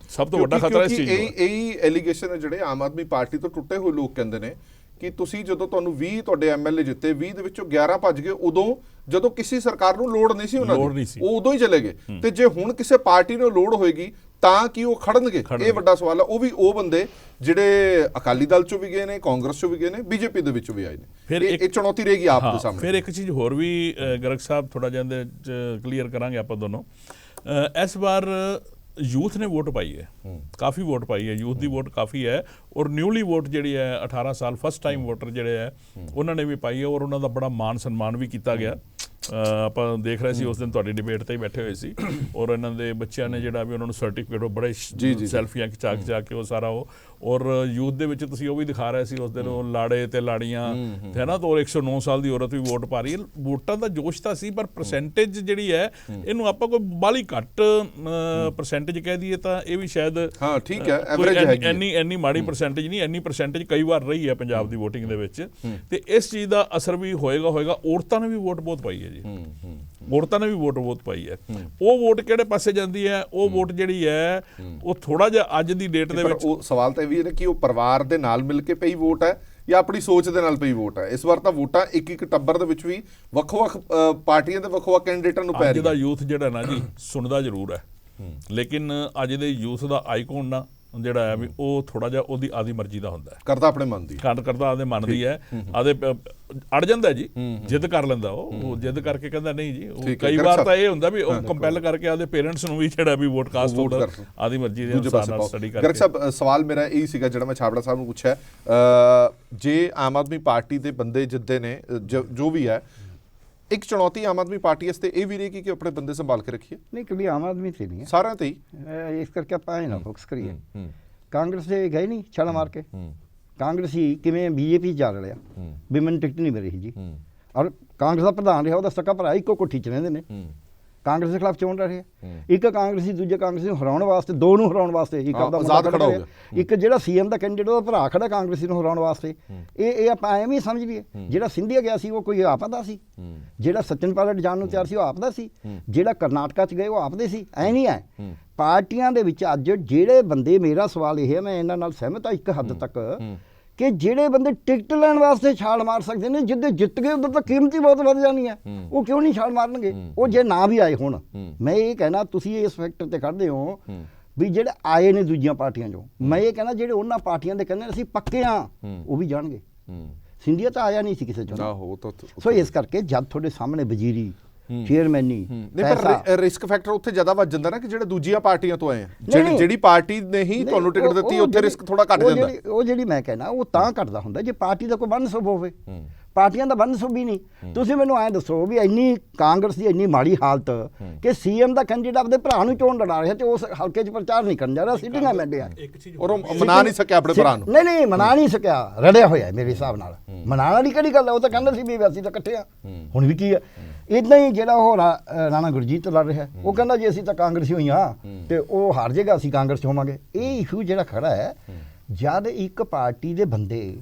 ਸਭ ਤੋਂ ਵੱਡਾ ਖਤਰਾ ਇਸ ਚੀਜ਼ ਦਾ। ਇਹੀ ਐਲੀਗੇਸ਼ਨ ਹੈ ਜਿਹੜੇ ਆਮ ਆਦਮੀ ਪਾਰਟੀ ਤੋਂ ਟੁੱਟੇ ਹੋਏ ਲੋਕ ਕਹਿੰਦੇ ਨੇ ਕਿ ਤੁਸੀਂ ਜਦੋਂ ਤੁਹਾਨੂੰ 20 ਤੁਹਾਡੇ ਐਮਐਲਏ ਜਿੱਤੇ, 20 ਦੇ ਵਿੱਚੋਂ 11 ਭੱਜ ਗਏ ਉਦੋਂ ਜਦੋਂ ਕਿਸੇ ਸਰਕਾਰ ਨੂੰ ਲੋੜ ਨਹੀਂ ਸੀ ਉਹਨਾਂ ਦੀ, ਉਹ ਉਦੋਂ ਹੀ ਚਲੇ ਗਏ। ਤੇ ਜੇ ਹੁਣ ਕਿਸੇ ਪਾਰਟੀ ਨੂੰ ਲੋੜ ਹੋਏਗੀ ਤਾਂ ਕੀ ਉਹ ਖੜਨਗੇ? ਇਹ ਵੱਡਾ ਸਵਾਲ ਹੈ। ਉਹ ਵੀ ਉਹ ਬੰਦੇ ਜਿਹੜੇ ਅਕਾਲੀ ਦਲ ਚੋਂ ਵੀ ਗਏ ਨੇ, ਕਾਂਗਰਸ ਚੋਂ ਵੀ ਗਏ ਨੇ, ਬੀਜੇਪੀ ਦੇ ਵਿੱਚੋਂ ਵੀ ਆਏ ਨੇ। ਫਿਰ ਇਹ ਚੁਣੌਤੀ ਰਹੇਗੀ ਆਪ ਦੇ ਸਾਹਮਣੇ। ਫਿਰ ਇੱਕ ਚੀਜ਼ ਹੋਰ ਵੀ ਗਰਗ ਸਾਹਿਬ ਥੋੜਾ ਜਿਹਾ ਇਹਦੇ ਕਲੀਅਰ ਕਰਾਂਗੇ ਆਪਾਂ ਦੋਨੋਂ। ਇਸ ਵਾਰ ਯੂਥ ਨੇ ਵੋਟ ਪਾਈ ਹੈ, ਕਾਫੀ ਵੋਟ ਪਾਈ ਹੈ, ਯੂਥ ਦੀ ਵੋਟ ਕਾਫੀ ਹੈ। ਔਰ ਨਿਊਲੀ ਵੋਟ ਜਿਹੜੀ ਹੈ 18 ਸਾਲ ਫਸਟ ਟਾਈਮ ਵੋਟਰ ਜਿਹੜੇ ਹੈ ਉਹਨਾਂ ਨੇ ਵੀ ਪਾਈ ਹੈ, ਔਰ ਉਹਨਾਂ ਦਾ ਬੜਾ ਮਾਨ ਸਨਮਾਨ ਵੀ ਕੀਤਾ ਗਿਆ। ਆਪਾਂ ਦੇਖ ਰਹੇ ਸੀ ਉਸ ਦਿਨ ਤੁਹਾਡੀ ਡਿਬੇਟ ਤੇ ਹੀ ਬੈਠੇ ਹੋਏ ਸੀ, ਔਰ ਇਹਨਾਂ ਦੇ ਬੱਚਿਆਂ ਨੇ ਜਿਹੜਾ ਵੀ ਉਹਨਾਂ ਨੂੰ ਸਰਟੀਫਿਕੇਟ ਉਹ ਬੜੇ ਸੈਲਫੀਆਂ ਖਿਚਾ ਕੇ ਉਹ ਸਾਰਾ ਉਹ, ਔਰ ਯੂਥ ਦੇ ਵਿੱਚ ਤੁਸੀਂ ਉਹ ਵੀ ਦਿਖਾ ਰਹੇ ਸੀ ਉਸ ਦਿਨ, ਉਹ ਲਾੜੇ ਤੇ ਲਾੜੀਆਂ ਹੈ ਨਾ, ਤਾਂ 109 ਸਾਲ ਦੀ ਔਰਤ ਵੀ ਵੋਟ ਪਾ ਰਹੀ ਹੈ। ਵੋਟਾਂ ਦਾ ਜੋਸ਼ ਤਾਂ ਸੀ, ਪਰ ਪਰਸੈਂਟੇਜ ਜਿਹੜੀ ਹੈ ਇਹਨੂੰ ਆਪਾਂ ਕੋਈ ਬਾਲੀ ਘੱਟ ਪਰਸੈਂਟੇਜ ਕਹਿ ਦਈਏ ਤਾਂ ਇਹ ਵੀ ਸ਼ਾਇਦ ਠੀਕ ਹੈ, ਐਵਰੇਜ ਹੈ, ਇੰਨੀ ਮਾੜੀ ਪਰਸੈਂਟੇਜ ਨਹੀਂ, ਇੰਨੀ ਪਰਸੈਂਟੇਜ ਕਈ ਵਾਰ ਰਹੀ ਹੈ ਪੰਜਾਬ ਦੀ ਵੋਟਿੰਗ ਦੇ ਵਿੱਚ। ਤੇ ਇਸ ਚੀਜ਼ ਦਾ ਅਸਰ ਵੀ ਹੋਏਗਾ। ਔਰਤਾਂ ਨੇ ਵੀ ਵੋਟ ਬਹੁਤ ਪਾਈ ਹੈ ਜੀ, ਔਰਤਾਂ ਨੇ ਵੀ ਵੋਟ ਬਹੁਤ ਪਾਈ ਹੈ। ਉਹ ਵੋਟ ਕਿਹੜੇ ਪਾਸੇ ਜਾਂਦੀ ਹੈ? ਉਹ ਵੋਟ ਜਿਹੜੀ ਹੈ ਉਹ ਥੋੜਾ ਜਿਹਾ ਅੱਜ ਦੀ ਡੇਟ ਦੇ ਵਿੱਚ ਉਹ ਸਵਾਲ ਤਾਂ ਇਹ ਵੀ ਹੈ ਕਿ ਉਹ ਪਰਿਵਾਰ ਦੇ ਨਾਲ ਮਿਲ ਕੇ ਪਈ ਵੋਟ ਹੈ ਜਾਂ ਆਪਣੀ ਸੋਚ ਦੇ ਨਾਲ ਪਈ ਵੋਟ ਹੈ। ਇਸ ਵਾਰ ਤਾਂ ਵੋਟਾਂ ਇੱਕ ਟੱਬਰ ਦੇ ਵਿੱਚ ਵੀ ਵੱਖ-ਵੱਖ ਪਾਰਟੀਆਂ ਦੇ ਵੱਖ-ਵੱਖ ਕੈਂਡੀਡੇਟਾਂ ਨੂੰ ਪੈ ਰਹੀ ਹੈ। ਅੱਜ ਦਾ ਯੂਥ ਜਿਹੜਾ ਨਾ ਜੀ ਸੁਣਦਾ ਜ਼ਰੂਰ ਹੈ, ਲੇਕਿਨ ਅੱਜ ਦੇ ਯੂਥ ਦਾ ਆਈਕਨ ਨਾ ਜਿਹੜਾ ਹੈ ਵੀ ਉਹ ਥੋੜਾ ਜਿਹਾ ਉਹਦੀ ਆਦੀ ਮਰਜ਼ੀ ਦਾ ਹੁੰਦਾ ਹੈ, ਕਰਦਾ ਆਪਣੇ ਮਨ ਦੀ, ਕਰਦਾ ਆਪਦੇ ਮਨ ਦੀ ਹੈ, ਆਦੇ ਅੜ ਜਾਂਦਾ ਜੀ, ਜਿੱਦ ਕਰ ਲੈਂਦਾ, ਉਹ ਜਿੱਦ ਕਰਕੇ ਕਹਿੰਦਾ ਨਹੀਂ ਜੀ। ਉਹ ਕਈ ਵਾਰ ਤਾਂ ਇਹ ਹੁੰਦਾ ਵੀ ਉਹ ਕੰਪੈਲ ਕਰਕੇ ਆਦੇ ਪੇਰੈਂਟਸ ਨੂੰ ਵੀ ਜਿਹੜਾ ਵੀ ਵੋਟ ਕਾਸਟ ਹੁੰਦਾ ਆਦੀ ਮਰਜ਼ੀ ਦੇ ਅਨੁਸਾਰ ਨਾਲ ਸਟੱਡੀ ਕਰਕੇ। ਗਰਗ ਸਾਹਿਬ ਸਵਾਲ ਮੇਰਾ ਇਹ ਸੀਗਾ ਜਿਹੜਾ ਮੈਂ ਛਾਬੜਾ ਸਾਹਿਬ ਨੂੰ ਪੁੱਛਿਆ, ਜੇ ਆਮ ਆਦਮੀ ਪਾਰਟੀ ਦੇ ਬੰਦੇ ਜਿੱਦੇ ਨੇ ਜੋ ਵੀ ਹੈ, ਇੱਕ ਚੁਣੌਤੀ ਆਮ ਆਦਮੀ ਪਾਰਟੀ ਵਾਸਤੇ ਇਹ ਵੀ ਰਹੇਗੀ ਕਿ ਆਪਣੇ ਬੰਦੇ ਸੰਭਾਲ ਕੇ ਰੱਖੀਏ। ਨਹੀਂ, ਕਦੀ ਆਮ ਆਦਮੀ ਤੇ ਨਹੀਂ ਹੈ, ਸਾਰਿਆਂ ਤੇ ਹੀ, ਇਸ ਕਰਕੇ ਆਪਾਂ ਇਹ ਨਾ ਫੋਕਸ ਕਰੀਏ। ਕਾਂਗਰਸ ਦੇ ਗਏ ਨਹੀਂ ਛਾਲਾ ਮਾਰ ਕੇ, ਕਾਂਗਰਸੀ ਕਿਵੇਂ ਬੀਜੇਪੀ ਜਾ ਲਿਆ ਵੀ ਮੈਨੂੰ ਟਿਕਟ ਨਹੀਂ ਮਿਲੀ ਜੀ, ਔਰ ਕਾਂਗਰਸ ਦਾ ਪ੍ਰਧਾਨ ਰਿਹਾ ਉਹਦਾ ਸਕਾ ਭਰਾ ਇੱਕੋ ਕੋਠੀ 'ਚ ਰਹਿੰਦੇ ਨੇ, ਕਾਂਗਰਸ ਦੇ ਖਿਲਾਫ ਚੋਣ ਲੜੇ। ਇੱਕ ਕਾਂਗਰਸੀ ਦੂਜੇ ਕਾਂਗਰਸੀ ਨੂੰ ਹਰਾਉਣ ਵਾਸਤੇ, ਦੋ ਨੂੰ ਹਰਾਉਣ ਵਾਸਤੇ ਇੱਕ ਆਪਦਾ ਆਜ਼ਾਦ ਖੜਾ ਹੋ ਗਿਆ, ਇੱਕ ਜਿਹੜਾ ਸੀਐਮ ਦਾ ਕੈਂਡੀਡੇਟ ਉਹਦਾ ਭਰਾ ਖੜਾ ਕਾਂਗਰਸੀ ਨੂੰ ਹਰਾਉਣ ਵਾਸਤੇ। ਇਹ ਆਪਾਂ ਐਵੇਂ ਹੀ ਸਮਝ ਲਈਏ, ਜਿਹੜਾ ਸਿੰਧੀਆ ਗਿਆ ਸੀ ਉਹ ਕੋਈ ਆਪ ਦਾ ਸੀ, ਜਿਹੜਾ ਸਚਿਨ ਪਾਇਲਟ ਜਾਣ ਨੂੰ ਤਿਆਰ ਸੀ ਉਹ ਆਪ ਦਾ ਸੀ, ਜਿਹੜਾ ਕਰਨਾਟਕਾ 'ਚ ਗਏ ਉਹ ਆਪ ਦੇ ਸੀ। ਐ ਨਹੀਂ ਹੈ ਪਾਰਟੀਆਂ ਦੇ ਵਿੱਚ ਅੱਜ ਜਿਹੜੇ ਬੰਦੇ, ਮੇਰਾ ਸਵਾਲ ਇਹ ਹੈ, ਮੈਂ ਇਹਨਾਂ ਨਾਲ ਸਹਿਮਤ ਹਾਂ ਇੱਕ ਹੱਦ ਤੱਕ, ਕਿ ਜਿਹੜੇ ਬੰਦੇ ਟਿਕਟ ਲੈਣ ਵਾਸਤੇ ਛਾਲ ਮਾਰ ਸਕਦੇ ਨੇ, ਜਿੱਦੇ ਜਿੱਤ ਗਏ ਉਦੋਂ ਤਾਂ ਕੀਮਤ ਹੀ ਬਹੁਤ ਵੱਧ ਜਾਣੀ ਹੈ, ਉਹ ਕਿਉਂ ਨਹੀਂ ਛਾਲ ਮਾਰਨਗੇ? ਉਹ ਜੇ ਨਾ ਵੀ ਆਏ ਹੁਣ, ਮੈਂ ਇਹ ਕਹਿਣਾ ਤੁਸੀਂ ਇਸ ਫੈਕਟਰ ਤੇ ਖੜਦੇ ਹੋ ਵੀ ਜਿਹੜੇ ਆਏ ਨੇ ਦੂਜੀਆਂ ਪਾਰਟੀਆਂ 'ਚੋਂ, ਮੈਂ ਇਹ ਕਹਿਣਾ ਜਿਹੜੇ ਉਹਨਾਂ ਪਾਰਟੀਆਂ ਦੇ ਕਹਿੰਦੇ ਅਸੀਂ ਪੱਕੇ ਹਾਂ ਉਹ ਵੀ ਜਾਣਗੇ। ਸਿੰਧੀਆ ਤਾਂ ਆਇਆ ਨਹੀਂ ਸੀ ਕਿਸੇ 'ਚੋਂ, ਸੋ ਇਸ ਕਰਕੇ ਜਦ ਤੁਹਾਡੇ ਸਾਹਮਣੇ ਵਜ਼ੀਰੀ, ਚੇਅਰਮੈਨੀ, ਨਹੀਂ ਪਰ ਰਿਸਕ ਫੈਕਟਰ ਉੱਥੇ ਜ਼ਿਆਦਾ ਵੱਧ ਜਾਂਦਾ ਨਾ ਕਿ ਜਿਹੜੇ ਦੂਜੀਆਂ ਪਾਰਟੀਆਂ ਤੋਂ ਆਏ ਆ, ਜਿਹੜੀ ਪਾਰਟੀ ਨੇ ਹੀ ਤੁਹਾਨੂੰ ਟਿਕਟ ਦਿੱਤੀ ਉੱਥੇ ਰਿਸਕ ਥੋੜਾ ਘੱਟ ਜਾਂਦਾ। ਉਹ ਜਿਹੜੀ ਮੈਂ ਕਹਿਣਾ ਉਹ ਤਾਂ ਘਟਦਾ ਹੁੰਦਾ ਜੇ ਪਾਰਟੀ ਦਾ ਕੋਈ ਬੰਨਸਬ ਹੋਵੇ। ਪਾਰਟੀਆਂ ਦਾ ਬੰਨਸਬ ਵੀ ਨਹੀਂ। ਤੁਸੀਂ ਮੈਨੂੰ ਐਂ ਦੱਸੋ ਵੀ ਇੰਨੀ ਕਾਂਗਰਸ ਦੀ ਇੰਨੀ ਮਾੜੀ ਹਾਲਤ ਕਿ ਸੀਐਮ ਦਾ ਕੈਂਡੀਡੇਟ ਆਪਦੇ ਭਰਾ ਨੂੰ ਚੋਣ ਲੜਾ ਰਿਹਾ ਤੇ ਉਸ ਹਲਕੇ 'ਚ ਪ੍ਰਚਾਰ ਨਹੀਂ ਕਰਨ ਜਾ ਰਿਹਾ, ਸਿਟਿੰਗ ਐਮਐਲਏ ਆ ਔਰ ਉਹ ਮਨਾ ਨਹੀਂ ਸਕਿਆ ਆਪਣੇ ਭਰਾ ਨੂੰ। ਨਹੀਂ ਮਨਾ ਨਹੀਂ ਸਕਿਆ, ਰੜਿਆ ਹੋਇਆ ਮੇਰੇ ਹਿਸਾਬ ਨਾਲ। ਮਨਾਉਣ ਵਾਲੀ ਕਿਹੜੀ ਗੱਲ ਹੈ, ਉਹ ਤਾਂ ਕਹਿੰਦਾ ਸੀ ਵੀ ਅਸੀਂ ਤਾਂ ਇਕੱਠੇ ਆ। ਹੁਣ ਵੀ ਕੀ ਹੈ, ਇਦਾਂ ਹੀ ਜਿਹੜਾ ਉਹ ਰਾਣਾ ਗੁਰਜੀਤ ਲੜ ਰਿਹਾ, ਉਹ ਕਹਿੰਦਾ ਜੀ ਅਸੀਂ ਤਾਂ ਕਾਂਗਰਸੀ ਹੋਈ ਆ ਤੇ ਉਹ ਹਾਰ ਜਾਏਗਾ, ਅਸੀਂ ਕਾਂਗਰਸ 'ਚ ਹੋਵਾਂਗੇ। ਇਹ ਇਸ਼ੂ ਜਿਹੜਾ ਖੜਾ ਹੈ, ਜਦ ਇੱਕ ਪਾਰਟੀ ਦੇ ਬੰਦੇ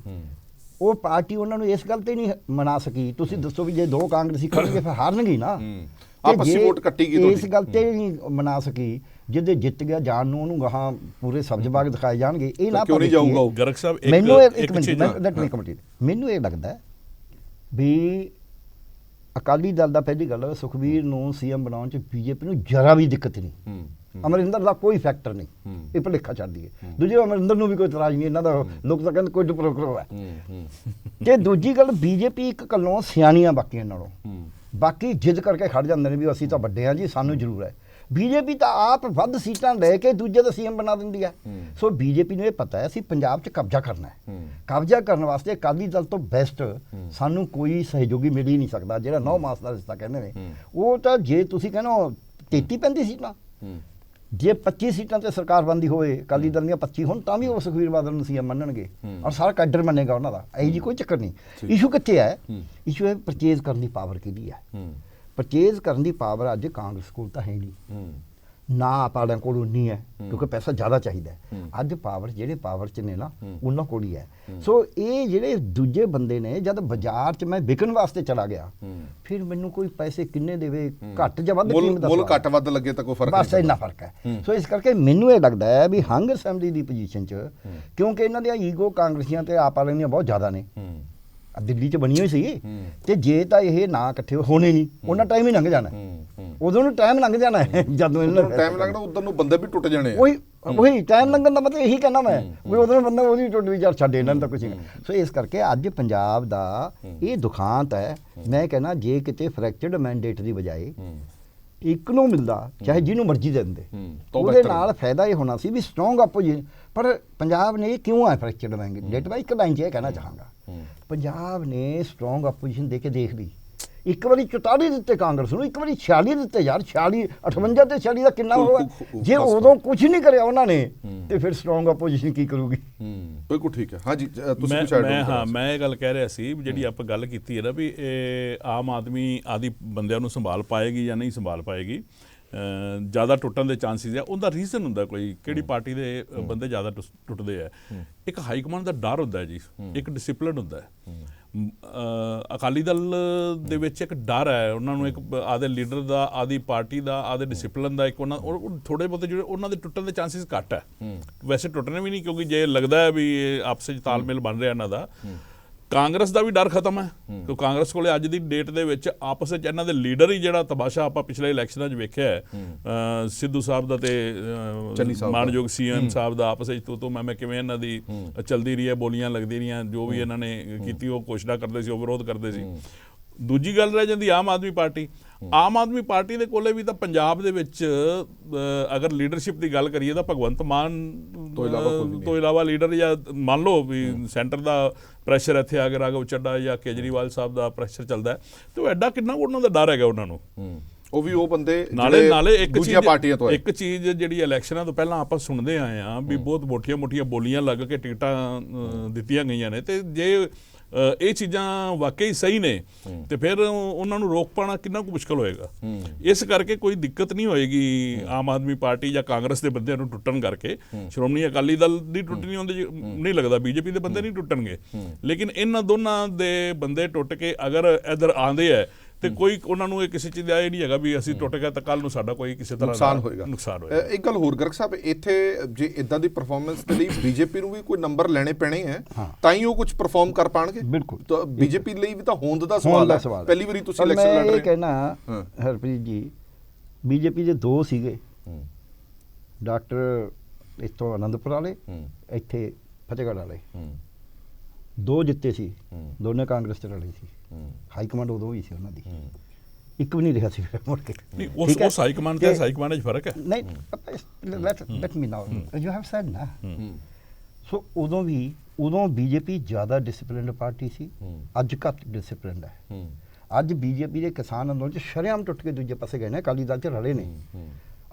ਉਹ ਪਾਰਟੀ ਉਹਨਾਂ ਨੂੰ ਇਸ ਗੱਲ ਤੇ ਨਹੀਂ ਮਨਾ ਸਕੀ, ਤੁਸੀਂ ਦੱਸੋ ਵੀ ਜੇ ਦੋ ਕਾਂਗਰਸੀ ਖੜਨਗੇ ਫਿਰ ਹਾਰਨਗੇ ਨਾ। ਆਪਸੀ ਵੋਟ ਕੱਟੀ ਗਈ, ਇਸ ਗੱਲ ਤੇ ਨਹੀਂ ਮਨਾ ਸਕੀ। ਜਿਹਦੇ ਜਿੱਤ ਗਿਆ ਜਾਣ ਨੂੰ ਉਹਨੂੰ ਗਾਹਾਂ ਪੂਰੇ ਸਬਜ਼ ਬਾਗ ਦਿਖਾਏ ਜਾਣਗੇ। ਇਹ ਨਾ ਕਿਉਂ ਨਹੀਂ ਜਾਊਗਾ ਉਹ ਗਰਗ ਸਾਹਿਬ? ਮੈਨੂੰ ਇੱਕ ਮਿੰਟ ਮੈਨੂੰ ਇਹ ਲੱਗਦਾ ਵੀ ਅਕਾਲੀ ਦਲ ਦਾ ਪਹਿਲੀ ਗੱਲ ਸੁਖਬੀਰ ਨੂੰ ਸੀਐਮ ਬਣਾਉਣ 'ਚ ਬੀਜੇਪੀ ਨੂੰ ਜਰਾ ਵੀ ਦਿੱਕਤ ਨਹੀਂ। ਅਮਰਿੰਦਰ ਦਾ ਕੋਈ ਫੈਕਟਰ ਨਹੀਂ, ਇਹ ਭੁਲੇਖਾ ਛੱਡ ਦਈਏ। ਦੂਜੇ ਅਮਰਿੰਦਰ ਨੂੰ ਵੀ ਕੋਈ ਇਤਰਾਜ਼ ਨਹੀਂ, ਇਹਨਾਂ ਦਾ ਲੋਕ ਤਾਂ ਕਹਿੰਦੇ ਕੋਈ ਡਿਪਰੋਕਰੋ ਹੈ। ਤੇ ਦੂਜੀ ਗੱਲ ਬੀਜੇਪੀ ਇੱਕ ਗੱਲੋਂ ਸਿਆਣੀਆਂ ਬਾਕੀਆਂ ਨਾਲੋਂ, ਬਾਕੀ ਜਿੱਦ ਕਰਕੇ ਖੜ ਜਾਂਦੇ ਨੇ ਵੀ ਅਸੀਂ ਤਾਂ ਵੱਡੇ ਹਾਂ ਜੀ, ਸਾਨੂੰ ਜ਼ਰੂਰ ਹੈ। ਬੀਜੇਪੀ ਤਾਂ ਆਪ ਵੱਧ ਸੀਟਾਂ ਲੈ ਕੇ ਦੂਜੇ ਦਾ ਸੀਐਮ ਬਣਾ ਦਿੰਦੀ ਹੈ। ਸੋ ਬੀਜੇਪੀ ਨੂੰ ਇਹ ਪਤਾ ਹੈ ਅਸੀਂ ਪੰਜਾਬ 'ਚ ਕਬਜ਼ਾ ਕਰਨਾ ਹੈ। ਕਬਜ਼ਾ ਕਰਨ ਵਾਸਤੇ ਅਕਾਲੀ ਦਲ ਤੋਂ ਬੈਸਟ ਸਾਨੂੰ ਕੋਈ ਸਹਿਯੋਗੀ ਮਿਲ ਹੀ ਨਹੀਂ ਸਕਦਾ। ਜਿਹੜਾ 9 ਮਾਸ ਦਾ ਰਿਸ਼ਤਾ ਕਹਿੰਦੇ ਨੇ, ਉਹ ਤਾਂ ਜੇ ਤੁਸੀਂ ਕਹਿੰਦੇ 33-35 ਸੀਟਾਂ, ਜੇ 25 ਸੀਟਾਂ ਤੇ ਸਰਕਾਰ ਬੰਦੀ ਹੋਏ ਅਕਾਲੀ ਦਲ ਦੀਆਂ 25 ਹੁਣ ਤਾਂ ਵੀ ਉਹ ਸੁਖਬੀਰ ਬਾਦਲ ਨੂੰ ਸੀਐਮ ਮੰਨਣਗੇ ਔਰ ਸਾਰਾ ਕੈਡਰ ਮੰਨੇਗਾ ਉਹਨਾਂ ਦਾ। ਇਹੋ ਜੀ ਕੋਈ ਚੱਕਰ ਨਹੀਂ। ਇਸ਼ੂ ਕਿੱਥੇ ਹੈ? ਇਸ਼ੂ ਹੈ ਪਰਚੇਜ਼ ਕਰਨ ਦੀ ਪਾਵਰ ਕਿਹਦੀ ਹੈ। ਪਰਚੇਜ਼ ਕਰਨ ਦੀ ਪਾਵਰ ਅੱਜ ਕਾਂਗਰਸ ਕੋਲ ਤਾਂ ਹੈ ਨਹੀਂ, ਨਾ ਆਪਾੜਿਆਂ ਕੋਲ ਉਨੀ ਹੈ ਕਿਉਂਕਿ ਪੈਸਾ ਜ਼ਿਆਦਾ ਚਾਹੀਦਾ ਹੈ। ਅੱਜ ਪਾਵਰ ਜਿਹੜੇ ਪਾਵਰ 'ਚ ਨੇ ਨਾ ਉਹਨਾਂ ਕੋਲ ਹੀ ਹੈ। ਸੋ ਇਹ ਜਿਹੜੇ ਦੂਜੇ ਬੰਦੇ ਨੇ, ਜਦ ਬਾਜ਼ਾਰ 'ਚ ਮੈਂ ਵਿਕਣ ਵਾਸਤੇ ਚਲਾ ਗਿਆ ਫਿਰ ਮੈਨੂੰ ਕੋਈ ਪੈਸੇ ਕਿੰਨੇ ਦੇਵੇ, ਘੱਟ ਜਾਂ ਵੱਧ ਕੀਮਤ ਦਾ ਮੁੱਲ ਘੱਟ ਵੱਧ ਲੱਗੇ ਤਾਂ ਕੋਈ ਫਰਕ ਨਹੀਂ, ਬਸ ਇੰਨਾ ਫਰਕ ਹੈ। ਸੋ ਇਸ ਕਰਕੇ ਮੈਨੂੰ ਇਹ ਲੱਗਦਾ ਹੈ ਵੀ ਹੰਗ ਅਸੈਂਬਲੀ ਦੀ ਪੋਜੀਸ਼ਨ 'ਚ, ਕਿਉਂਕਿ ਇਹਨਾਂ ਦੀਆਂ ਈਗੋ ਕਾਂਗਰਸੀਆਂ ਤੇ ਆਪ ਵਾਲਿਆਂ ਦੀਆਂ ਬਹੁਤ ਜ਼ਿਆਦਾ ਨੇ, ਦਿੱਲੀ 'ਚ ਬਣੀ ਹੋਈ ਸੀ, ਤੇ ਜੇ ਤਾਂ ਇਹ ਨਾ ਇਕੱਠੇ ਹੋਣੇ ਨਹੀਂ ਉਹਨਾਂ ਟਾਈਮ ਹੀ ਲੰਘ ਜਾਣਾ, ਉਦੋਂ ਨੂੰ ਟਾਈਮ ਲੰਘ ਜਾਣਾ ਹੈ। ਜਦੋਂ ਇਹਨਾਂ ਨੂੰ ਟਾਈਮ ਲੱਗਣਾ ਉਧਰ ਨੂੰ ਬੰਦੇ ਵੀ ਟੁੱਟ ਜਾਣੇ। ਉਹੀ ਟਾਈਮ ਲੰਘਣ ਦਾ ਮਤਲਬ ਇਹੀ ਕਹਿਣਾ ਮੈਂ ਵੀ ਉਦੋਂ ਬੰਦਾ ਉਹਦੀ ਟੁੱਟ ਵੀ ਛੱਡ ਇਹਨਾਂ ਨੂੰ ਤਾਂ ਕੁਛ ਨਹੀਂ। ਸੋ ਇਸ ਕਰਕੇ ਅੱਜ ਪੰਜਾਬ ਦਾ ਇਹ ਦੁਖਾਂਤ ਹੈ। ਮੈਂ ਕਹਿੰਦਾ ਜੇ ਕਿਤੇ ਫ੍ਰੈਕਚਰਡ ਮੈਂਡੇਟ ਦੀ ਬਜਾਏ ਇੱਕ ਨੂੰ ਮਿਲਦਾ, ਚਾਹੇ ਜਿਹਨੂੰ ਮਰਜ਼ੀ ਦੇ ਦਿੰਦੇ, ਉਹਦੇ ਨਾਲ ਫਾਇਦਾ ਇਹ ਹੋਣਾ ਸੀ ਵੀ ਸਟਰੋਂਗ ਆਪੋਜੀਸ਼ਨ। ਪਰ ਪੰਜਾਬ ਨੇ ਕਿਉਂ ਹੈ ਫ੍ਰੈਕਚਰਡ ਮੈਂਡੇਟ? ਮੈਂ ਇੱਕ ਲਾਈਨ 'ਚ ਇਹ ਕਹਿਣਾ ਚਾਹਾਂਗਾ, ਪੰਜਾਬ ਨੇ ਸਟਰੋਂਗ ਆਪੋਜੀਸ਼ਨ ਦੇ ਕੇ ਦੇਖ ਲਈ। ਇੱਕ ਵਾਰੀ 44 ਦਿੱਤੇ ਕਾਂਗਰਸ ਨੂੰ, ਇੱਕ ਵਾਰੀ 46 ਦਿੱਤੇ ਯਾਰ। 46 58 ਤੇ 46 ਦਾ ਕਿੰਨਾ ਹੋਇਆ? ਜੇ ਉਦੋਂ ਕੁਝ ਨਹੀਂ ਕਰਿਆ ਉਹਨਾਂ ਨੇ ਤੇ ਫਿਰ ਸਟਰੋਂਗ ਆਪੋਜੀਸ਼ਨ ਕੀ ਕਰੂਗੀ? ਬਿਲਕੁਲ ਠੀਕ ਹੈ। ਹਾਂਜੀ ਤੁਸੀਂ ਕੁਝ ਐਡ ਕਰੋ। ਮੈਂ ਇਹ ਗੱਲ ਕਹਿ ਰਿਹਾ ਸੀ ਜਿਹੜੀ ਆਪਾਂ ਗੱਲ ਕੀਤੀ ਹੈ ਨਾ ਵੀ ਇਹ ਆਮ ਆਦਮੀ ਆਦੀ ਬੰਦਿਆਂ ਨੂੰ ਸੰਭਾਲ ਪਾਏਗੀ ਜਾਂ ਨਹੀਂ ਸੰਭਾਲ ਪਾਏਗੀ, ਜ਼ਿਆਦਾ ਟੁੱਟਣ ਦੇ ਚਾਂਸਿਸ ਹੈ। ਉਹਦਾ ਰੀਜ਼ਨ ਹੁੰਦਾ ਕੋਈ ਕਿਹੜੀ ਪਾਰਟੀ ਦੇ ਬੰਦੇ ਜ਼ਿਆਦਾ ਟੁੱਟਦੇ ਆ। ਇੱਕ ਹਾਈ ਕਮਾਂਡ ਦਾ ਡਰ ਹੁੰਦਾ ਜੀ, ਇੱਕ ਡਿਸਪਲਿਨ ਹੁੰਦਾ ਹੈ। ਅਕਾਲੀ ਦਲ ਦੇ ਵਿੱਚ ਇੱਕ ਡਰ ਹੈ, ਉਹਨਾਂ ਨੂੰ ਇੱਕ ਆਦੇ ਲੀਡਰ ਦਾ, ਆਦੀ ਪਾਰਟੀ ਦਾ, ਆਦੇ ਡਿਸਪਲਿਨ ਦਾ, ਇੱਕ ਉਹਨਾਂ ਥੋੜੇ ਬਹੁਤੇ ਜਿਹੜੇ ਉਹਨਾਂ ਦੇ ਟੁੱਟਣ ਦੇ ਚਾਂਸਿਸ ਘੱਟ ਹੈ। ਵੈਸੇ ਟੁੱਟਣੇ ਵੀ ਨਹੀਂ, ਕਿਉਂਕਿ ਜੇ ਲੱਗਦਾ ਹੈ ਵੀ ਆਪਸ ਵਿੱਚ ਤਾਲਮੇਲ ਬਣ ਰਿਹਾ ਇਹਨਾਂ ਦਾ। ਕਾਂਗਰਸ ਦਾ ਵੀ ਡਰ ਖਤਮ ਹੈ ਕਿਉਂਕਿ ਕਾਂਗਰਸ ਕੋਲੇ ਅੱਜ ਦੀ ਡੇਟ ਦੇ ਵਿੱਚ ਆਪਸ ਵਿੱਚ ਇਹਨਾਂ ਦੇ ਲੀਡਰ ਹੀ ਜਿਹੜਾ ਤਮਾਸ਼ਾ ਆਪਾਂ ਪਿਛਲੇ ਇਲੈਕਸ਼ਨਾਂ 'ਚ ਵੇਖਿਆ ਹੈ, ਸਿੱਧੂ ਸਾਹਿਬ ਦਾ ਤੇ ਮਾਨਯੋਗ ਸੀਐਮ ਸਾਹਿਬ ਦਾ ਆਪਸ ਵਿੱਚ ਤੂੰ ਮੈਂ ਕਿਵੇਂ ਇਹਨਾਂ ਦੀ ਚਲਦੀ ਰਹੀ ਹੈ, ਬੋਲੀਆਂ ਲੱਗਦੀ ਰਹੀਆਂ, ਜੋ ਵੀ ਇਹਨਾਂ ਨੇ ਕੀਤੀ ਉਹ ਘੋਸ਼ਣਾ ਕਰਦੇ ਸੀ, ਉਹ ਵਿਰੋਧ ਕਰਦੇ ਸੀ। ਦੂਜੀ ਗੱਲ ਰਹਿ ਜਾਂਦੀ ਆਮ ਆਦਮੀ ਪਾਰਟੀ। ਆਮ ਆਦਮੀ ਪਾਰਟੀ ਦੇ ਕੋਲੇ ਵੀ ਤਾਂ ਪੰਜਾਬ ਦੇ ਵਿੱਚ ਅਗਰ ਲੀਡਰਸ਼ਿਪ ਦੀ ਗੱਲ ਕਰੀਏ ਤਾਂ ਭਗਵੰਤ ਮਾਨ ਤੋਂ ਇਲਾਵਾ ਲੀਡਰ, ਜਾਂ ਮੰਨ ਲਓ ਵੀ ਸੈਂਟਰ ਦਾ ਪ੍ਰੈਸ਼ਰ ਇੱਥੇ ਆ ਕੇ ਰਾਘਵ ਚੱਡਾ ਜਾਂ ਕੇਜਰੀਵਾਲ ਸਾਹਿਬ ਦਾ ਪ੍ਰੈਸ਼ਰ ਚੱਲਦਾ ਹੈ, ਤੇ ਉਹ ਐਡਾ ਕਿੰਨਾ ਉਹਨਾਂ ਦਾ ਡਰ ਹੈਗਾ ਉਹਨਾਂ ਨੂੰ। ਉਹ ਵੀ ਉਹ ਬੰਦੇ ਨਾਲੇ ਇੱਕ ਚੀਜ਼ ਜਿਹੜੀ ਇਲੈਕਸ਼ਨਾਂ ਤੋਂ ਪਹਿਲਾਂ ਆਪਾਂ ਸੁਣਦੇ ਆਏ ਆ ਵੀ ਬਹੁਤ ਮੋਟੀਆਂ ਬੋਲੀਆਂ ਲੱਗ ਕੇ ਟਿਕਟਾਂ ਦਿੱਤੀਆਂ ਗਈਆਂ ਨੇ, ਤੇ ਜੇ ਇਹ ਚੀਜ਼ਾਂ ਵਾਕਈ ਸਹੀ ਨੇ ਤੇ ਫਿਰ ਉਹਨਾਂ ਨੂੰ ਰੋਕ ਪਾਉਣਾ ਕਿੰਨਾ ਕੁ ਮੁਸ਼ਕਲ ਹੋਏਗਾ। ਇਸ ਕਰਕੇ ਕੋਈ ਦਿੱਕਤ ਨਹੀਂ ਹੋਏਗੀ ਆਮ ਆਦਮੀ ਪਾਰਟੀ ਜਾਂ ਕਾਂਗਰਸ ਦੇ ਬੰਦਿਆਂ ਨੂੰ ਟੁੱਟਣ ਕਰਕੇ। ਸ਼੍ਰੋਮਣੀ ਅਕਾਲੀ ਦਲ ਦੀ ਟੁੱਟਣੀ ਹੁੰਦੀ ਨਹੀਂ ਲੱਗਦਾ, ਬੀਜੇਪੀ ਦੇ ਬੰਦੇ ਨਹੀਂ ਟੁੱਟਣਗੇ, ਲੇਕਿਨ ਇਹਨਾਂ ਦੋਨਾਂ ਦੇ ਬੰਦੇ ਟੁੱਟ ਕੇ ਅਗਰ ਇੱਧਰ ਆਉਂਦੇ ਹੈ ਤੇ ਕੋਈ ਉਹਨਾਂ ਨੂੰ ਇਹ ਕਿਸੇ ਚੀਜ਼ ਦਾ ਇਹ ਨਹੀਂ ਹੈਗਾ ਵੀ ਅਸੀਂ ਟੁੱਟ ਗਏ ਤਾਂ ਕੱਲ ਨੂੰ ਸਾਡਾ ਕੋਈ ਕਿਸੇ ਤਰ੍ਹਾਂ ਨੁਕਸਾਨ ਹੋਏਗਾ। ਇੱਕ ਗੱਲ ਹੋਰ ਗਰਗ ਸਾਹਿਬ, ਇੱਥੇ ਜੇ ਇਦਾਂ ਦੀ ਪਰਫਾਰਮੈਂਸ ਦੇ ਲਈ ਬੀਜੇਪੀ ਨੂੰ ਵੀ ਕੋਈ ਨੰਬਰ ਲੈਣੇ ਪੈਣੇ ਹੈ ਤਾਂ ਹੀ ਉਹ ਕੁਝ ਪਰਫਾਰਮ ਕਰ ਪਾਣਗੇ। ਬਿਲਕੁਲ, ਤਾਂ ਬੀਜੇਪੀ ਲਈ ਵੀ ਤਾਂ ਹੋਂਦ ਦਾ ਸਵਾਲ ਹੈ। ਪਹਿਲੀ ਵਾਰੀ ਤੁਸੀਂ ਇਲੈਕਸ਼ਨ ਲੜ ਰਹੇ ਹੋ। ਮੈਂ ਇਹ ਕਹਿਣਾ ਹਰਪ੍ਰੀਤ ਜੀ, ਬੀਜੇਪੀ ਦੇ ਦੋ ਸੀਗੇ, ਡਾਕਟਰ ਇੱਥੋਂ ਆਨੰਦਪੁਰ ਵਾਲੇ, ਇੱਥੇ ਫਤਿਹਗੜ੍ਹ ਵਾਲੇ, ਦੋ ਜਿੱਤੇ ਸੀ, ਦੋਨੇ ਕਾਂਗਰਸ ਤੇ ਲੜੇ ਸੀ। ਹਾਈ ਕਮਾਂਡ ਉਦੋਂ ਹੀ ਸੀ ਉਹਨਾਂ ਦੀ। ਇੱਕ ਵੀ ਨਹੀਂ ਰਿਹਾ ਸੀ ਫਿਰ ਮੁੜ ਕੇ। ਨਹੀਂ ਠੀਕ ਹੈ? ਉਸ ਹਾਈ ਕਮਾਂਡ ਤੇ ਹਾਈ ਕਮਾਂਡ 'ਚ ਫਰਕ ਹੈ। ਨਹੀਂ ਪਤਾ let me now you have sad ਨਾ। ਸੋ ਉਦੋਂ ਬੀਜੇਪੀ ਜ਼ਿਆਦਾ ਡਿਸਪਲਿਨਡ ਪਾਰਟੀ ਸੀ, ਅੱਜ ਘੱਟ ਡਿਸਪਲਿਨਡ ਹੈ। ਅੱਜ ਬੀਜੇਪੀ ਦੇ ਕਿਸਾਨ ਅੰਦੋਲਨ 'ਚ ਸ਼ਰੇਆਮ ਟੁੱਟ ਕੇ ਦੂਜੇ ਪਾਸੇ ਗਏ ਨੇ, ਅਕਾਲੀ ਦਲ 'ਚ ਰਲੇ ਨੇ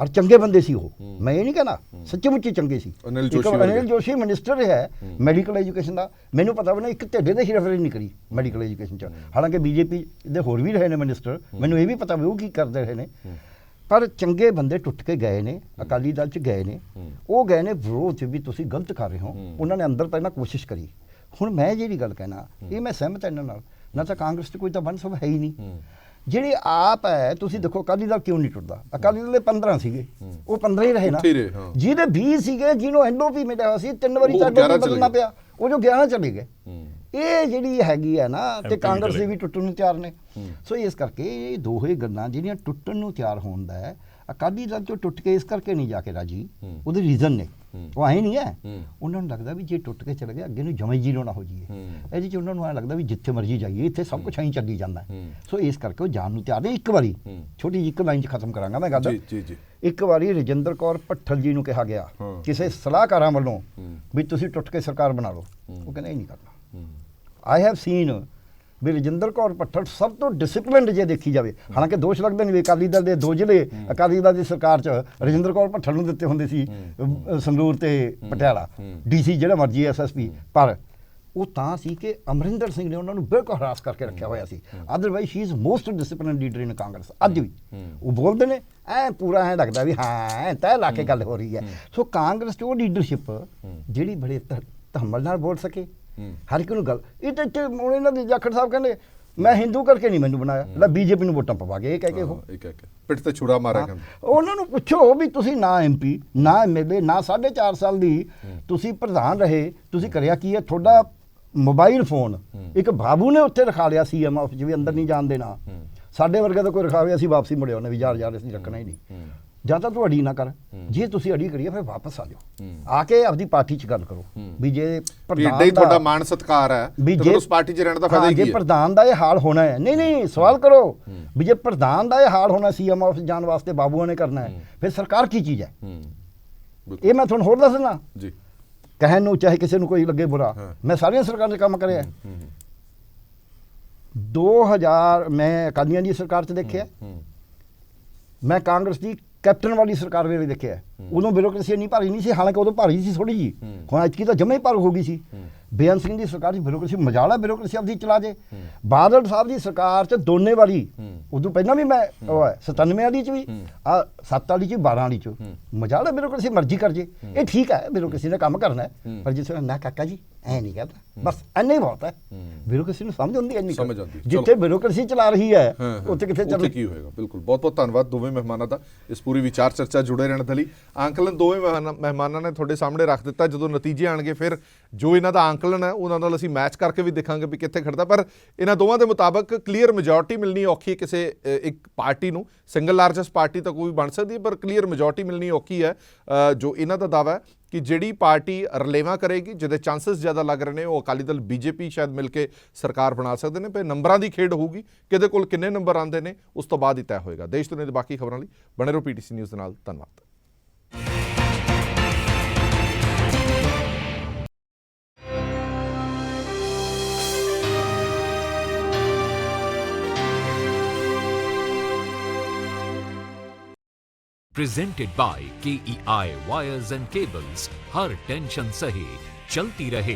ਔਰ ਚੰਗੇ ਬੰਦੇ ਸੀ ਉਹ, ਮੈਂ ਇਹ ਨਹੀਂ ਕਹਿਣਾ, ਸੱਚੇ ਮੁੱਚੇ ਚੰਗੇ ਸੀ। ਅਨਿਲ ਜੋਸ਼ੀ ਮਿਨਿਸਟਰ ਹੈ ਮੈਡੀਕਲ ਐਜੂਕੇਸ਼ਨ ਦਾ, ਮੈਨੂੰ ਪਤਾ ਬਣਾ ਇੱਕ ਢੇਡੇ ਦੇ ਹੀ ਰੈਫਰੈਂਸ ਨਹੀਂ ਕਰੀ ਮੈਡੀਕਲ ਐਜੂਕੇਸ਼ਨ 'ਚ। ਹਾਲਾਂਕਿ ਬੀਜੇਪੀ ਦੇ ਹੋਰ ਵੀ ਰਹੇ ਨੇ ਮਿਨਿਸਟਰ, ਮੈਨੂੰ ਇਹ ਵੀ ਪਤਾ ਵੀ ਉਹ ਕੀ ਕਰਦੇ ਰਹੇ ਨੇ, ਪਰ ਚੰਗੇ ਬੰਦੇ ਟੁੱਟ ਕੇ ਗਏ ਨੇ, ਅਕਾਲੀ ਦਲ 'ਚ ਗਏ ਨੇ, ਉਹ ਗਏ ਨੇ ਵਿਰੋਧ 'ਚ ਵੀ ਤੁਸੀਂ ਗਲਤ ਕਰ ਰਹੇ ਹੋ, ਉਹਨਾਂ ਨੇ ਅੰਦਰ ਪਹਿਲਾਂ ਕੋਸ਼ਿਸ਼ ਕਰੀ। ਹੁਣ ਮੈਂ ਜਿਹੜੀ ਗੱਲ ਕਹਿਣਾ ਇਹ ਮੈਂ ਸਹਿਮਤ ਇਹਨਾਂ ਨਾਲ, ਨਾ ਤਾਂ ਕਾਂਗਰਸ 'ਚ ਕੋਈ ਤਾਂ ਵੰਨ ਸੁਵੰਨ ਹੈ ਹੀ ਨਹੀਂ। ਜਿਹੜੀ ਆਪ ਹੈ, ਤੁਸੀਂ ਦੇਖੋ ਅਕਾਲੀ ਦਲ ਕਿਉਂ ਨਹੀਂ ਟੁੱਟਦਾ, ਅਕਾਲੀ ਦਲ ਦੇ 15 ਸੀਗੇ, ਉਹ 15 ਹੀ ਰਹੇ ਨਾ। ਜਿਹਦੇ 20 ਸੀਗੇ, ਜਿਹਨੂੰ ਐਨਓਪੀ ਮਿਲਿਆ ਹੋਇਆ ਸੀ 3 ਵਾਰੀ ਤਾਂ ਬਦਲਣਾ ਪਿਆ, ਉਹ ਜੋ 11 ਚਲੇ ਗਏ। ਇਹ ਜਿਹੜੀ ਹੈਗੀ ਹੈ ਨਾ, ਤੇ ਕਾਂਗਰਸ ਦੇ ਵੀ ਟੁੱਟਣ ਨੂੰ ਤਿਆਰ ਨੇ। ਸੋ ਇਸ ਕਰਕੇ ਇਹ ਦੋਹੇ ਗੱਲਾਂ ਜਿਹੜੀਆਂ ਟੁੱਟਣ ਨੂੰ ਤਿਆਰ ਹੋਣ ਦਾ ਹੈ, ਅਕਾਲੀ ਦਲ ਚੋਂ ਟੁੱਟ ਕੇ ਇਸ ਕਰਕੇ ਨਹੀਂ ਜਾ ਕੇ ਰਾਜੀ, ਉਹਦੇ ਰੀਜ਼ਨ ਨੇ, ਉਹ ਐ ਨਹੀਂ ਹੈ। ਉਹਨਾਂ ਨੂੰ ਲੱਗਦਾ ਵੀ ਜੇ ਟੁੱਟ ਕੇ ਚਲੇ ਗਏ ਅੱਗੇ ਨੂੰ ਜਮੇ ਜ਼ੀਰੋ ਨਾ ਹੋ ਜਾਈਏ, ਇਹਦੇ 'ਚ ਉਹਨਾਂ ਨੂੰ ਐ ਲੱਗਦਾ ਵੀ ਜਿੱਥੇ ਮਰਜ਼ੀ ਜਾਈਏ ਇੱਥੇ ਸਭ ਕੁਝ ਐਂ ਚੱਲੀ ਜਾਂਦਾ। ਸੋ ਇਸ ਕਰਕੇ ਉਹ ਜਾਣ ਨੂੰ ਤਿਆਰ ਨੇ। ਇੱਕ ਵਾਰੀ ਛੋਟੀ ਜਿਹੀ ਇੱਕ ਲਾਈਨ 'ਚ ਖਤਮ ਕਰਾਂਗਾ ਮੈਂ ਗੱਲ। ਇੱਕ ਵਾਰੀ ਰਜਿੰਦਰ ਕੌਰ ਭੱਠਲ ਜੀ ਨੂੰ ਕਿਹਾ ਗਿਆ ਕਿਸੇ ਸਲਾਹਕਾਰਾਂ ਵੱਲੋਂ ਵੀ ਤੁਸੀਂ ਟੁੱਟ ਕੇ ਸਰਕਾਰ ਬਣਾ ਲਓ, ਉਹ ਕਹਿੰਦੇ ਇਹ ਨਹੀਂ ਕਰਨਾ। ਆਈ ਹੈਵ ਸੀਨ ਵੀ ਰਜਿੰਦਰ ਕੌਰ ਭੱਠਲ ਸਭ ਤੋਂ ਡਿਸਪਲਿਨਡ ਜੇ ਦੇਖੀ ਜਾਵੇ, ਹਾਲਾਂਕਿ ਦੋਸ਼ ਲੱਗਦੇ ਨੇ ਵੀ ਅਕਾਲੀ ਦਲ ਦੇ 2 ਜ਼ਿਲ੍ਹੇ ਅਕਾਲੀ ਦਲ ਦੀ ਸਰਕਾਰ 'ਚ ਰਜਿੰਦਰ ਕੌਰ ਭੱਠਲ ਨੂੰ ਦਿੱਤੇ ਹੁੰਦੇ ਸੀ, ਸੰਗਰੂਰ ਤੇ ਪਟਿਆਲਾ, ਡੀਸੀ ਜਿਹੜਾ ਮਰਜੀ ਐਸਐਸਪੀ, ਪਰ ਉਹ ਤਾਂ ਸੀ ਕਿ ਅਮਰਿੰਦਰ ਸਿੰਘ ਨੇ ਉਹਨਾਂ ਨੂੰ ਬਿਲਕੁਲ ਹਰਾਸ ਕਰਕੇ ਰੱਖਿਆ ਹੋਇਆ ਸੀ। Otherwise she is most disciplined leader in Congress ਅੱਜ ਵੀ। ਉਹ ਬੋਲਦੇ ਨੇ ਐ ਪੂਰਾ ਐ ਲੱਗਦਾ ਵੀ ਹਾਂ ਤੈਅ ਲਾ ਕੇ ਗੱਲ ਹੋ ਰਹੀ ਹੈ। ਸੋ ਕਾਂਗਰਸ 'ਚ ਉਹ ਲੀਡਰਸ਼ਿਪ ਜਿਹੜੀ ਬੜੇ ਧੰਮਲ ਨਾਲ ਬੋਲ ਸਕੇ, ਹਰ ਇੱਕ ਨੂੰ ਗੱਲ। ਇਹ ਤਾਂ ਹੁਣ ਇਹਨਾਂ ਦੇ ਜਾਖੜ ਸਾਹਿਬ ਕਹਿੰਦੇ ਮੈਂ ਹਿੰਦੂ ਕਰਕੇ ਨਹੀਂ ਮੈਨੂੰ ਬਣਾਇਆ, ਲੈ ਬੀਜੇਪੀ ਨੂੰ ਵੋਟਾਂ ਪਵਾ ਗਏ, ਇਹ ਕਹਿ ਕੇ ਉਹ ਪਿੱਠ ਤੇ ਛੁਰਾ ਮਾਰਿਆ। ਉਹਨਾਂ ਨੂੰ ਪੁੱਛੋ ਵੀ ਤੁਸੀਂ ਨਾ ਐਮਪੀ ਨਾ ਐਮਐਲਏ ਨਾ 4.5 ਸਾਲ ਦੀ ਤੁਸੀਂ ਪ੍ਰਧਾਨ ਰਹੇ, ਤੁਸੀਂ ਕਰਿਆ ਕੀ ਹੈ? ਤੁਹਾਡਾ ਮੋਬਾਈਲ ਫੋਨ ਇੱਕ ਬਾਬੂ ਨੇ ਉੱਥੇ ਰਖਾ ਲਿਆ ਸੀਐਮ ਆਫਿਸ ਵੀ, ਅੰਦਰ ਨਹੀਂ ਜਾਣ ਦੇਣਾ। ਸਾਡੇ ਵਰਗਾ ਤਾਂ ਕੋਈ ਰਖਾਵੇ ਅਸੀਂ ਵਾਪਸੀ ਮੁੜਿਆ ਉਹਨੇ ਵੀ ਯਾਰ ਅਸੀਂ ਰੱਖਣਾ ਹੀ ਨਹੀਂ। ਜਾਂ ਤਾਂ ਤੂੰ ਅੜੀ ਨਾ ਕਰ, ਜੇ ਤੁਸੀਂ ਅੜੀ ਕਰੀਏ ਫਿਰ ਵਾਪਸ ਆ ਜਾਓ, ਆ ਕੇ ਆਪਦੀ ਪਾਰਟੀ 'ਚ ਗੱਲ ਕਰੋ ਵੀ ਜੇ ਪ੍ਰਧਾਨ ਤੁਹਾਡਾ ਮਾਣ ਸਤਿਕਾਰ ਹੈ ਵੀ ਜੇ ਉਸ ਪਾਰਟੀ 'ਚ ਰਹਿਣ ਦਾ ਫਾਇਦਾ ਕੀ ਹੈ? ਜੇ ਪ੍ਰਧਾਨ ਦਾ ਇਹ ਹਾਲ ਹੋਣਾ ਹੈ, ਨਹੀਂ ਸਵਾਲ ਕਰੋ ਵੀ ਜੇ ਪ੍ਰਧਾਨ ਦਾ ਇਹ ਹਾਲ ਹੋਣਾ ਸੀਐਮ ਆਫਿਸ ਜਾਣ ਵਾਸਤੇ ਬਾਬੂਆਂ ਨੇ ਕਰਨਾ ਹੈ, ਫਿਰ ਸਰਕਾਰ ਕੀ ਚੀਜ਼ ਹੈ? ਇਹ ਮੈਂ ਤੁਹਾਨੂੰ ਹੋਰ ਦੱਸ ਦਿੰਦਾ ਜੀ, ਕਹਿਣ ਨੂੰ ਚਾਹੇ ਕਿਸੇ ਨੂੰ ਕੋਈ ਲੱਗੇ ਬੁਰਾ, ਮੈਂ ਸਾਰੀਆਂ ਸਰਕਾਰਾਂ 'ਚ ਕੰਮ ਕਰਿਆ। 2000 ਮੈਂ ਅਕਾਲੀਆਂ ਦੀ ਸਰਕਾਰ 'ਚ ਦੇਖਿਆ, ਮੈਂ ਕਾਂਗਰਸ ਦੀ ਕੈਪਟਨ ਵਾਲੀ ਸਰਕਾਰ ਵੇਲੇ ਦੇਖਿਆ। ਉਦੋਂ ਬਿਊਰੋਕ੍ਰੇਸੀ ਇੰਨੀ ਭਾਰੀ ਨਹੀਂ ਸੀ, ਹਾਲਾਂਕਿ ਉਦੋਂ ਭਾਰੀ ਸੀ ਥੋੜੀ ਜੀ, ਹੁਣ ਅੱਜ ਕੀ ਤਾਂ ਜਮੇ ਹੀ ਭਾਰੂ ਹੋ ਗਈ ਸੀ। ਬੇਅੰਤ ਸਿੰਘ ਦੀ ਸਰਕਾਰ 'ਚ ਬਿਊਰੋਕ੍ਰੇਸੀ ਮਜਾਲਾ ਬਿਊਰੋਕ੍ਰੇਸੀ ਆਪਦੀ ਚਲਾ ਜੇ। ਬਾਦਲ ਸਾਹਿਬ ਦੀ ਸਰਕਾਰ 'ਚ ਦੋਨੇ ਵਾਲੀ, ਉਦੋਂ ਪਹਿਲਾਂ ਵੀ ਮੈਂ 97 ਵਾਲੀ 'ਚ ਵੀ 7 ਵਾਲੀ 'ਚ 12 ਵਾਲੀ 'ਚ ਮਜਾਲਾ ਬਿਊਰੋਕ੍ਰੇਸੀ ਮਰਜ਼ੀ ਕਰ ਜੇ। ਇਹ ਠੀਕ ਹੈ, ਬਿਊਰੋਕ੍ਰੇਸੀ ਨੇ ਕੰਮ ਕਰਨਾ, ਪਰ ਜਿਸ ਤਰ੍ਹਾਂ ਨਾ ਕਾਕਾ ਜੀ ਐ ਨਹੀਂ ਕਰਦਾ, ਬਸ ਇੰਨਾ ਹੀ ਬਹੁਤ ਹੈ। ਬਿਊਰੋਕ੍ਰੇਸੀ ਨੂੰ ਸਮਝ ਆਉਂਦੀ ਇੰਨੀ, ਜਿੱਥੇ ਬਿਊਰੋਕ੍ਰੇਸੀ ਚਲਾ ਰਹੀ ਹੈ ਉੱਥੇ ਕਿੱਥੇ ਚੱਲ ਕੀ ਹੋਏਗਾ। ਬਿਲਕੁਲ, ਬਹੁਤ ਬਹੁਤ ਧੰਨਵਾਦ ਦੋਵੇਂ ਮਹਿਮਾਨਾਂ ਦਾ ਇਸ ਪੂਰੀ ਵਿਚਾਰ ਚਰਚਾ ਜੁੜੇ ਰਹਿਣ ਦੇ ਲਈ। ਆਂਕਲਨ ਦੋਵੇਂ ਮਹਿਮਾਨਾਂ ਨੇ ਤੁਹਾਡੇ ਸਾਹਮਣੇ ਰੱਖ ਦਿੱਤਾ। ਜਦੋਂ ਨਤੀਜੇ ਆਣਗੇ ਫਿਰ ਜੋ ਇਹਨਾਂ ਦਾ ਆਂਕਲਨ ਹੈ ਉਹਨਾਂ ਨਾਲ ਅਸੀਂ ਮੈਚ ਕਰਕੇ ਵੀ ਦੇਖਾਂਗੇ ਵੀ ਕਿੱਥੇ ਖੜਦਾ। ਪਰ ਇਹਨਾਂ ਦੋਵਾਂ ਦੇ ਮੁਤਾਬਕ ਕਲੀਅਰ ਮੈਜੋਰਟੀ ਮਿਲਣੀ ਔਖੀ ਹੈ ਕਿਸੇ ਇੱਕ ਪਾਰਟੀ ਨੂੰ। ਸਿੰਗਲ ਲਾਰਜੈਸਟ ਪਾਰਟੀ ਤਾਂ ਕੋਈ ਬਣ ਸਕਦੀ ਹੈ, ਪਰ ਕਲੀਅਰ ਮੈਜੋਰਟੀ ਮਿਲਣੀ ਔਖੀ ਹੈ। ਜੋ ਇਹਨਾਂ ਦਾ ਦਾਅਵਾ ਹੈ ਕਿ ਜਿਹੜੀ ਪਾਰਟੀ ਰਲੇਵਾਂ ਕਰੇਗੀ, ਜਿਹਦੇ ਚਾਂਸਸ ਜ਼ਿਆਦਾ ਲੱਗ ਰਹੇ ਨੇ, ਉਹ ਅਕਾਲੀ ਦਲ ਬੀਜੇਪੀ ਸ਼ਾਇਦ ਮਿਲ ਕੇ ਸਰਕਾਰ ਬਣਾ ਸਕਦੇ ਨੇ। ਪਰ ਨੰਬਰਾਂ ਦੀ ਖੇਡ ਹੋਊਗੀ, ਕਿਹਦੇ ਕੋਲ ਕਿੰਨੇ ਨੰਬਰ ਆਉਂਦੇ ਨੇ ਉਸ ਤੋਂ ਬਾਅਦ ਹੀ ਤੈਅ ਹੋਏਗਾ। ਦੇਸ਼ ਦੁਨੀਆ ਦੇ ਬਾਕੀ ਖਬਰਾਂ ਲਈ ਬਣੇ ਰਹੋ ਪੀਟੀਸੀ ਨਿਊਜ਼ ਦੇ ਨਾਲ। ਧੰਨਵਾਦ। Presented by KEI Wires and Cables, her tension सही चलती रहे।